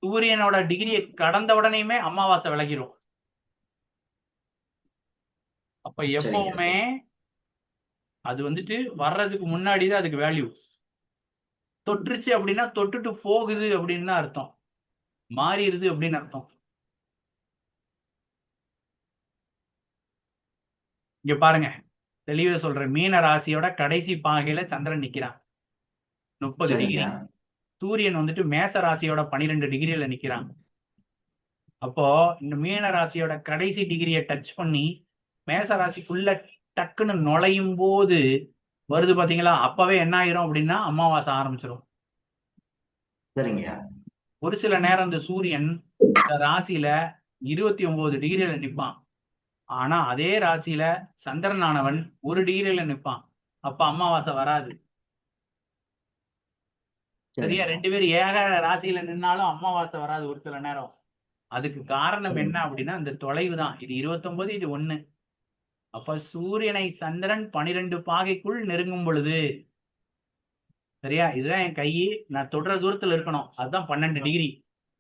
சூரியனோட டிகிரியை கடந்த உடனேயுமே அமாவாசை விலகிரும். அப்ப எப்பவுமே அது வந்துட்டு வர்றதுக்கு முன்னாடிதான் அதுக்கு வேல்யூ. தொற்றுச்சு அப்படின்னா தொட்டுட்டு போகுது அப்படின்னு தான் அர்த்தம், மாறிடுது அப்படின்னு அர்த்தம். இங்க பாருங்க, தெளிவா சொல்றேன். மீன ராசியோட கடைசி பாகையில சந்திரன் நிக்கிறான் 30 டிகிரி. சூரியன் வந்துட்டு மேச ராசியோட 12 டிகிரியில நிக்கிறான். அப்போ இந்த மீன ராசியோட கடைசி டிகிரியை டச் பண்ணி மேச ராசிக்குள்ள டக்குன்னு நுழையும் போது வருது பாத்தீங்களா, அப்பவே என்ன ஆயிரும் அப்படின்னா அமாவாசை ஆரம்பிச்சிடும். சரிங்க. ஒரு சில நேரம் இந்த சூரியன் இந்த ராசியில 29 டிகிரியில நிற்பான். ஆனா அதே ராசியில சந்திரனானவன் 1 டிகிரியில நிற்பான். அப்ப அமாவாசை வராது. சரியா? 2 பேரும் ஏக ராசியில நின்னாலும் அமாவாசை வராது ஒரு சில நேரம். அதுக்கு காரணம் என்ன அப்படின்னா இந்த தொலைவு தான். இது 29, இது 1. அப்ப சூரியனை சந்திரன் 12 பாகைக்குள் நெருங்கும் பொழுது, சரியா, இதுதான் என் கை, நான் தொடர தூரத்துல இருக்கணும், அதுதான் 12 டிகிரி.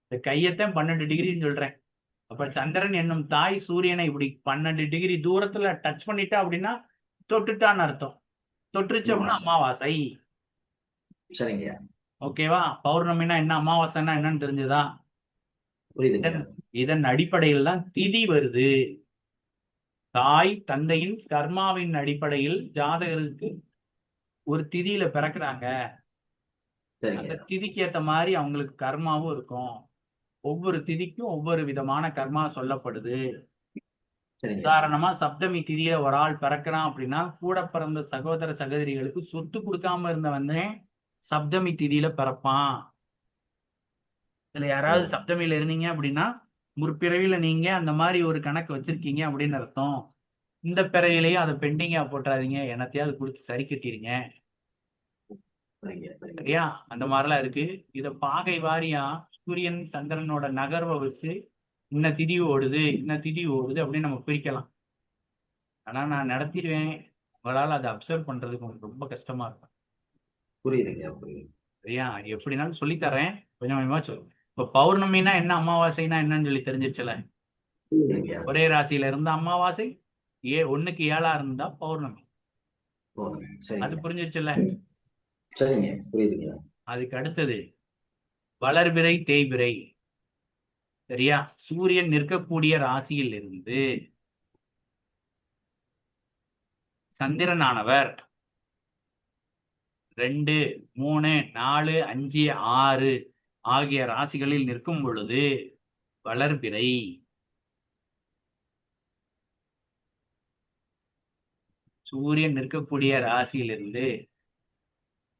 இந்த கையத்தான் 12 டிகிரின்னு சொல்றேன். அப்ப சந்திரன் என்னும் தாய் சூரியனை இப்படி 12 டிகிரி தூரத்துல டச் பண்ணிட்டா அப்படின்னா தொட்டுட்டான்னு அர்த்தம். தொட்டுருச்சு அப்படின்னா அமாவாசை. சரிங்க. ஓகேவா? பௌர்ணமினா என்ன, அமாவாசைன்னா என்னன்னு தெரிஞ்சதா? புரியுது. இதன் அடிப்படையில் தான் திதி வருது. தாய் தந்தையின் கர்மாவின் அடிப்படையில் ஜாதகருக்கு ஒரு திதியில பிறக்குறாங்க. அந்த திதிக்கு ஏத்த மாதிரி அவங்களுக்கு கர்மாவும் இருக்கும். ஒவ்வொரு திதிக்கும் ஒவ்வொரு விதமான கர்மா சொல்லப்படுது. உதாரணமா சப்தமி திதியில ஒரு ஆள் பிறக்கிறான் அப்படின்னா கூட பிறந்த சகோதர சகோதரிகளுக்கு சொத்து கொடுக்காம இருந்தவனே சப்தமி திதியில பிறப்பான். இதுல யாராவது சப்தமியில இருந்தீங்க அப்படின்னா முற்பிறவில நீங்க அந்த மாதிரி ஒரு கணக்கு வச்சிருக்கீங்க அப்படின்னு அர்த்தம். இந்த பிறவிலேயே அதை பெண்டிங்கா போட்டுறாதீங்க, என்னத்தையாவது கொடுத்து சரி கட்டிடுங்க. சரியா? அந்த மாதிரிலாம் இருக்கு. இத பாகை வாரியா சூரியன் சந்திரனோட நகர்வை வச்சு இன்ன திதி ஓடுது இன்ன திதி ஓடுது அப்படின்னு நம்ம பிரிக்கலாம். ஆனா நான் நடத்திடுவேன், உங்களால அதை அப்சர்வ் பண்றதுக்கு உங்களுக்கு ரொம்ப கஷ்டமா இருக்கும். புரியுதுங்க. சரியா? எப்படினாலும் சொல்லித்தரேன், கொஞ்சம் கொஞ்சமா சொல்லு. இப்ப பௌர்ணமினா என்ன, அமாவாசைனா என்னன்னு சொல்லி தெரிஞ்சிருச்சுல. ஒரே ராசியில இருந்த அமாவாசை 1க்கு 7 இருந்தா பௌர்ணமி. அது புரிஞ்சிருச்சுல்ல? சரிங்க, புரியுதுங்க. அதுக்கு அடுத்தது வளர்பிறை தேய்பிறை. சரியா? சூரியன் நிற்கக்கூடிய ராசியில் இருந்து சந்திரனானவர் 2, 3, 4, 5, 6 ஆகிய ராசிகளில் நிற்கும் பொழுது வளர்பிறை. சூரியன் நிற்கக்கூடிய ராசியிலிருந்து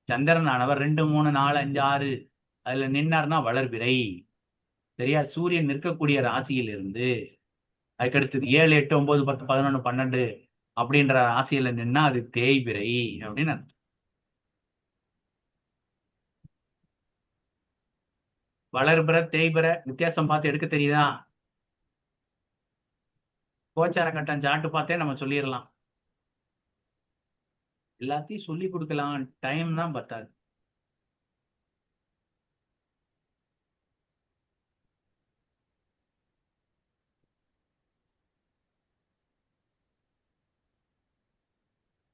சந்திரனானவர் 2, 3, 4, 5, 6 அதுல நின்னார்னா வளர்பிறை. சரியா? சூரியன் நிற்கக்கூடிய ராசியிலிருந்து அதுக்கடுத்து 7, 8, 9, 10, 11, 12 அப்படின்ற ராசியில நின்னா அது தேய்பிறை அப்படின்னு அர்த்தம். வளர்பிறை தேய்பிறை வித்தியாசம் பார்த்து எடுக்க தெரியுதா? கோச்சார கட்டம் சாட்டு பார்த்தே நம்ம சொல்லிடலாம். எல்லாத்தையும் சொல்லி கொடுக்கலாம், டைம் தான் பத்தாது.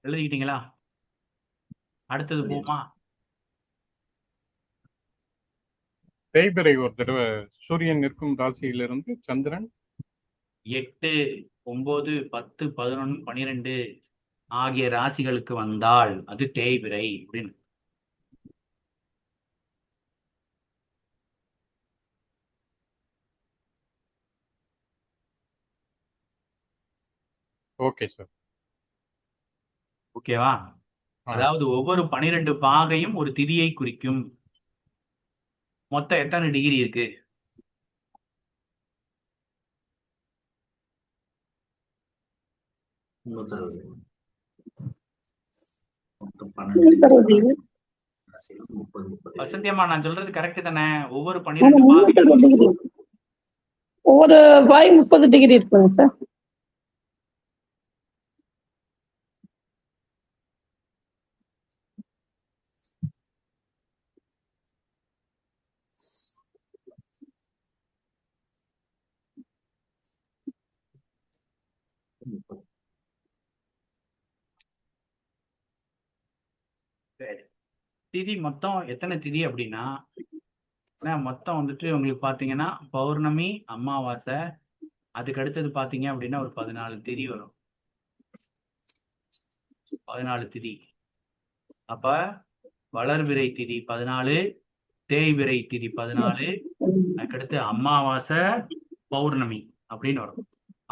எழுதிக்கிட்டீங்களா? அடுத்தது போமா. தேய்பிறை ஒரு தடவை சூரியன் நிற்கும் ராசியிலிருந்து சந்திரன் 8, 9, 10, 11, 12 ஆகிய ராசிகளுக்கு வந்தால் அது தேய்பிறை அப்படின்னு. Okay sir. ஓகேவா? அதாவது ஒவ்வொரு 12 பாகையும் ஒரு திதியை குறிக்கும். மொத்தம் எத்தனை டிகிரி இருக்கு? மொத்தம் 360. 30. வசந்தியம்மா, நான் சொல்றது கரெக்ட் தானே? ஒவ்வொரு ஆமா, 12 பாகையும் 360 டிகிரி. ஒவ்வொரு பாய் 30 டிகிரி இருக்குங்க சார். சரி. திதி மொத்தம் எத்தனை திதி அப்படின்னா, மொத்தம் வந்துட்டு உங்களுக்கு பாத்தீங்கன்னா பௌர்ணமி, அமாவாசை, அதுக்கு அடுத்தது பாத்தீங்க அப்படின்னா ஒரு 14 திதி வரும். 14 திதி. அப்ப வளர்விரை திதி 14, தேய்விரை திதி 14, அதுக்கடுத்து அமாவாசை, பௌர்ணமி அப்படின்னு வரும்.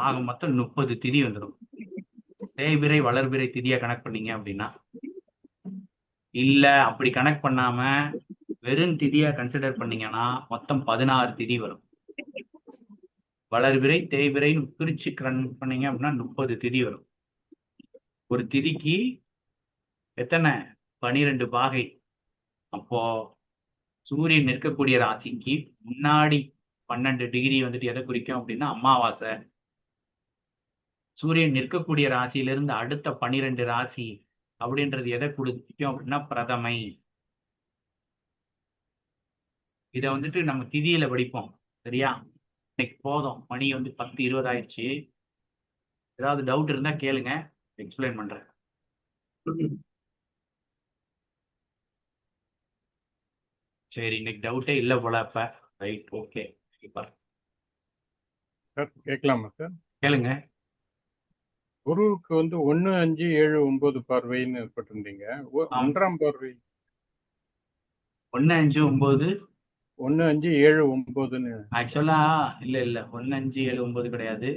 ஆக மொத்தம் 30 திதி வந்துடும். தேய்பிறை வளர்பிறை திதியை கணக்கு பண்ணீங்க அப்படின்னா. இல்ல அப்படி கணக்கு பண்ணாம வெறும் திதியா கன்சிடர் பண்ணீங்கன்னா மொத்தம் 16 திதி வரும். வளர்பிறை தேய்பிறைன்னு பிரிச்சு கணக்கு பண்ணீங்க அப்படின்னா 30 திதி வரும். ஒரு திதிக்கு எத்தனை? 12 பாகை. அப்போ சூரியன் நிற்கக்கூடிய ராசிக்கு முன்னாடி 12 டிகிரி வந்துட்டு எதை குறிக்கும் அப்படின்னா அமாவாசை. சூரியன் நிற்கக்கூடிய ராசியிலிருந்து அடுத்த 12 ராசி அப்படின்றது எதை குறிக்கும் அப்படின்னா பிரதமை. இதை வந்துட்டு நம்ம திதியில படிப்போம். சரியா? இன்னைக்கு போதும், மணி வந்து 10:20 ஆயிடுச்சு. ஏதாவது டவுட் இருந்தா கேளுங்க, எக்ஸ்பிளைன் பண்றேன். சரி, இன்னைக்கு டவுட்டே இல்லை போல. அப்ப ரைட், ஓகே. சார் கேட்கலாமா சார்? கேளுங்க. குருவுக்கு வந்து 1, 5, 7, 9 பார்வைன்னு போட்டிருந்தீங்க. 1ஆம் பார்வை 1, 5, 9. 1, 5, 7, 9ன்னு. ஆக்சுவலா இல்ல 1, 5, 7, 9 கிடையாது.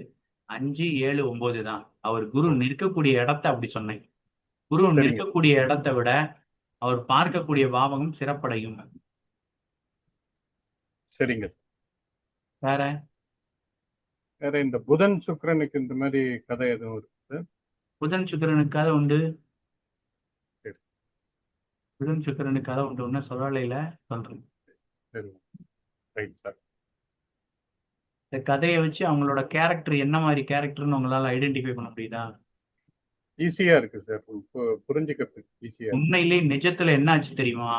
5, 7, 9 தான். அவர் குரு நிற்கக்கூடிய இடத்தை அப்படி சொன்னேன். குரு சரிங்க. நிற்கக்கூடிய இடத்தை விட அவர் பார்க்கக்கூடிய பாவகம் சிறப்படையும். சரிங்க சார். வேற வேற இந்த புதன் சுக்கிரனுக்கு இந்த மாதிரி கதை எதுவும் இருக்கு சார்? புதன் சுக்கிரனுக்காக உண்டு. சரி. புதன் சுக்கிரனுக்காக உண்டு. ஒன்னும் சொல்லலையில சொல்றேன். சரி, ரைட் சார். இந்த கதையை வச்சு அவங்களோட கேரக்டர் என்ன மாதிரி கேரக்டர்னு உங்களால ஐடென்டிஃபை பண்ண முடியுதா? ஈஸியா இருக்கு சார், புரிஞ்சுக்கிறதுக்கு ஈஸியா இருக்கு. உண்மையிலே நிஜத்துல என்ன ஆச்சு தெரியுமா?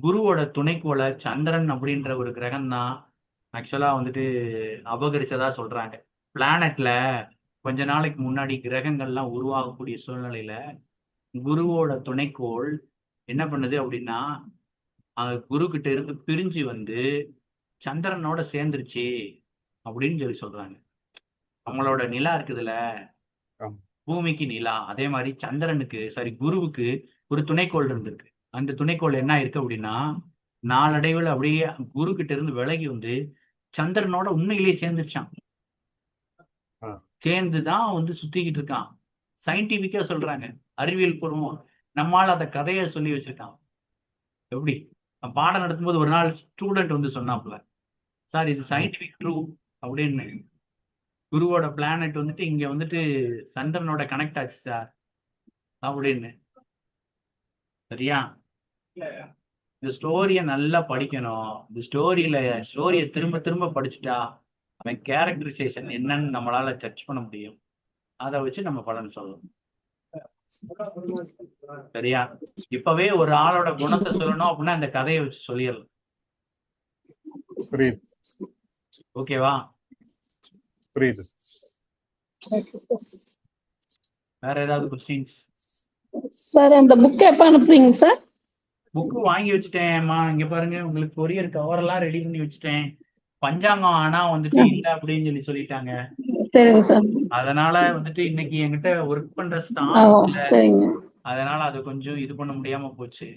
குருவோட துணைக்கோள சந்திரன் அப்படின்ற ஒரு கிரகம் தான் ஆக்சுவலா வந்துட்டு அபகரிச்சதா சொல்றாங்க. பிளானட்ல கொஞ்ச நாளைக்கு முன்னாடி கிரகங்கள்லாம் உருவாகக்கூடிய சூழ்நிலையில குருவோட துணைக்கோள் என்ன பண்ணுது அப்படின்னா குரு கிட்ட இருந்து பிரிஞ்சு வந்து சந்திரனோட சேர்ந்துருச்சு அப்படின்னு சொல்லி சொல்றாங்க. அவங்களோட நிலா இருக்குதுல்ல, ஆமா. பூமிக்கு நிலா. அதே மாதிரி சந்திரனுக்கு குருவுக்கு ஒரு துணைக்கோள் இருந்திருக்கு. அந்த துணைக்கோள் என்ன ஆயிருக்கு அப்படின்னா நாளடைவுல அப்படியே குரு கிட்ட இருந்து விலகி வந்து சந்திரனோட உண்மையிலேயே சேர்ந்துருச்சான். ஆ. சேர்ந்துதான் வந்து சுத்திக்கிட்டு இருக்கான். சயின்டிபிக்கா சொல்றாங்க, அறிவியல் பூர்வம். நம்மால அந்த கதையை சொல்லி வச்சிருக்கான். எப்படி பாடம் நடத்தும்போது ஒரு நாள் ஸ்டூடெண்ட் வந்து சொன்னாப்புல, சார் இது சயின்டிபிக் ட்ரூ அப்படின்னு. குருவோட பிளானட் வந்துட்டு இங்க வந்துட்டு சந்திரனோட கனெக்ட் ஆச்சு சார் அப்படின்னு. சரியா? இந்த ஸ்டோரிய நல்லா படிக்கணும். இந்த ஸ்டோரிய திரும்ப திரும்ப படிச்சுட்டா அவன் கேரக்டரைசேஷன் என்னன்னு நம்மளால சர்ச் பண்ண முடியும். அதை வச்சு நம்ம பலன் சொல்லணும். சரியா? இப்பவே ஒரு ஆளோட குணத்தை சொல்லணும் அப்படின்னா அந்த கதையை வச்சு சொல்லிடலாம். புரியுது ஓகேவா? புரியுது. வேற ஏதாவது கொஸ்டின்ஸ்? சார் அந்த புக் எப்ப அனுப்புறீங்க சார்? புக்கு வாங்கி வச்சுட்டேன்மா. இங்க பாருங்க, உங்களுக்கு கொரியர் கவர் எல்லாம் ரெடி பண்ணி வச்சுட்டேன். பஞ்சாங்கம் ஆனா வந்துட்டு இல்ல அப்படின்னு சொல்லிட்டாங்க. சரிங்க சார். அதனால வந்துட்டு இன்னைக்கு என்கிட்ட ஒர்க் பண்ற ஓ ஸ்டாஃப் இல்ல. சரிங்க. அதனால அது கொஞ்சம் இது பண்ண முடியாம போச்சு.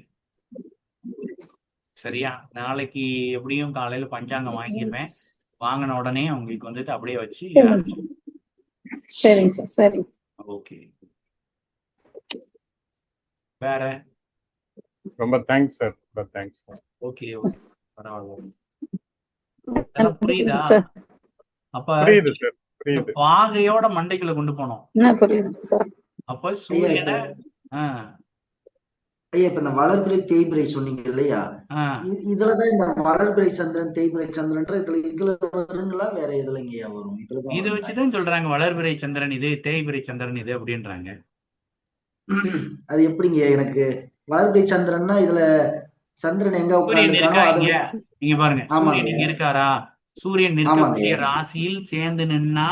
சரியா? நாளைக்கு எப்படியும் காலையில பஞ்சாங்கம் வாங்கிடுவேன். வாங்கின உடனே உங்களுக்கு வந்துட்டு அப்படியே வச்சு சரிங்க சார். சரிங்க. ஓகே. வேற? ரொம்ப தேங்க்ஸ் சார். ரொம்ப தேங்க்ஸ் சார். ஓகே ஓகே, பரவாயில்ல. இதெல்லாம் புரியுதா? சார் அப்ப புரியுது சார். இந்த புரியுது. பாகையோட மண்டைக்குள்ள கொண்டு போனோம். என்ன புரியுது சார்? அப்ப சூரியனை ஐயா இப்ப இந்த வளர்பிறை தேய்பிறை சொன்னீங்க இல்லையா, இதுலதான் இந்த வளர்பிறை சந்திரன் தேய்பிறை சந்திரன்ற இதுல வருங்களா வேற இதுலங்கய்யா வரும்? இதுலதான் இது வச்சுதான் சொல்றாங்க வளர்பிறை சந்திரன் இது, தேய்பிறை சந்திரன் இது அப்படின்றாங்க. அது எப்படிங்க? எனக்கு வளர்பிறை சந்திரன்னா இதுல சந்திரன் எங்க சூரியன் இருக்கா உட்கார்ந்து இங்க? இங்க பாருங்க, சூரியன் இங்க இருக்காரா? சூரியன் நிற்கக்கூடிய ராசியில் சேர்ந்து நின்னா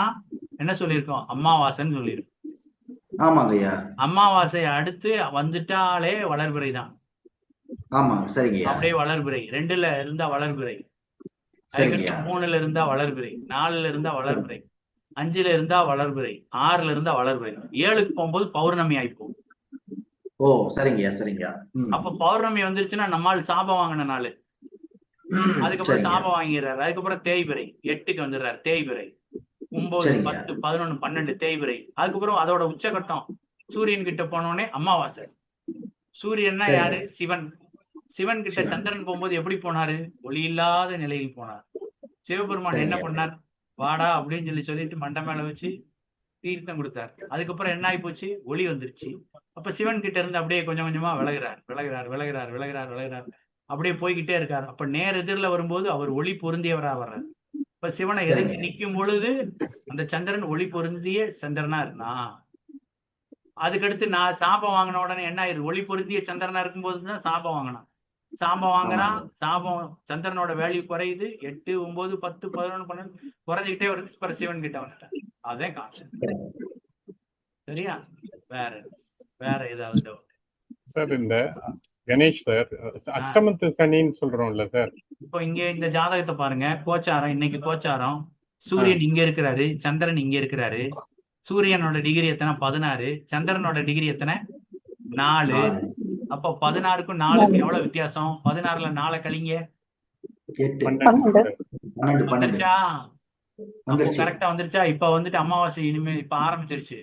என்ன சொல்லியிருக்கோம்? அமாவாசைன்னு சொல்லியிருக்கோம். ஆமாங்கய்யா. அமாவாசை அடுத்து வந்துட்டாலே வளர்பிறை தான். ஆமா சரிங்கய்யா. அப்படியே வளர்பிறை 2ல இருந்தா வளர்பிறை, அதுக்கடுத்து 3ல இருந்தா வளர்பிறை, 4ல இருந்தா வளர்பிறை, 5ல இருந்தா வளர்பிறை, 6ல இருந்தா வளர்பிறை, 7க்கு போகும்போது பௌர்ணமி ஆயிப்போம். ஓ சரிங்கய்யா சரிங்கய்யா. அப்ப பௌர்ணமி வந்துருச்சுன்னா நம்மால் சாபம் வாங்கின நாள். அதுக்கப்புறம் சாபம் வாங்கிறாரு. அதுக்கப்புறம் தேய்பிறை 8க்கு வந்துடுறாரு. தேய்பிறை 9, 10, 11, 12 தேய்பிறை. அதுக்கப்புறம் அதோட உச்சகட்டம் சூரியன் கிட்ட போனோடனே அமாவாசை. சூரியன்னா யாரு? சிவன். சிவன் கிட்ட சந்திரன் போகும்போது எப்படி போனாரு? ஒளி இல்லாத நிலையில் போனார். சிவபெருமான் என்ன பண்ணார்? வாடா அப்படின்னு சொல்லிட்டு மண்டை மேல வச்சு தீர்த்தம் கொடுத்தார். அதுக்கப்புறம் என்ன ஆகி போச்சு? ஒளி வந்துருச்சு. அப்ப சிவன் கிட்ட இருந்து அப்படியே கொஞ்சம் கொஞ்சமா விலகிறார் விலகிறார் விலகிறார் விலகிறார் விலகிறார், அப்படியே போய்கிட்டே இருக்காரு. அப்ப நேர் எதிரில் வரும்போது அவர் ஒளி பொருந்தியவரா வர்றார். இப்ப சிவனை எதிர்த்து நிற்கும் பொழுது அந்த சந்திரன் ஒளி பொருந்திய சந்திரனா இருந்தா. அதுக்கடுத்து நான் சாபம் வாங்கின உடனே என்ன ஆயிரு? ஒளி பொருந்திய சந்திரனா இருக்கும் போதுதான் சாபம் வாங்கினான். சாபம் வாங்குறான். சாபம் சந்திரனோட வேல்யூ குறையுது. 8, 9, 10, 11, 12 குறைஞ்சிக்கிட்டே வருது. சிவன் கிட்ட வந்துட்டான். அதான் கான்செப்ட். சரியா? வேற வேற ஏதாவது சார் இந்த கணேஷ் சார் அஷ்டமத்து சனின்னு சொல்றோம்ல சார். இப்போ இங்க இந்த ஜாதகத்தை பாருங்க. கோச்சாரம் இன்னைக்கு கோச்சாரம். சூரியன் இங்க இருக்கிறாரு, சந்திரன் இங்க இருக்கிறாரு. சூரியனோட டிகிரி எத்தனை? 16. சந்திரனோட டிகிரி எத்தனை? 4. அப்போ 16க்கும் 4க்கும் எவ்வளவு வித்தியாசம்? 16ல 4 கழிங்க. 12. வந்துருச்சா? கரெக்டா வந்துருச்சா? இப்ப வந்துட்டு அமாவாசை இனிமே இப்ப ஆரம்பிச்சிருச்சு.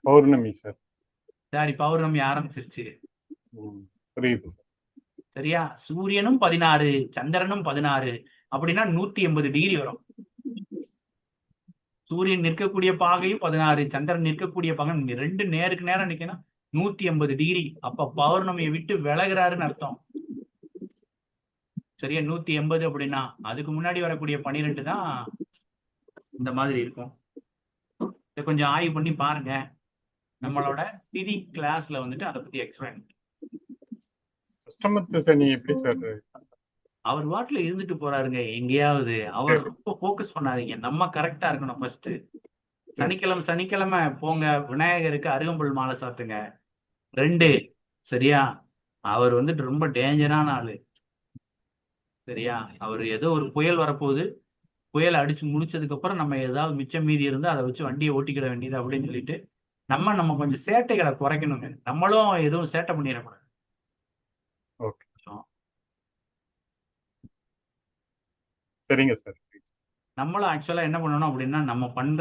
பௌர்ணமி சார். சரி, பௌர்ணமி ஆரம்பிச்சிருச்சு. புரியுது. சரியா? சூரியனும் 16, சந்திரனும் 16, அப்படின்னா 180 டிகிரி வரும். சூரியன் நிற்கக்கூடிய பாகையும் 16, சந்திரன் நிற்கக்கூடிய பாகை 2 நேருக்கு நேரம் நிக்கணும் 180 டிகிரி. அப்ப பௌர்ணமியை விட்டு விலகிறாருன்னு அர்த்தம். சரியா? 180 அப்படின்னா அதுக்கு முன்னாடி வரக்கூடிய 12 தான் இந்த மாதிரி இருக்கும். இதை கொஞ்சம் ஆய்வு பண்ணி பாருங்க. நம்மளோட திதி கிளாஸ்ல வந்துட்டு அதை பத்தி எக்ஸ்பிளைன். அஷ்டமத்து சனி எப்படி சார்? அவர் வாட்டுல இருந்துட்டு போறாருங்க எங்கேயாவது. அவர் ரொம்ப போக்கஸ் பண்ணாதீங்க. நம்ம கரெக்டா இருக்கணும். ஃபர்ஸ்ட் சனிக்கிழமை போங்க, விநாயகருக்கு அருகம்புல் மாலை சாத்துங்க. 2 சரியா? அவர் வந்துட்டு ரொம்ப டேஞ்சரான ஆளு. சரியா? அவர் ஏதோ ஒரு புயல் வரப்போகுது, புயல் அடிச்சு முடிச்சதுக்கு அப்புறம் நம்ம ஏதாவது மிச்சம் மீதி இருந்தா அதை வச்சு வண்டியை ஓட்டிக்கிட வேண்டியது அப்படின்னு சொல்லிட்டு நம்ம கொஞ்சம் சேட்டைகளை குறைக்கணுங்க. நம்மளும் எதுவும் சேட்டை பண்ணிடக்கூடாது. ஓகே, சரிங்க சார். நம்மளும் ஆக்சுவலா என்ன பண்ணணும் அப்படின்னா, நம்ம பண்ற